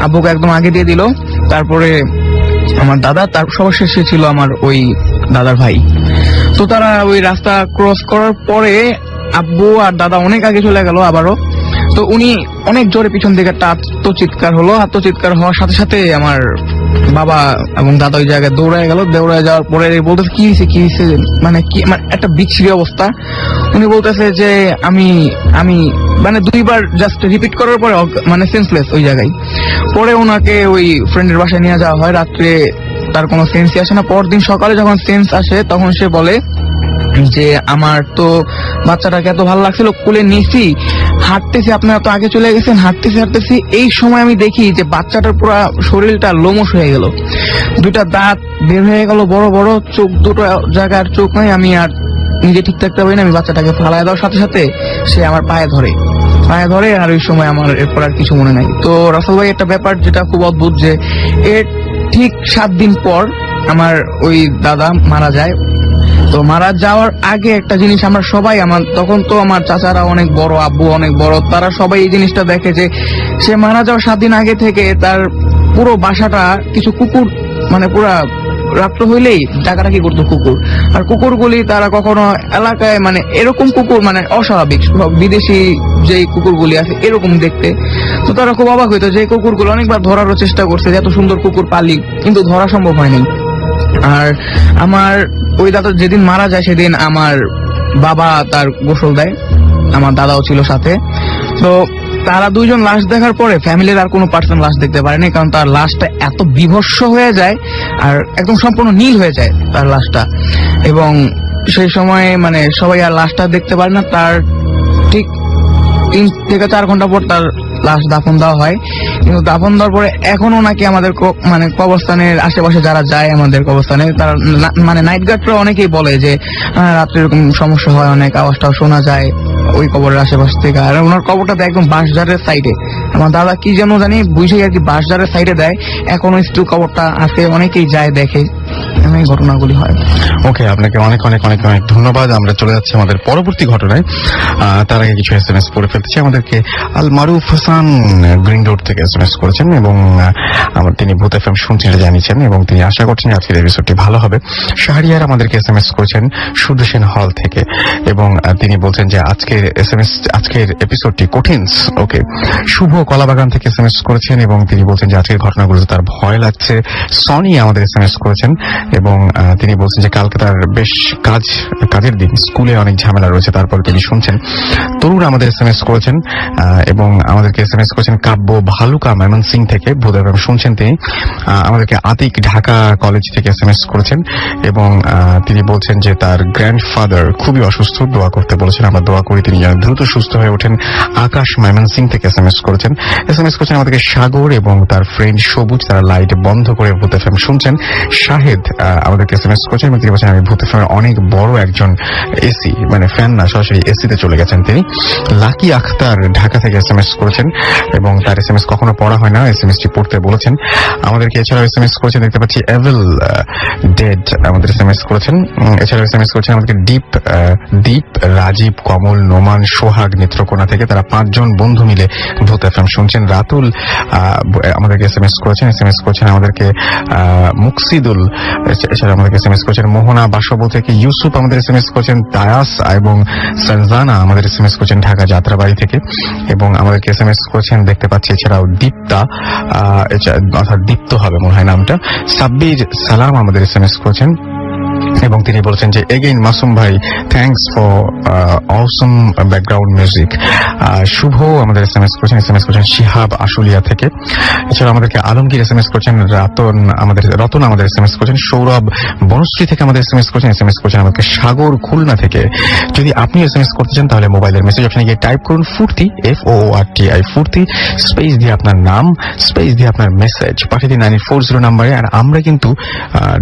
আব্বুকে একদম আগে দিয়ে দিল। তারপরে আমার দাদা, তার সর্বশেষে ছিল আমার ওই দাদার ভাই। তো তারা ওই রাস্তা ক্রস করার পরে আব্বু আর দাদা অনেক আগে চলে গেল আবারও। তো উনি অনেক জোরে পিছন দিকে একটা আত্মচিৎকার হলো। আত্মচিৎকার হওয়ার সাথে সাথে আমার বাবা এবং দাদা ওই জায়গায় দৌড়ায় গেল। দৌড়ায় যাওয়ার পরে বলতেছে কি হয়েছে, মানে কি, মানে একটা বিচ্ছিরি অবস্থা। উনি বলতেছে যে আমি মানে 2বার জাস্ট রিপিট করার পরে মানে সেন্সলেস ওই জায়গায়। পরে ওনাকে ওই ফ্রেন্ডের বাসায় নিয়ে যাওয়া হয়। রাত্রে তার কোনো সেন্সই আসে না। পরদিন সকালে যখন সেন্স আসে তখন সে বলে যে আমার তো বাচ্চাটাকে এত ভালো লাগছিল, কোলে নিয়েছি, হাঁটতেছি, আপনারা তো আগে চলে গেছেন, হাঁটতেছি। এই সময় আমি দেখি যে বাচ্চাটার পুরো শরীরটা লোমশ হয়ে গেল, 2টা দাঁত বের হয়ে গেল বড় বড়, চোখ 2টো জায়গার চোখ নাই। আমি আর নিজে ঠিক থাকতে পারি না, আমি বাচ্চাটাকে ফালায় দেওয়ার সাথে সাথে সে আমার পায়ে ধরে। আর ওই সময় আমার এরপর আর কিছু মনে নাই। তো রাসেল ভাই, একটা ব্যাপার যেটা খুব অদ্ভুত, যে এর ঠিক 7 দিন পর আমার ওই দাদা মারা যায়। তো মারা যাওয়ার আগে একটা জিনিস আমরা সবাই, তখন তো আমার চাচারা অনেক বড়, আব্বু অনেক বড়, তারা সবাই এই জিনিসটা দেখে যে সে মারা যাওয়ার 7 দিন আগে থেকে তার পুরো বাসাটা কিছু কুকুর, মানে পুরা রাত্র হইলেই ডাকাডাকি করতো কুকুর। আর কুকুরগুলি তারা কখনো এলাকায়, মানে এরকম কুকুর মানে অস্বাভাবিক, বিদেশি যে কুকুরগুলি আছে এরকম দেখতে। তো তারা খুব অবাক হইতো যে কুকুরগুলো অনেকবার ধরারও চেষ্টা করছে, যে এত সুন্দর কুকুর পালি, কিন্তু ধরা সম্ভব হয়নি। আর আমার ওই দাদা যেদিন মারা যায় সেদিন আমার বাবা তার গোসল দেয়, আমার দাদাও ছিল সাথে। তো তারা 2জন লাশ দেখার পরে ফ্যামিলির আর কোনো পার্সন লাশ দেখতে পারেনি, কারণ তার লাশটা এত বিভৎস হয়ে যায় আর একদম সম্পূর্ণ নীল হয়ে যায় তার লাশটা। এবং সেই সময় মানে সবাই আর লাশটা দেখতে পারে না। তার ঠিক 3 থেকে 4 ঘন্টা পর তার লাশ দাফন দেওয়া হয়। কিন্তু দাফন দেওয়ার পরে এখনো নাকি আমাদের মানে কবরস্থানের আশেপাশে যারা যায় আমাদের কবরস্থানে, তারা মানে নাইট গার্ডরা অনেকেই বলে যে রাত্রে এরকম সমস্যা হয়, অনেক আওয়াজটাও শোনা যায় ওই কবরের আশেপাশ থেকে। আর ওনার কবরটা একদম বাঁশঝাড়ের সাইডে, আমার দাদা কি যেন জানি বুঝে আর কি বাঁশঝাড়ের সাইডে দেয়, এখনো স্টিল কবরটা আছে, অনেকেই যায় দেখে, এই ঘটনাগুলি হয়। ওকে, আপনাকে অনেক অনেক অনেক অনেক ধন্যবাদ। আমরা চলে যাচ্ছি আমাদের পরবর্তী ঘটনায়। তার আগে কিছু SMS পড়ে ফেলতেছি। আমাদেরকে আল মারুফ হাসান গ্রিন রোড থেকে SMS করেছেন এবং তিনি ভূত FM শুনছেন জানিয়েছেন এবং তিনি আশা করছেন আজকের এপিসোডটি ভালো হবে। শাহরিয়ার আমাদেরকে SMS করেছেন সুদর্শন হল থেকে এবং তিনি বলছেন যে আজকের এপিসোডটি কঠিন। ওকে, শুভ কলাবাগান থেকে SMS করেছেন এবং তিনি বলছেন যে আজকের ঘটনাগুলোতে তার ভয় লাগছে। সনি আমাদের SMS করেছেন এবং তিনি বলছেন যে কালকে তার বেশ কাজের দিন, স্কুলে অনেক ঝামেলা রয়েছে, তারপর তিনি শুনছেন। তরুণ আমাদের SMS করেছেন এবং আমাদেরকে SMS করেছেন কাব্য ভালুকা ময়মনসিং থেকে, ভূত FM শুনছেন তিনি। আমাদেরকে আতিক ঢাকা কলেজ থেকে SMS করেছেন এবং তিনি বলছেন যে তার গ্র্যান্ডফাদার খুবই অসুস্থ, দোয়া করতে বলেছেন। আমরা দোয়া করি তিনি যেন দ্রুত সুস্থ হয়ে ওঠেন। আকাশ ময়মনসিং থেকে SMS করেছেন আমাদেরকে সাগর এবং তার ফ্রেন্ড সবুজ, তারা লাইট বন্ধ করে ভূত FM শুনছেন। শাহেদ আমাদেরকে এসএমএস করেছেন এবং তিনি বলছেন আমি ভূত এফএম এর অনেক বড় একজন এসি, মানে ফ্যান না, সরাসরি এসিতে চলে গেছেন তিনি। লাকি আখতার ঢাকা থেকে এসএমএস করেছেন এবং তার এসএমএস কখনো পড়া হয় না, এসএমএসটি পড়তে বলেছেন আমাদেরকে। এছাড়াও এসএমএস করেছেন দেখতে পাচ্ছি এভিল ডেড আমাদের এসএমএস করেছেন। এছাড়াও এসএমএস করেছেন আমাদেরকে দীপ, রাজীব, কমল, নোমান, সোহাগ নেত্রকোনা থেকে। তারা 5 জন বন্ধু মিলে ভূত এফএম শুনছেন। রাতুল আমাদেরকে এসএমএস করেছেন আমাদেরকে মুকসিদুল, এছাড়া আমাদেরকে এসএমএস করেছেন মোহনা বাসবো থেকে। ইউসুফ আমাদের এসএমএস করেছেন, তায়াস এবং সনজানা আমাদের এসএমএস করেছেন ঢাকা যাত্রাবাড়ি থেকে এবং আমাদেরকে এসএমএস করেছেন দেখতে পাচ্ছি। এছাড়াও দীপ্তা, অর্থাৎ দীপ্ত হবে মনে হয় নামটা। সাব্বির সালাম আমাদের এসএমএস করেছেন এবং তিনি বলছেন যে এগেইন মাসুম ভাই thanks for awesome background music. Shubho আমাদের এসএমএস করেছেন শিহাব আশুলিয়া থেকে। এছাড়া আমাদেরকে আলমগীর এসএমএস করেছেন, রতন আমাদের এসএমএস করেছেন, সৌরভ বনশ্রী থেকে আমাদের এসএমএস করেছেন আমাদেরকে সাগর খুলনা থেকে। যদি আপনি এসএমএস করতে চান তাহলে মোবাইলের মেসেজ অপশনে গিয়ে টাইপ করুন ফুর্তি, FOORTI ফুর্তি, স্পেস দিয়ে আপনার নাম, স্পেস দিয়ে আপনার মেসেজ পাঠিয়ে দিন 9840 নাম্বারে। আর আমরা কিন্তু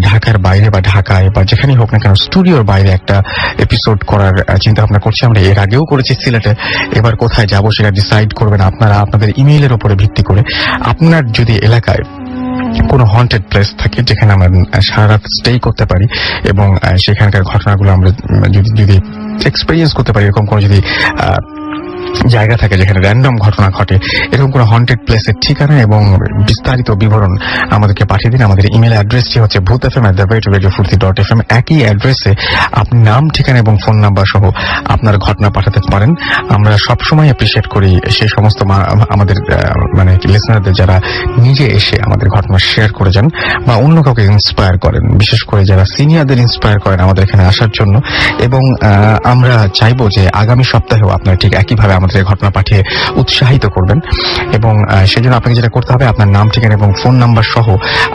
ঢাকার বাইরে বা ঢাকায় বা যেখানেই হোক না কেন স্টুডিওর বাইরে একটা এপিসোড করার চিন্তা ভাবনা করছি। আমরা এর আগেও করেছি সিলেটে, এবার কোথায় যাব সেটা ডিসাইড করবেন আপনারা আপনাদের ইমেইলের উপরে ভিত্তি করে। আপনার যদি এলাকায় কোনো হন্টেড প্লেস থাকে যেখানে আমরা সারা রাত স্টে করতে পারি এবং সেখানকার ঘটনাগুলো আমরা যদি এক্সপেরিয়েন্স করতে পারি, এরকম কোনো যদি জায়গা থাকে যেখানে র্যান্ডম ঘটনা ঘটে, এরকম কোনো হন্টেড প্লেসের ঠিকানা এবং বিস্তারিত বিবরণ আমাদেরকে পাঠিয়ে দিন। আমাদের ইমেল অ্যাড্রেসটি হচ্ছে bhutfm@radiofurti.fm। একই অ্যাড্রেসে আপনি নাম, ঠিকানা এবং ফোন নাম্বার সহ আপনার ঘটনা পাঠাতে পারেন। আমরা সবসময় অ্যাপ্রিশিয়েট করি সেই সমস্ত আমাদের মানে লিসনারদের যারা নিজে এসে আমাদের ঘটনা শেয়ার করে যান বা অন্য কাউকে ইন্সপায়ার করেন, বিশেষ করে যারা সিনিয়রদের ইন্সপায়ার করেন আমাদের এখানে আসার জন্য। এবং আমরা চাইবো যে আগামী সপ্তাহেও আপনারা ঠিক একইভাবে আমাদের ঘটনা পাঠিয়ে উৎসাহিত করবেন এবং সেই জন্য আপনাকে যেটা করতে হবে, আপনার নাম, ঠিকানা এবং ফোন নাম্বার সহ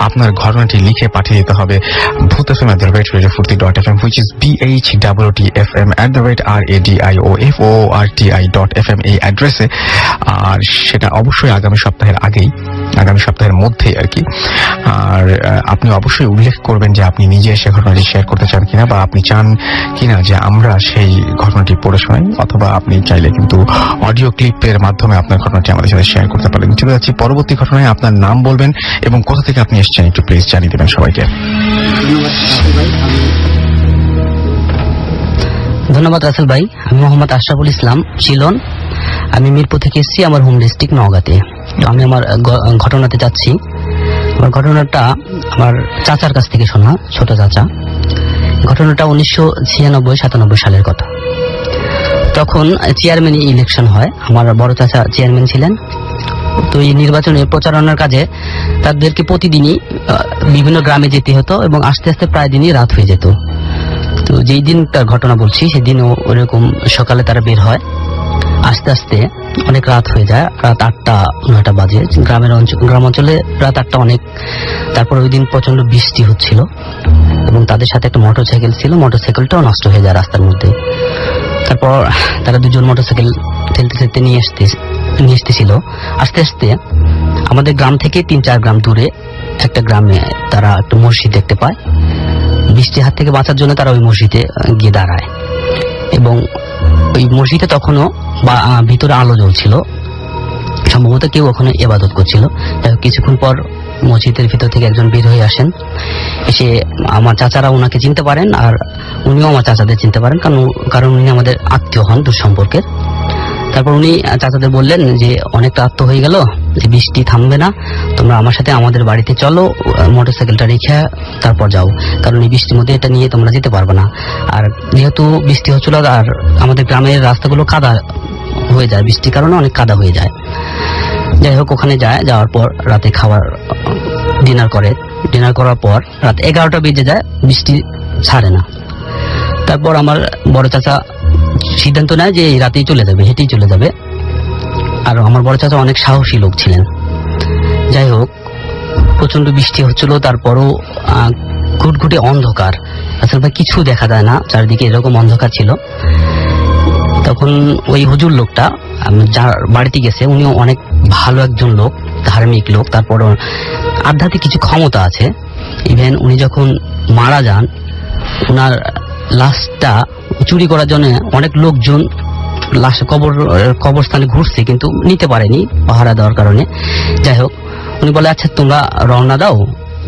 আপনার ঘটনাটি লিখে পাঠিয়ে দিতে হবে bhutfm@radiofurti.fm, which is BHWTFM@radioforti.fm এই অ্যাড্রেসে। আর সেটা অবশ্যই আগামী সপ্তাহের মধ্যেই আর কি। আর আপনি অবশ্যই উল্লেখ করবেন যে আপনি নিজে সে ঘটনাটি শেয়ার করতে চান কিনা বা আপনি চান কিনা যে আমরা সেই ঘটনাটি পড়ে শোনাই, অথবা আপনি চাইলে কিন্তু অডিও ক্লিপের মাধ্যমে আপনার ঘটনাটি আমাদের সাথে শেয়ার করতে পারেন। চলে যাচ্ছি পরবর্তী ঘটনায়। আপনার নাম বলবেন এবং কোথা থেকে আপনি এসেছেন একটু প্লিজ জানিয়ে দেবেন সবাইকে। ধন্যবাদ রাসেল ভাই। আমি মোহাম্মদ আশরাফুল ইসলাম চিলন। আমি মিরপুর থেকে এসেছি, আমার হোম ডিস্ট্রিক্ট নওগাঁতে। তো আমি আমার ঘটনাতে যাচ্ছি। আমার ঘটনাটা আমার চাচার কাছ থেকে শোনা, ছোট চাচা। ঘটনাটা 1996-97 সালের কথা। তখন চেয়ারম্যান ইলেকশন হয়, আমার বড় চাচা চেয়ারম্যান ছিলেন। তো এই নির্বাচনে প্রচারণার কাজে তাদেরকে প্রতিদিনই বিভিন্ন গ্রামে যেতে হতো এবং আস্তে আস্তে প্রায় দিনই রাত হয়ে যেত। তো যেই দিন তার ঘটনা বলছি সেদিনও ওরকম সকালে তারা বের হয়, আস্তে আস্তে অনেক রাত হয়ে যায়, রাত 8-9 বাজে। গ্রাম অঞ্চলে রাত 8টা অনেক। তারপর ওই দিন প্রচন্ড বৃষ্টি হচ্ছিল এবং তাদের সাথে একটা মোটরসাইকেল ছিল, মোটরসাইকেলটাও নষ্ট হয়ে যায় রাস্তার মধ্যে। তারপর তারা 2জন মোটরসাইকেল ঠেলতে নিয়ে আসতেছিল। আস্তে আস্তে আমাদের গ্রাম থেকে 3-4 গ্রাম দূরে একটা গ্রামে তারা একটা মসজিদ দেখতে পায়। বৃষ্টির হাত থেকে বাঁচার জন্য তারা ওই মসজিদে গিয়ে দাঁড়ায় এবং ওই মসজিদে তখনও ভিতরে আলো জ্বলছিল, সম্ভবত কেউ ওখানে ইবাদত করছিল। কিছুক্ষণ পর মসজিদের ভিতর থেকে একজন বের হয়ে আসেন। এসে আমার চাচারা ওনাকে চিনতে পারেন আর উনিও আমার চাচাদের চিনতে পারেন, কারণ উনি আমাদের আত্মীয় হন, দূর সম্পর্কের। তারপর উনি চাচাদের বললেন যে অনেক রাত তো হয়ে গেল, যে বৃষ্টি থামবে না, তোমরা আমার সাথে আমাদের বাড়িতে চলো, মোটরসাইকেলটা রেখে তারপর যাও, কারণ এই বৃষ্টির মধ্যে এটা নিয়ে তোমরা যেতে পারবে না। আর যেহেতু বৃষ্টি হচ্ছিল আর আমাদের গ্রামের রাস্তাগুলো কাদা হয়ে যায়, বৃষ্টির কারণে অনেক কাদা হয়ে যায়। যাই হোক, ওখানে যাওয়ার পর রাতে ডিনার করার পর রাত 11টা বেজে যায়, বৃষ্টি ছাড়ে না। তারপর আমার বড় চাচা সিদ্ধান্ত নেয় যে এই রাতেই চলে যাবে, হেঁটেই চলে যাবে। আর আমার বড় চাচা অনেক সাহসী লোক ছিলেন। যাই হোক, প্রচন্ড বৃষ্টি হচ্ছিল, তারপরও ঘুটঘুটে অন্ধকার, আসলে কিছু দেখা যায় না, চারিদিকে এরকম অন্ধকার ছিল। তখন ওই হুজুর লোকটা যার বাড়িতে গেছে, উনিও অনেক ভালো একজন লোক, ধার্মিক লোক, তারপর আধ্যাত্মিক কিছু ক্ষমতা আছে। ইভেন উনি যখন মারা যান, ওনার লাশটা চুরি করার জন্য অনেক লোকজন লাশ কবরস্থানে ঘুরছে, কিন্তু নিতে পারেনি পাহারা দেওয়ার কারণে। যাই হোক, উনি বলে আচ্ছা তোমরা রওনা দাও,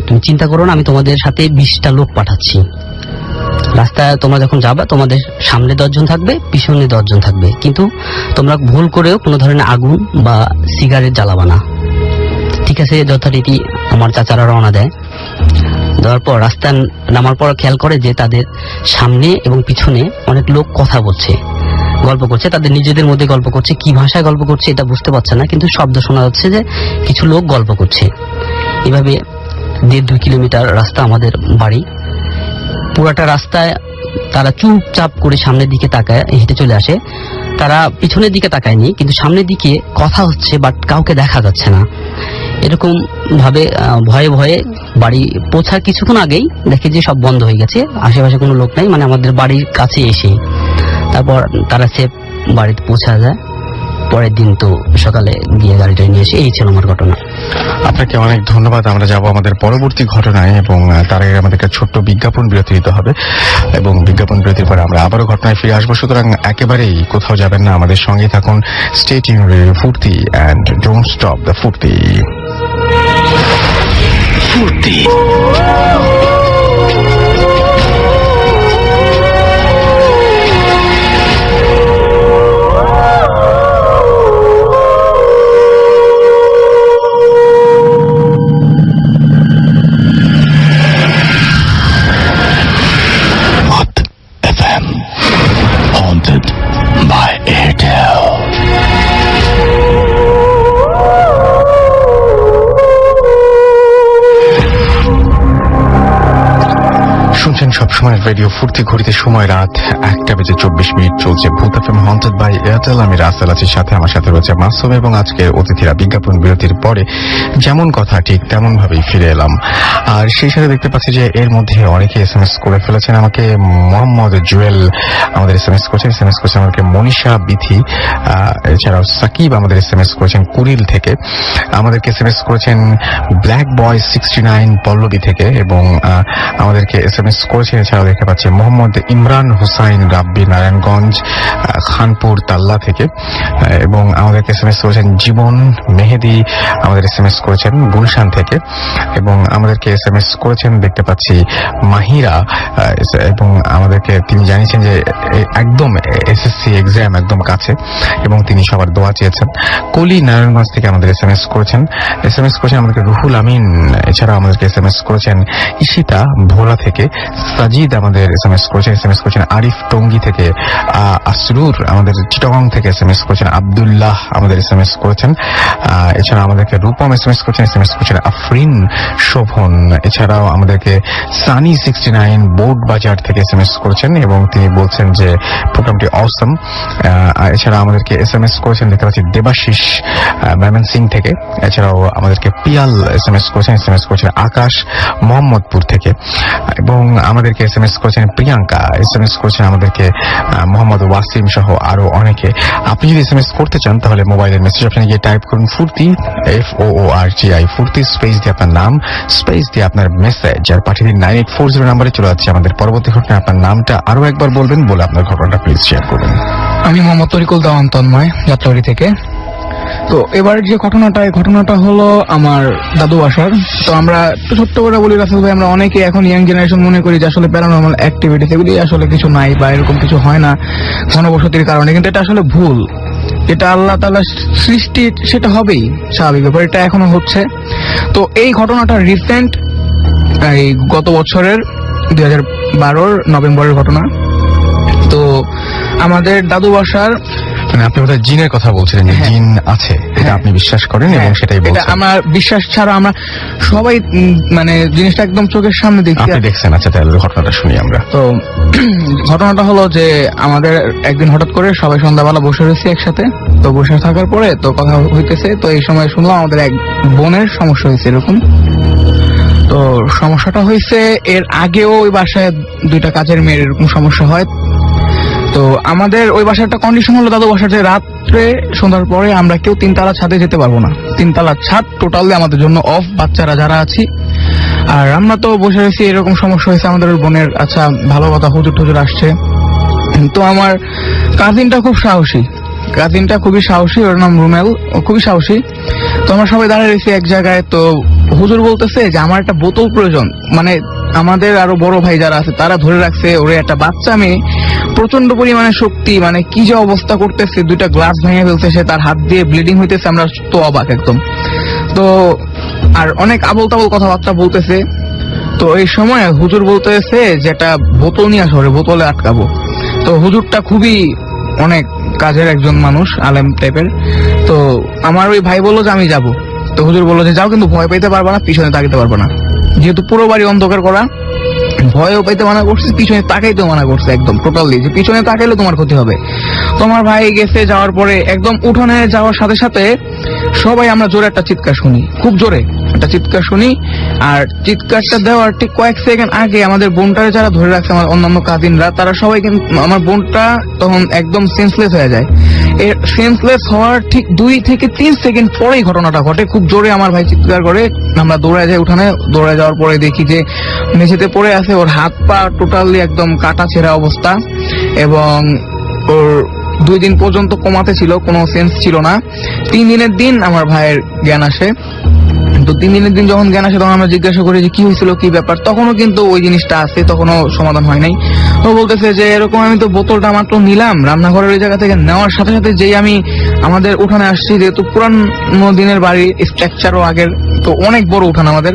তুমি চিন্তা করো না, আমি তোমাদের সাথে 20টা লোক পাঠাচ্ছি। রাস্তায় তোমরা যখন যাবা তোমাদের সামনে 10 জন থাকবে, পিছনে 10 জন থাকবে, কিন্তু তোমরা ভুল করেও কোনো ধরনের আগুন বা সিগারেট জ্বালাবা না। ঠিক আছে, যথারীতি আমার চাচারা রওনা দেয়। দেওয়ার পর রাস্তায় নামার পর খেয়াল করে যে তাদের সামনে এবং পিছনে অনেক লোক কথা বলছে, গল্প করছে, তাদের নিজেদের মধ্যে গল্প করছে। কি ভাষায় গল্প করছে এটা বুঝতে পারছে না, কিন্তু শব্দ শোনা যাচ্ছে যে কিছু লোক গল্প করছে। এভাবে 1.5-2 কিলোমিটার রাস্তা আমাদের বাড়ি। পুরাটা রাস্তায় তারা চুপচাপ করে সামনের দিকে তাকায় হেঁটে চলে আসে। তারা পিছনের দিকে তাকায়নি, কিন্তু সামনের দিকে কথা হচ্ছে, বাট কাউকে দেখা যাচ্ছে না। এরকম ভাবে ভয়ে ভয়ে বাড়ি পৌঁছার কিছুক্ষণ আগেই দেখে যে সব বন্ধ হয়ে গেছে, আশেপাশে কোনো লোক নাই, মানে আমাদের বাড়ির কাছে এসে। তারপর তারা সেফ বাড়িতে পৌঁছা যায়। পরের দিন তো সকালে গিয়ে গাড়িটা নিয়ে এসে, এই ছিল আমার ঘটনা। আপনাকে অনেক ধন্যবাদ। আমরা যাব আমাদের পরবর্তী ঘটনায়, এবং তার আগে আমাদেরকে ছোট্ট বিজ্ঞাপন বিরতি দিতে হবে, এবং বিজ্ঞাপন বিরতির পরে আমরা আবারও ঘটনায় ফিরে আসবো। সুতরাং একেবারেই কোথাও যাবেন না, আমাদের সঙ্গে থাকুন। স্টে টিউনড উইথ ফুর্তি অ্যান্ড ডোন্ট স্টপ দ্য ফুর্তি। Furti. Hot FM. Haunted by Airtel. শুনছেন সবসময় রেডিও ফুর্তি। ঘড়িতে সময় রাত 1:24 চলছে Bhoot FM haunted by Airtel. আমি রাসেল আছি, সাথে আমার সাথে রয়েছে মাসুম, এবং আজকের অতিথিরা। বিজ্ঞাপন বিরতির পরে যেমন কথা ঠিক তেমন ভাবেই ফিরে এলাম। আর সেই সাথে দেখতে পাচ্ছি যে এর মধ্যে অনেকে SMS করে ফেলেছেন আমাকে। মোহাম্মদ জুয়েল আমাদের SMS করেছেন, আমাকে মনীষা বিথি, এছাড়াও সাকিব আমাদের SMS করেছেন কুড়িল থেকে। আমাদেরকে SMS করেছেন ব্ল্যাক বয় 69 পল্লবী থেকে, এবং আমাদেরকে SMS করেছেন এছাড়াও দেখতে পাচ্ছি মোহাম্মদ ইমরান হুসাইন রাব্বি নারায়ণগঞ্জ খানপুর তাল্লা থেকে, এবং আমাদেরকে SMS করেছেন জীবন মেহেদি, আমাদের SMS করেছেন গুলশান থেকে, এবং আমাদেরকে SMS করেছেন দেখতে পাচ্ছি মাহিরা, এবং আমাদেরকে তিনি জানিয়েছেন যে একদম SSC এক্সাম একদম কাছে, এবং তিনি সবার দোয়া চেয়েছেন। কলি নারায়ণগঞ্জ থেকে আমাদের SMS করেছেন আমাদেরকে রুহুল আমিন, এছাড়াও আমাদেরকে SMS করেছেন ঈশিতা ভোলা থেকে, সাজিদ আমাদের SMS করেছেন আরিফ টঙ্গী থেকে, আসরুর আমাদের চিটাগং থেকে SMS করেছেন, আব্দুল্লাহ আমাদের SMS করেছেন, এছাড়া আমাদেরকে রূপম SMS করেছেন আফরিন শোভন, এছাড়াও আমাদেরকে সানি 69 বোর্ড বাজার থেকে SMS করেছেন, এবং তিনি বলছেন যে প্রোগ্রামটি অসম। এছাড়া আমাদেরকে SMS করেছেন দেখতে পাচ্ছি দেবাশিস ময়মনসিং থেকে, এছাড়াও আমাদেরকে পিয়াল SMS করেছেন আকাশ মোহাম্মদপুর থেকে, এবং আমাদেরকে SMS করেছেন প্রিয়াঙ্কা, SMS করেছেন আমাদেরকে মোহাম্মদ ওয়াসিম সহ আরো অনেকে। আপনি যদি SMS করতে চান তাহলে মোবাইলের মেসেজ অপশনে গিয়ে টাইপ করুন ফুর্তি, FOORTI, ফুর্তি, স্পেস দিয়ে আপনার নাম, স্পেস দিয়ে আপনার মেসেজ, আর পাঠিয়ে দিন 9840 নাম্বারে। চলে যাচ্ছে আমাদের পরবর্তী ঘটনা। আপনার নামটা আরো একবার বলবেন, বলে আপনার ঘটনাটা প্লিজ শেয়ার করবেন। আমি মোহাম্মদ তরিকুল দেওয়ান তন্ময়, যাত্রাবাড়ি থেকে। তো এবারের যে ঘটনাটা হলো আমার দাদু বাসার। তো আমরা একটু ছোট্ট করে বলি রাসেল ভাই, আমরা অনেকে এখন ইয়াং জেনারেশন মনে করি যে আসলে প্যারানর্মাল অ্যাক্টিভিটিস এগুলি আসলে কিছু নাই বা এরকম কিছু হয় না ঘনবসতির কারণে, কিন্তু এটা আসলে ভুল। এটা আল্লাহ তাআলার সৃষ্টি, সেটা হবেই স্বাভাবিক ব্যাপার, এটা এখনো হচ্ছে। তো এই ঘটনাটা রিসেন্ট, এই গত বছরের 2012 নভেম্বরের ঘটনা। তো আমাদের দাদু বাসার, মানে আপনি বোধহয় জিনের কথা বলছিলেন, যে জিন আছে এটা আপনি বিশ্বাস করেন, এবং সেটাই এটা বলছেন। আমার বিশ্বাস ছাড়া আমরা সবাই মানে জিনিসটা একদম চোখের সামনে দেখি। আপনি দেখছেন? আচ্ছা, তাহলে ঘটনাটা শুনি আমরা। তো ঘটনাটা হলো যে আমাদের একদিন হঠাৎ করে সবাই সন্ধ্যাবেলা বসে রয়েছি একসাথে। তো বসে থাকার পরে তো কথা হইতেছে, তো এই সময় শুনলাম আমাদের এক বোনের সমস্যা হয়েছে এরকম। তো সমস্যাটা হয়েছে, এর আগেও ওই বাসায় 2টা কাজের মেয়ের এরকম সমস্যা হয়। তো আমাদের ওই বাসার একটা কন্ডিশন হলো দাদু বাসার, যে রাত্রে সন্ধ্যার পরে আমরা কেউ 3 তলা ছাদে যেতে পারবো না। 3 তলা ছাদ টোটালি আমাদের জন্য অফ, বাচ্চারা যারা আছি আর আমরা তো বসে রয়েছি, এরকম সমস্যা হয়েছে আমাদের ওই বোনের। আচ্ছা ভালো কথা, হুজুর টুজুর আসছে। তো আমার কাজিনটা খুব সাহসী, কাজিনটা খুবই সাহসী, ওর নাম রুমেল, ও খুবই সাহসী। তো আমরা সবাই দাঁড়িয়ে রয়েছি এক জায়গায়। তো হুজুর বলতেছে যে আমার একটা বোতল প্রয়োজন, মানে আমাদের আরো বড় ভাই যারা আছে তারা ধরে রাখছে ওরে একটা বাচ্চা মেয়ে, প্রচন্ড পরিমাণে শক্তি, মানে কি যে অবস্থা করতেছে, 2টা গ্লাস ভেঙে ফেলছে সে, তার হাত দিয়ে ব্লিডিং হইতেছে। আমরা তো অবাক একদম। তো আর অনেক আবল তাবল কথাবার্তা বলতেছে। তো এই সময় হুজুর বলতেছে যে একটা বোতল নিয়ে আসো, ওরে বোতলে আটকাবো। তো হুজুরটা খুবই অনেক কাজের একজন মানুষ, আলেম টাইপের। তো আমার ওই ভাই বললো যে আমি যাব। তো হুজুর বললো যে যাও, কিন্তু ভয় পাইতে পারবা না, পিছনে তাকাইতে পারবা না, যেহেতু পুরো বাড়ি অন্ধকার করা। ভয়ও পাইতে মানা করছে, পিছনে তাকাইতেও মানা করছে একদম টোটালি, যে পিছনে তাকাইলে তোমার ক্ষতি হবে। তোমার ভাই গেছে, যাওয়ার পরে একদম উঠোনে যাওয়ার সাথে সাথে সবাই আমরা জোরে একটা চিৎকার শুনি, খুব জোরে একটা চিৎকার শুনি। আর চিৎকারটা দেওয়ার ঠিক কয়েক সেকেন্ড আগে আমাদের বোনটারে যারা ধরে রাখছে, আমার অন্যান্য কাজিনরা, তারা সবাই কিন্তু, আমার বোনটা তখন একদম সেন্সলেস হয়ে যায়। এর সেন্সলেস হওয়ার ঠিক 2 থেকে 3 সেকেন্ড পরেই ঘটনাটা ঘটে। খুব জোরে আমার ভাই চিৎকার করে, আমরা দৌড়ে যাই উঠানে। দৌড়ে যাওয়ার পরে দেখি যে মেঝেতে পড়ে আছে, ওর হাত পা টোটালি একদম কাটা ছেঁড়া অবস্থা, এবং ওর 2 দিন পর্যন্ত কোমাতে ছিল, কোনো সেন্স ছিল না। 3 দিনের দিন আমার ভাইয়ের জ্ঞান আসে। তো 3 দিনের দিন যখন জ্ঞান আসে, তখন আমরা জিজ্ঞাসা করি যে কি হয়েছিল, কি ব্যাপার। তখনও কিন্তু ওই জিনিসটা আছে, তখনও সমাধান হয় নাই। তো বলতেছে যে এরকম আমি তো বোতলটা মাত্র নিলাম রান্নাঘরের ওই জায়গা থেকে, নেওয়ার সাথে সাথে যেই আমি আমাদের উঠানে আসছি, যেহেতু পুরানো দিনের বাড়ি, স্ট্রাকচারও আগের, তো অনেক বড় উঠান আমাদের।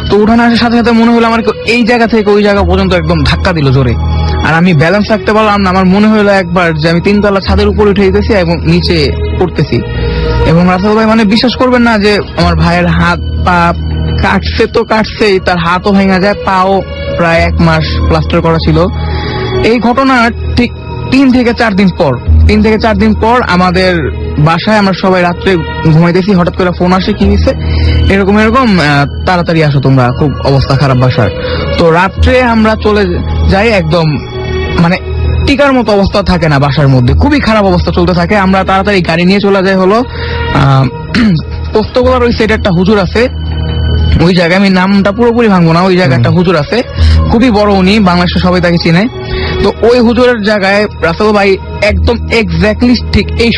তো উঠানে আসার সাথে সাথে মনে হলো আমার এই জায়গা থেকে ওই জায়গা পর্যন্ত একদম ধাক্কা দিল জোরে। আর আমি ব্যালেন্স রাখতে পারলাম না। আমার মনে হলো একবার যে আমি 3 তলা ছাদের উপরে উঠে যেতেছি এবং নিচে পড়তেছি। এবং রাসেল ভাই, মানে বিশ্বাস করবেন না যে আমার ভাইয়ের হাত পা কাটছে তো কাটছেই, তার হাতও ভেঙে যায়, পাও প্রায় 1 মাস প্লাস্টার করা ছিল। এই ঘটনার ঠিক 3 থেকে 4 দিন পর আমাদের বাসায় আমরা সবাই রাত্রে ঘুমাইতেছি, হঠাৎ করে ফোন আসে, কি হয়েছে, এরকম তাড়াতাড়ি আসো তোমরা, খুব অবস্থা খারাপ বাসার। তো রাত্রে আমরা চলে যাই, একদম মানে টিকার মতো অবস্থা থাকে না বাসার মধ্যে, খুবই খারাপ অবস্থা চলতে থাকে। আমরা তাড়াতাড়ি গাড়ি নিয়ে চলে যাই হলো পোস্তগোলার ওই সাইডে একটা হুজুর আছে, ওই জায়গায়, আমি নামটা পুরোপুরি ভাঙবো না, ওই জায়গায় একটা হুজুর আছে, খুবই বড় উনি, বাংলাদেশে সবাই তাকে চিনে। তো ওই হুজুরের জায়গায় রাসেল ভাই একদম এক্স্যাক্টলি ঠিক এই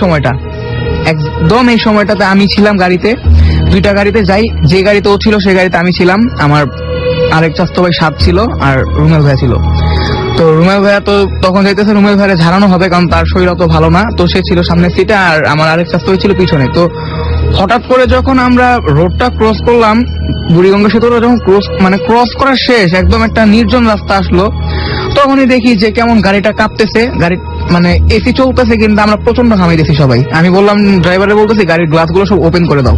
সময়টাতে আমি ছিলাম গাড়িতে, 2টা গাড়িতে যাই, যে গাড়িতে ও ছিল সেই গাড়িতে আমি ছিলাম, আমার আরেক চাচাতো ভাই সাথ ছিল, আর রুমেল ভাই ছিল। তো রুমেল ভাইয়া তো তখন যাইতেছে, রুমেল ভাইয়া ঝাড়ানো হবে, কারণ তার শরীর অত ভালো না। তো সে ছিল সামনের সিটে, আর আমার আরেক চাচাতো ভাই ছিল পিছনে। তো হঠাৎ করে যখন আমরা রোডটা ক্রস করলাম, বুড়িগঙ্গা সেতুটা যখন ক্রস করা শেষ, একদম একটা নির্জন রাস্তা আসলো, তখনই দেখি যে কেমন গাড়িটা কাঁপতেছে। গাড়ি মানে এসি চলতেছে, কিন্তু আমরা প্রচন্ড ঘামাইতেছি সবাই। আমি বললাম, ড্রাইভারে বলতেছি গাড়ির গ্লাস গুলো সব ওপেন করে দাও।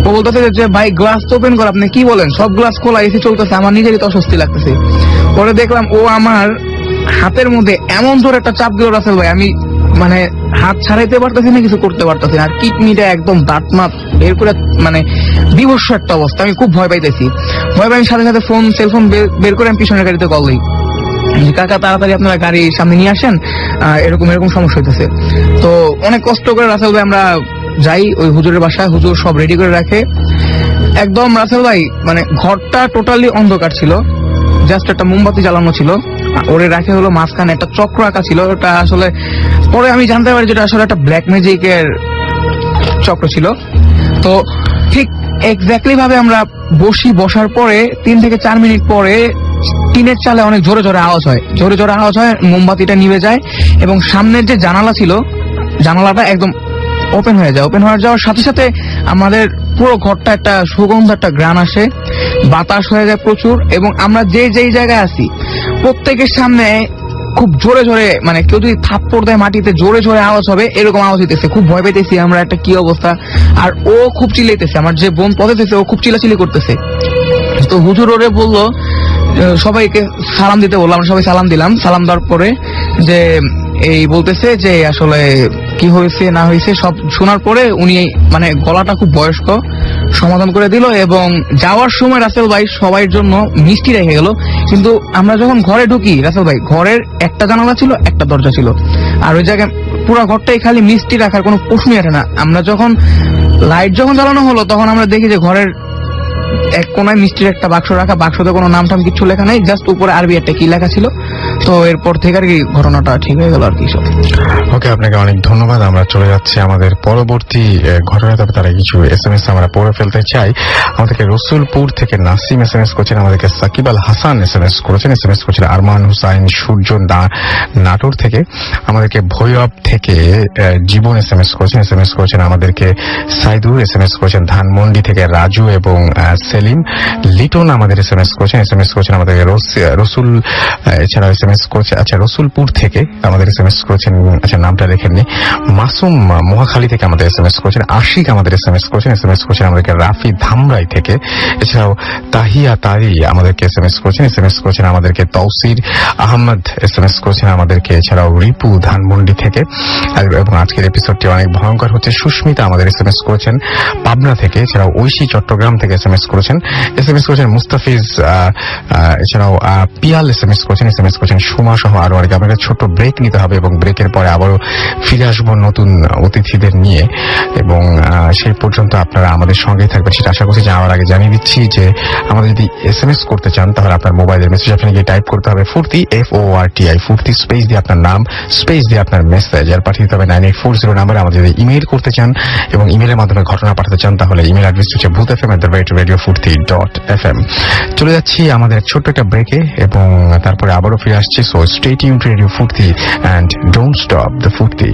ও বলতেছে যে ভাই গ্লাস তো ওপেন কর, আপনি কি বলেন, সব গ্লাস খোলা, এসি চলতেছে। আমার নিজেরই তো অস্বস্তি লাগতেছে। পরে দেখলাম ও আমার হাতের মধ্যে এমন জোরে একটা চাপ দিল রাসেল ভাই, আমি মানে হাত ছাড়াইতে পারতেছি না, কিছু করতে পারতেছি না। আর কিডনিটা একদম দাঁত মাত বের করে, মানে বিভৎস একটা অবস্থা। আমি খুব ভয় পাইতেছি। ভয় পাই, সাথে সাথে সেলফোন বের করে আমি পিছনের গাড়িতে কল দিই, কাকা তাড়াতাড়ি আপনারা গাড়ি সামনে নিয়ে আসেন, এরকম সমস্যা হইতেছে। তো অনেক কষ্ট করে রাসেল ভাই আমরা যাই ওই হুজুরের বাসায়। হুজুর সব রেডি করে রাখে একদম। রাসেল ভাই মানে ঘরটা টোটালি অন্ধকার ছিল, জাস্ট একটা মোমবাতি জ্বালানো ছিল। ওরে রাখে হলো মাঝখানে একটা চক্র আঁকা ছিল, ওটা আসলে পরে আমি জানতে পারি যেটা আসলে একটা ব্ল্যাক ম্যাজিকের চক্র ছিল। তো ঠিক এক্স্যাক্টলি ভাবে আমরা বসার পরে 3 থেকে 4 মিনিট পরে টিনের চালে অনেক জোরে জোরে আওয়াজ হয়, মোমবাতিটা নিভে যায়, এবং সামনের যে জানালা ছিল, জানালাটা একদম ওপেন হয়ে যায়। ওপেন হয়ে যাওয়ার সাথে সাথে আমাদের পুরো ঘরটা একটা সুগন্ধ, একটা ঘ্রাণ আসে, বাতাস হয়ে যায় প্রচুর। এবং আমরা যেই জায়গায় আছি, প্রত্যেকের সামনে খুব জোরে জোরে, মানে কেউ যদি থাপ্পড় দেয় মাটিতে, জোরে জোরে আওয়াজ হবে, এরকম আওয়াজ হইতেছে। খুব ভয় পাইতেছি আমরা, একটা কি অবস্থা। আর ও খুব চিল্লাইতেছে, আমার যে বোন পথেছে, ও খুব চিল্লাচিল্লি করতেছে। তো হুজুর ওরে বললো সবাইকে সালাম দিতে, বললাম, আমরা সবাই সালাম দিলাম। সালাম দেওয়ার পরে যে এই বলতেছে যে আসলে কি হয়েছে না হয়েছে সব শোনার পরে উনি মানে গলাটা খুব বয়স্ক, সমাধান করে দিল। এবং যাওয়ার সময় রাসেল ভাই সবার জন্য মিষ্টি রেখে গেল। কিন্তু আমরা যখন ঘরে ঢুকি, রাসেল ভাই ঘরের একটা জানালা ছিল, একটা দরজা ছিল, আর ওই জায়গায় পুরো ঘরটাই খালি মিষ্টি রাখার কোনো প্রশ্নই আসে না। আমরা যখন লাইট জ্বালানো হলো, তখন আমরা দেখি যে ঘরের এক কোনায় মিষ্টির একটা বাক্স রাখা, বাক্সতে কোনো নাম টাম কিছু লেখা নেই, জাস্ট উপরে আরবি একটা কি লেখা ছিল। তো এরপর থেকে আর কি ঘটনাটা ঠিক হয়ে গেল আর কি সব। ওকে, আপনাকে অনেক ধন্যবাদ। আমরা চলে যাচ্ছি আমাদের পরবর্তী ঘটনা। তবে তারা কিছু SMS আমরা পড়ে ফেলতে চাই। আমাদেরকে রসুলপুর থেকে নাসিম SMS করেছেন, আমাদেরকে সাকিব আল হাসান SMS করেছেন, SMS করেছেন আরমান হুসাইন সূর্য নাটোর থেকে, আমাদেরকে ভৈরব থেকে জীবন SMS করেছেন, SMS করেছেন আমাদেরকে সাইদুর, SMS করেছেন ধানমন্ডি থেকে রাজু এবং সেলিম, লিটন আমাদের SMS করেছেন, SMS করেছেন আমাদেরকে রসুল, এছাড়াও SMS করেছে আচ্ছা রসুলপুর থেকে আমাদের SMS করেছেন, আচ্ছা নামটা লেখেননি, মাসুম মহাখালী থেকে আমাদের SMS করেছেন, আশিক আমাদের SMS করেছেন, SMS করেছেন আমাদেরকে রাফি ধামরাই থেকে, এছাড়াও তাহিয়া তারি আমাদেরকে SMS করেছেন, SMS করেছেন আমাদেরকে তৌসির আহমদ, SMS করেছেন আমাদেরকে, এছাড়াও রিপু ধানমন্ডি থেকে। এবং আজকের এপিসোডটি অনেক ভয়ঙ্কর হচ্ছে। সুস্মিতা আমাদের SMS করেছেন পাবনা থেকে, এছাড়াও ঐশী চট্টগ্রাম থেকে SMS করেছেন, SMS করেছেন মুস্তাফিজ, এছাড়াও পিয়াল SMS করেছেন, SMS করেছেন সুমা সহ আরো অনেকে। আপনাকে ছোট্ট ব্রেক নিতে হবে এবং ব্রেকের পরে আবারও ফিরে আসবো নতুন অতিথিদের নিয়ে, এবং সেই পর্যন্ত আপনারা আমাদের সঙ্গেই থাকবেন সেটা আশা করছি। যাওয়ার আগে জানিয়ে দিচ্ছি যে আমাদের যদি SMS করতে চান তাহলে আপনার মোবাইলের মেসেজ অপশনে গিয়ে টাইপ করতে হবে ফুর্তি, FORTI, ফুর্তি স্পেস দিয়ে আপনার নাম, স্পেস দিয়ে আপনার মেসেজ, আর পাঠিয়ে দিতে হবে 9840 নাম্বারে। আমাদের যদি ইমেইল করতে চান এবং ইমেইলের মাধ্যমে ঘটনা পাঠাতে চান তাহলে ইমেইল অ্যাড্রেস হচ্ছে bhutfm@radiofurti.fm। চলে যাচ্ছি আমাদের ছোট্ট একটা ব্রেকে এবং তারপরে আবারও ফিরে আসছি। So stay tuned to radio Foorti and don't stop the ফুর্তি।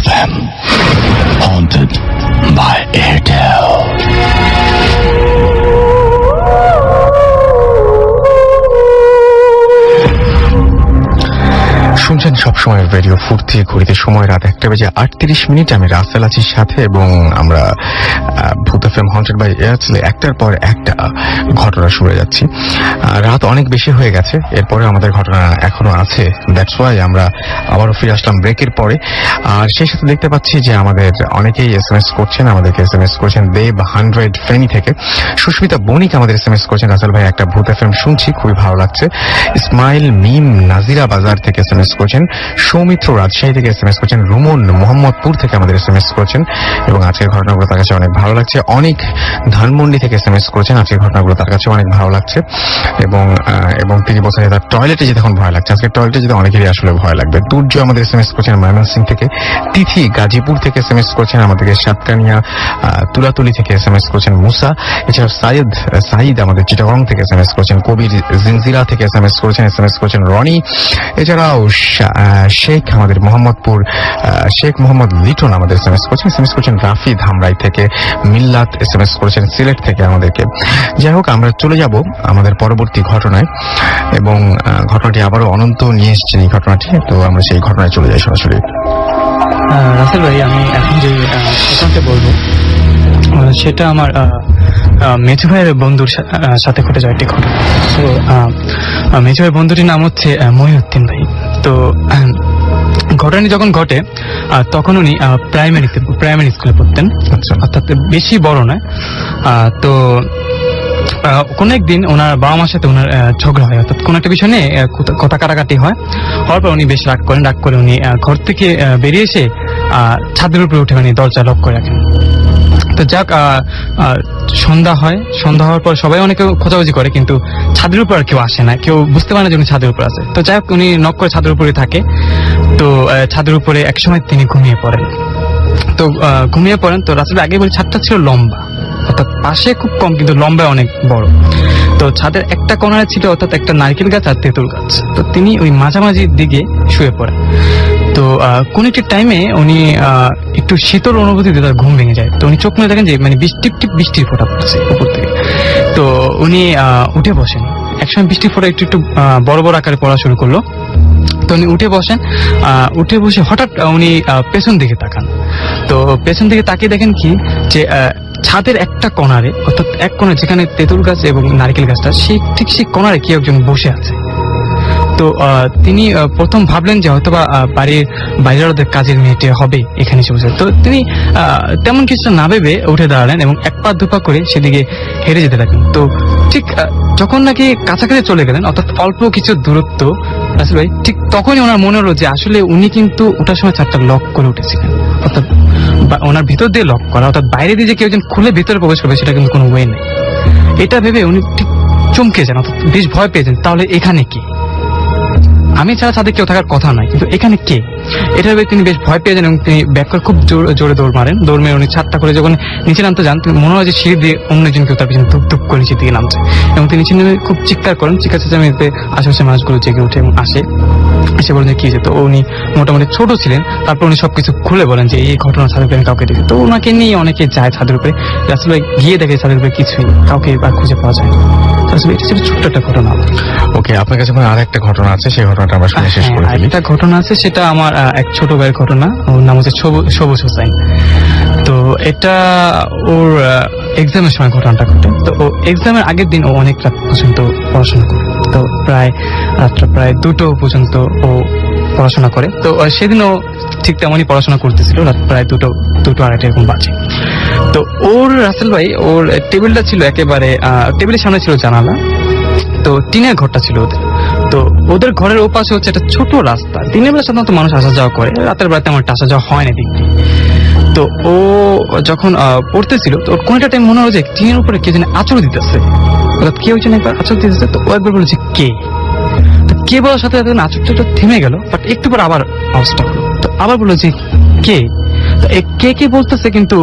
FM, haunted by Airtel. শুনছেন সবসময় রেডিও ফুর্তি। ঘড়িতে সময় রাত 1:38। আমি রাসেল আছি সাথে এবং আমরা ভূত এফএম হন্টেড বাই এয়ারটেল একটার পর একটা ঘটনা শুনে যাচ্ছি। রাত অনেক বেশি হয়ে গেছে, এরপরে আমাদের ঘটনা এখনো আছে। দ্যাটস ওয়াই আমরা আবারও ফিরে আসলাম ব্রেকের পরে। আর সেই সাথে দেখতে পাচ্ছি যে আমাদের অনেকেই SMS করছেন। আমাদেরকে SMS করেছেন দেব 100 ফেনী থেকে, সুস্মিতা বণিক আমাদের SMS করেছেন রাসেল ভাই একটা ভূত এফএম শুনছি, খুবই ভালো লাগছে। ইসমাইল মিম নাজিরা বাজার থেকে SMS করেছেন, সৌমিত্র রাজশাহী থেকে SMS করেছেন, রুমন মোহাম্মদপুর থেকে আমাদের SMS করেছেন এবং আজকের ঘটনাগুলো তার কাছে অনেক ভালো লাগছে। অনেক ধানমন্ডি থেকে SMS করেছেন, আজকের ঘটনাগুলো তার কাছে অনেক ভালো লাগছে এবং তিনি বলছেন তার টয়লেটে যেতে এখন ভয় লাগছে। আজকে টয়লেটে যেতে অনেকেরই আসলে ভয় লাগবে। দুর্য আমাদের SMS করেছেন ময়মনসিং থেকে, তিথি গাজীপুর থেকে SMS করেছেন, আমাদেরকে সাতকানিয়া তুলাতুলি থেকে SMS করেছেন মুসা, এছাড়াও সাইদ আমাদের চিটাগং থেকে SMS করেছেন, কবির জিনজিরা থেকে SMS করেছেন, SMS করেছেন রনি, এছাড়াও শেখ আমাদের মোহাম্মদপুর শেখ মোহাম্মদ লিটন আমাদের SMS করেছেন, SMS করেছেন রাফি ধামরাই থেকে, মিল্লাত SMS করেছেন সিলেট থেকে আমাদেরকে। যাই হোক, আমরা চলে যাব আমাদের পরবর্তী ঘটনায় এবং ঘটনাটি আবারও অনন্ত নিয়ে এসছেন এই ঘটনাটি। তো আমরা সেই ঘটনায় চলে যাই সরাসরি। রাসেল ভাই, আমি এখন যে ঘটনাটা বলবো সেটা আমার মেজু ভাইয়ের বন্ধুর সাথে ঘটে যায় একটি ঘটনা। তো মেজু ভাইয়ের বন্ধুটির নাম হচ্ছে মহিউদ্দিন ভাই। তো ঘটনাটি যখন ঘটে তখন উনি প্রাইমারি স্কুলে পড়তেন, অর্থাৎ বেশি বড় নয়। তো কোন একদিন ওনার বাবা মার সাথে ওনার ঝগড়া হয়, অর্থাৎ কোন একটা বিষয় নিয়ে কথা কাটাকাটি হওয়ার পর উনি বেশ রাগ করে উনি ঘর থেকে বেরিয়ে এসে ছাদের উপরে উঠে উনি দরজা লক করে রাখেন। তো যাক, সন্ধ্যা হওয়ার পর সবাই অনেকে খোঁজাখুঁজি করে, কিন্তু ছাদের উপর আর কেউ আসে না, কেউ বুঝতে পারে না যে উনি ছাদের উপর আছে। তো যাই হোক, উনি নক করে ছাদের উপরে থাকে। তো ছাদের উপরে একসময় তিনি ঘুমিয়ে পড়েন। তো রাসেল আগে বলি ছাদটা ছিল লম্বা, অর্থাৎ পাশে খুব কম কিন্তু লম্বায় অনেক বড়। তো ছাদের একটা কোণায় ছিল অর্থাৎ একটা নারকেল গাছ আর তেঁতুল গাছ। তো তিনি ওই মাঝামাঝি দিকে শুয়ে পড়েন। তো কোন একটি টাইমে উনি একটু শীতল অনুভূতিতে তার ঘুম ভেঙে যায়। তো উনি চোখ মেলে দেখেন যে মানে বৃষ্টির ফোঁটা পড়ছে উপর থেকে। তো উনি উঠে বসেন। একসময় বৃষ্টির ফোঁটা একটু বড় বড় আকারে পড়া শুরু করলো। তো উনি উঠে বসে হঠাৎ উনি পেছন দিকে তাকান। তো পেছন দিকে তাকিয়ে দেখেন কি যে ছাদের একটা কোণারে, অর্থাৎ এক কোণায় যেখানে তেঁতুল গাছ এবং নারকেল গাছটা, সেই কোণারে কি একজন বসে আছে। তো তিনি প্রথম ভাবলেন যে হয়তোবা বাড়ির বাইরের ওদের কাজের মেয়েটে হবে এখানে এসে বসে। তো তিনি তেমন কিছু না ভেবে উঠে দাঁড়ালেন এবং এক পা দুপা করে সেদিকে হেঁটে যেতে লাগলেন। তো ঠিক যখন নাকি কাছাকাছি চলে গেলেন, অর্থাৎ অল্প কিছু দূরত্ব রাসেল ভাই, ঠিক তখনই ওনার মনে হলো যে আসলে উনি কিন্তু ওঠার সময় চারটা লক করে উঠেছিলেন, অর্থাৎ ওনার ভিতর দিয়ে লক করা, অর্থাৎ বাইরে দিয়ে যে কেউ যেন খুলে ভিতরে প্রবেশ করবে সেটা কিন্তু কোনো ওয়ে নেই। এটা ভেবে উনি ঠিক চমকে যান, অর্থাৎ বেশ ভয় পেয়ে যান। তাহলে এখানে কে? আমি ছাড়া ছাদে কেউ থাকার কথা নয়, কিন্তু এখানে কে? এটা ভেবে তিনি বেশ ভয় পেয়ে যান এবং তিনি ব্যাক করে খুব জোরে দৌড় মারেন। দৌড় মেরে উনি ছাদটা করে যখন নিচে নামতে যান, তিনি মনে হয় যে সিঁড়ি দিয়ে অন্যজন কেউ তার পিছনে ধুপ ধুপ করে নিচের দিকে নামছে এবং তিনি নিচে নেমে খুব চিৎকার করেন। চিৎকার চেঁচামেচিতে আশেপাশের মানুষগুলো জেগে উঠে এবং এসে বলেন যে কি হয়েছে। তো উনি মোটামুটি ছোট ছিলেন, তারপর উনি সবকিছু খুলে বলেন যে এই ঘটনা ছাদের উপরে কাউকে দেখে। তো ওনাকে নিয়ে অনেকে যায় ছাদের উপরে, রাসেল ভাই গিয়ে দেখে ছাদের উপরে কিছুই নেই, কাউকে আর খুঁজে পাওয়া যায় না। আসলে এটা ছিল ছোট্ট একটা ঘটনা। ওকে, আপনার কাছে আর একটা ঘটনা আছে, সেই ঘটনাটা আমরা শুনে শেষ করে ফেলি। একটা ঘটনা আছে, সেটা আমার এক ছোট ভাইয়ের ঘটনা। ওর নাম হচ্ছে সবুজ হোসাইন। তো এটা ওর এক্সামের সময় ঘটনাটা ঘটে। তো ও এক্সামের আগের দিন ও অনেক রাত পর্যন্ত পড়াশোনা করে। তো রাত্রে প্রায় 2টো পর্যন্ত ও পড়াশোনা করে। তো সেদিনও ঠিক তেমনই পড়াশোনা করতেছিল, রাত প্রায় 2টো আড়াইটা এরকম বাজে। তো ওর রাসেল ভাই, ওর টেবিলটা ছিল একেবারে, টেবিলের সামনে ছিল জানালা। তো টিনের ঘরটা ছিল ওদের। তো ওদের ঘরের ওপাশে হচ্ছে একটা ছোট রাস্তা। দিনের বেলা সাধারণত মানুষ আসা যাওয়া করে, রাতের বেলাতে আমার আসা যাওয়া হয় না দিক দিয়ে। তো ও যখন পড়তেছিল, তো ওর কোনটা টাইম মনে হলো যে টিনের উপরে কে যেন আঁচড় দিতেছে, অর্থাৎ কেউ যেন একবার আঁচড় দিতেছে। তো ও একবার বলেছে কে। তো কে বলার সাথে সাথে আঁচড়টা থেমে গেল, বাট একটু পর আবার আওয়াজটা হলো। তো আবার বললো যে কে। তো কে বলতেছে, কিন্তু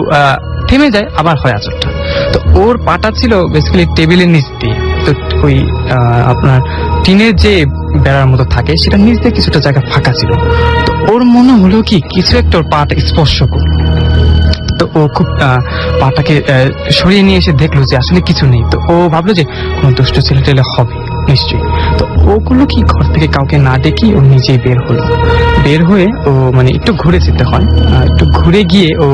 থেমে যায়, আবার হয় আঁচড়টা। তো ওর পাটা ছিল বেসিক্যালি টেবিলের নিচ দিয়ে। তো ওই আপনার টিনের যে বেড়ার মতো থাকে, সেটা নিচ দিয়ে কিছুটা জায়গা ফাঁকা ছিল। তো ওর মনে হলো কি কিছু একটা ওর পাটা স্পর্শ করলো। তো ও খুব পাটাকে সরিয়ে নিয়ে এসে দেখলো যে আসলে কিছু নেই। তো ও ভাবলো যে কোন দুষ্ট ছেলে টেলে হবে নিশ্চয়ই। তো ওগুলো কি ঘর থেকে কাউকে না ডেকে ও নিজেই বের হলো। বের হয়ে ও মানে একটু ঘুরে যেতে হয়, একটু ঘুরে গিয়ে ও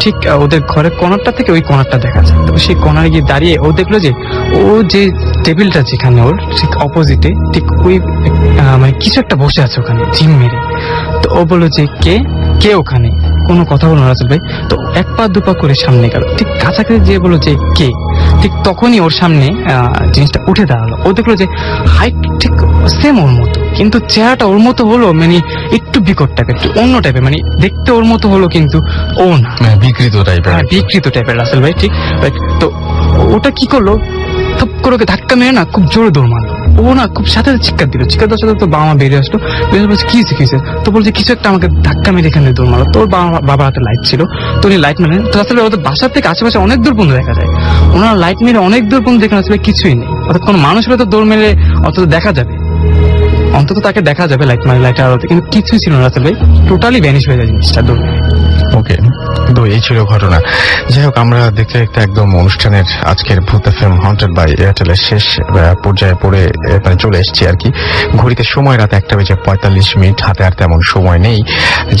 ঠিক ওদের ঘরের কর্নারটা থেকে ওই কর্নারটা দেখা যায়। তো সেই কর্নারে গিয়ে দাঁড়িয়ে ও দেখলো যে ও যে টেবিলটা যেখানে ওর ঠিক অপোজিটে, ঠিক ওই মানে কিছু একটা বসে আছে ওখানে জিম মেরে। তো ও বললো যে কে ওখানে, কোনো কথা বলো না রাসেল ভাই। তো এক পা দুপা করে সামনে গেল, ঠিক কাছাকাছি যেয়ে বললো যে কে। ঠিক তখনই ওর সামনে জিনিসটা উঠে দাঁড়ালো। ও দেখলো যে হাইট ঠিক সেম ওর মতো, কিন্তু চেহারাটা ওর মতো হলো মানে একটু বিকট টাইপের, একটু অন্য টাইপের, মানে দেখতে ওর মতো হলো কিন্তু ও না, বিকৃত টাইপের। বিকৃত টাইপের রাসেল ভাই, ঠিক। তো ওটা কি করলো, থপ করে ওকে ধাক্কা মেরে না খুব জোরে দৌড় মারলো। ও না খুব সাথে চিৎকার দিল, চিৎকার দেওয়ার সাথে তো বাবা মা বেরিয়ে আসলো। বেরিয়ে বলছে কি হয়েছে। তো বলছে কিছু একটা আমাকে ধাক্কা মেরে এখানে দৌড় মারলো। তোর বাবার হাতে লাইট ছিল, তো উনি লাইট মারেন। তো আসলে ওদের বাসার থেকে আশেপাশে অনেক দূর পর্যন্ত দেখা যায়। ওনারা লাইট মেরে অনেক দূর পর্যন্ত দেখেন, আসলে কিছুই নেই। অর্থাৎ কোনো মানুষ হলে তো দৌড় মেরে অন্তত দেখা যাবে, অন্তত তাকে দেখা যাবে লাইট মারে, লাইটের আলোতে, কিন্তু কিছুই ছিল না রাসেল ভাই। টোটালি ভ্যানিশ হয়ে যায় জিনিসটা দৌড় মেরে। ওকে, তো এই ছিল ঘটনা। যাই হোক, আমরা দেখতে দেখতে একদম অনুষ্ঠানের আজকের ভূত এফএম হন্টেড বাই এয়ারটেলের শেষ পর্যায়ে মানে চলে এসেছি আর কি। ঘড়িতে সময় রাত 1:45, হাতে আর তেমন সময় নেই।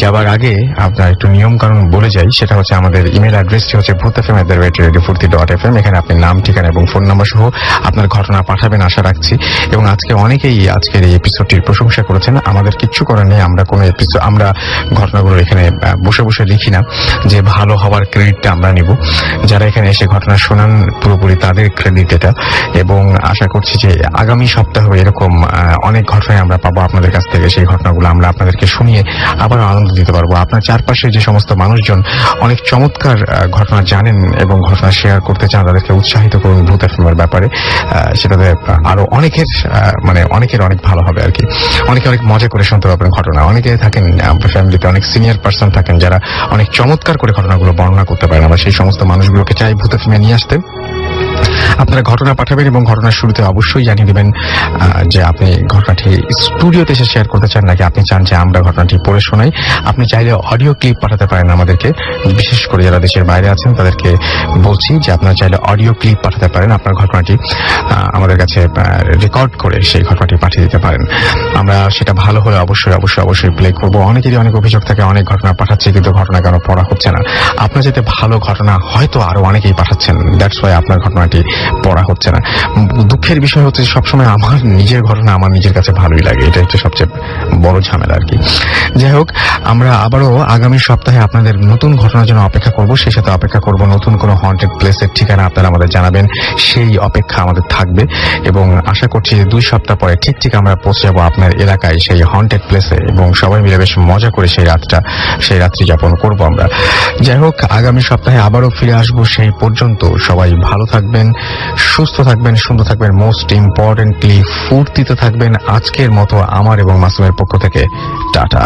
যাবার আগে আপনার একটু নিয়ম কানুন বলে যাই। সেটা হচ্ছে আমাদের ইমেল অ্যাড্রেসটি হচ্ছে bhutfm@radio40.fm। এখানে আপনি নাম, ঠিকানা এবং ফোন নাম্বার সহ আপনার ঘটনা পাঠাবেন আশা রাখছি। এবং আজকে অনেকেই আজকের এই এপিসোডটির প্রশংসা করেছেন। আমাদের কিচ্ছু করার নেই, আমরা কোনো এপিসোড, আমরা ঘটনাগুলো এখানে বসে বসে লিখি না, যে ভালো হওয়ার ক্রেডিটটা আমরা নিব। যারা এখানে এসে ঘটনা শোনান পুরোপুরি তাদের ক্রেডিট এটা। এবং আশা করছি যে আগামী সপ্তাহে এরকম অনেক ঘটনায় আমরা পাবো আপনাদের কাছ থেকে। সেই ঘটনাগুলো আমরা আপনাদেরকে শুনিয়ে আবারও আনন্দ দিতে পারবো। আপনার চারপাশে যে সমস্ত মানুষজন অনেক চমৎকার ঘটনা জানেন এবং ঘটনা শেয়ার করতে চান, তাদেরকে উৎসাহিত করুন ভূত এফএমের ব্যাপারে। সেটাতে আরো অনেকের অনেক ভালো হবে আর কি। অনেকে অনেক মজা করে শুনতে পারবেন ঘটনা। অনেকে থাকেন ফ্যামিলিতে, অনেক সিনিয়র পার্সন থাকেন যারা অনেক চমৎকার করে ঘটনাগুলো বর্ণনা করতে পারেন। আমরা সেই সমস্ত মানুষগুলোকে চাই ভূত এফএমে নিয়ে আসতে। আপনারা ঘটনা পাঠাবেন এবং ঘটনার শুরুতে অবশ্যই জানিয়ে দেবেন যে আপনি ঘটনাটি স্টুডিওতে এসে শেয়ার করতে চান, নাকি আপনি চান যে আমরা ঘটনাটি পড়ে শোনাই। আপনি চাইলে অডিও ক্লিপ পাঠাতে পারেন আমাদেরকে। বিশেষ করে যারা দেশের বাইরে আছেন তাদেরকে বলছি যে আপনারা চাইলে অডিও ক্লিপ পাঠাতে পারেন। আপনার ঘটনাটি আমাদের কাছে রেকর্ড করে সেই ঘটনাটি পাঠিয়ে দিতে পারেন। আমরা সেটা ভালো হলে অবশ্যই প্লে করবো। অনেকেরই অনেক অভিযোগ থাকে, অনেক ঘটনা পাঠাচ্ছে কিন্তু ঘটনা কেন পড়া হচ্ছে না। আপনার যাতে ভালো ঘটনা হয়তো আরো অনেকেই পাঠাচ্ছেন, দ্যাটস ওয়াই আপনার ঘটনাটি পড়া হচ্ছে না। দুঃখের বিষয় হচ্ছে সবসময় আমার নিজের ঘটনা আমার নিজের কাছে ভালোই লাগে, এটা হচ্ছে সবচেয়ে বড় ঝামেলা আর কি। যাই হোক, আমরা আবারও আগামী সপ্তাহে আপনাদের নতুন ঘটনার জন্য অপেক্ষা করব, সেই সাথে অপেক্ষা করব নতুন কোনো হন্টেড প্লেসের ঠিকানা আপনারা আমাদের জানাবেন, সেই অপেক্ষা আমাদের থাকবে। এবং আশা করছি যে 2 সপ্তাহ পরে ঠিক আমরা পৌঁছে যাবো আপনার এলাকায় সেই হন্টেড প্লেসে, এবং সবাই মিলে বেশ মজা করে সেই রাত্রি যাপন করব আমরা। যাই হোক, আগামী সপ্তাহে আবারও ফিরে আসবো। সেই পর্যন্ত সবাই ভালো থাকবেন, সুস্থ থাকবেন, সুন্দর থাকবেন, মোস্ট ইম্পর্টেন্টলি ফুর্তিতে থাকবেন। আজকের মতো আমার এবং মাসুমের পক্ষ থেকে টাটা।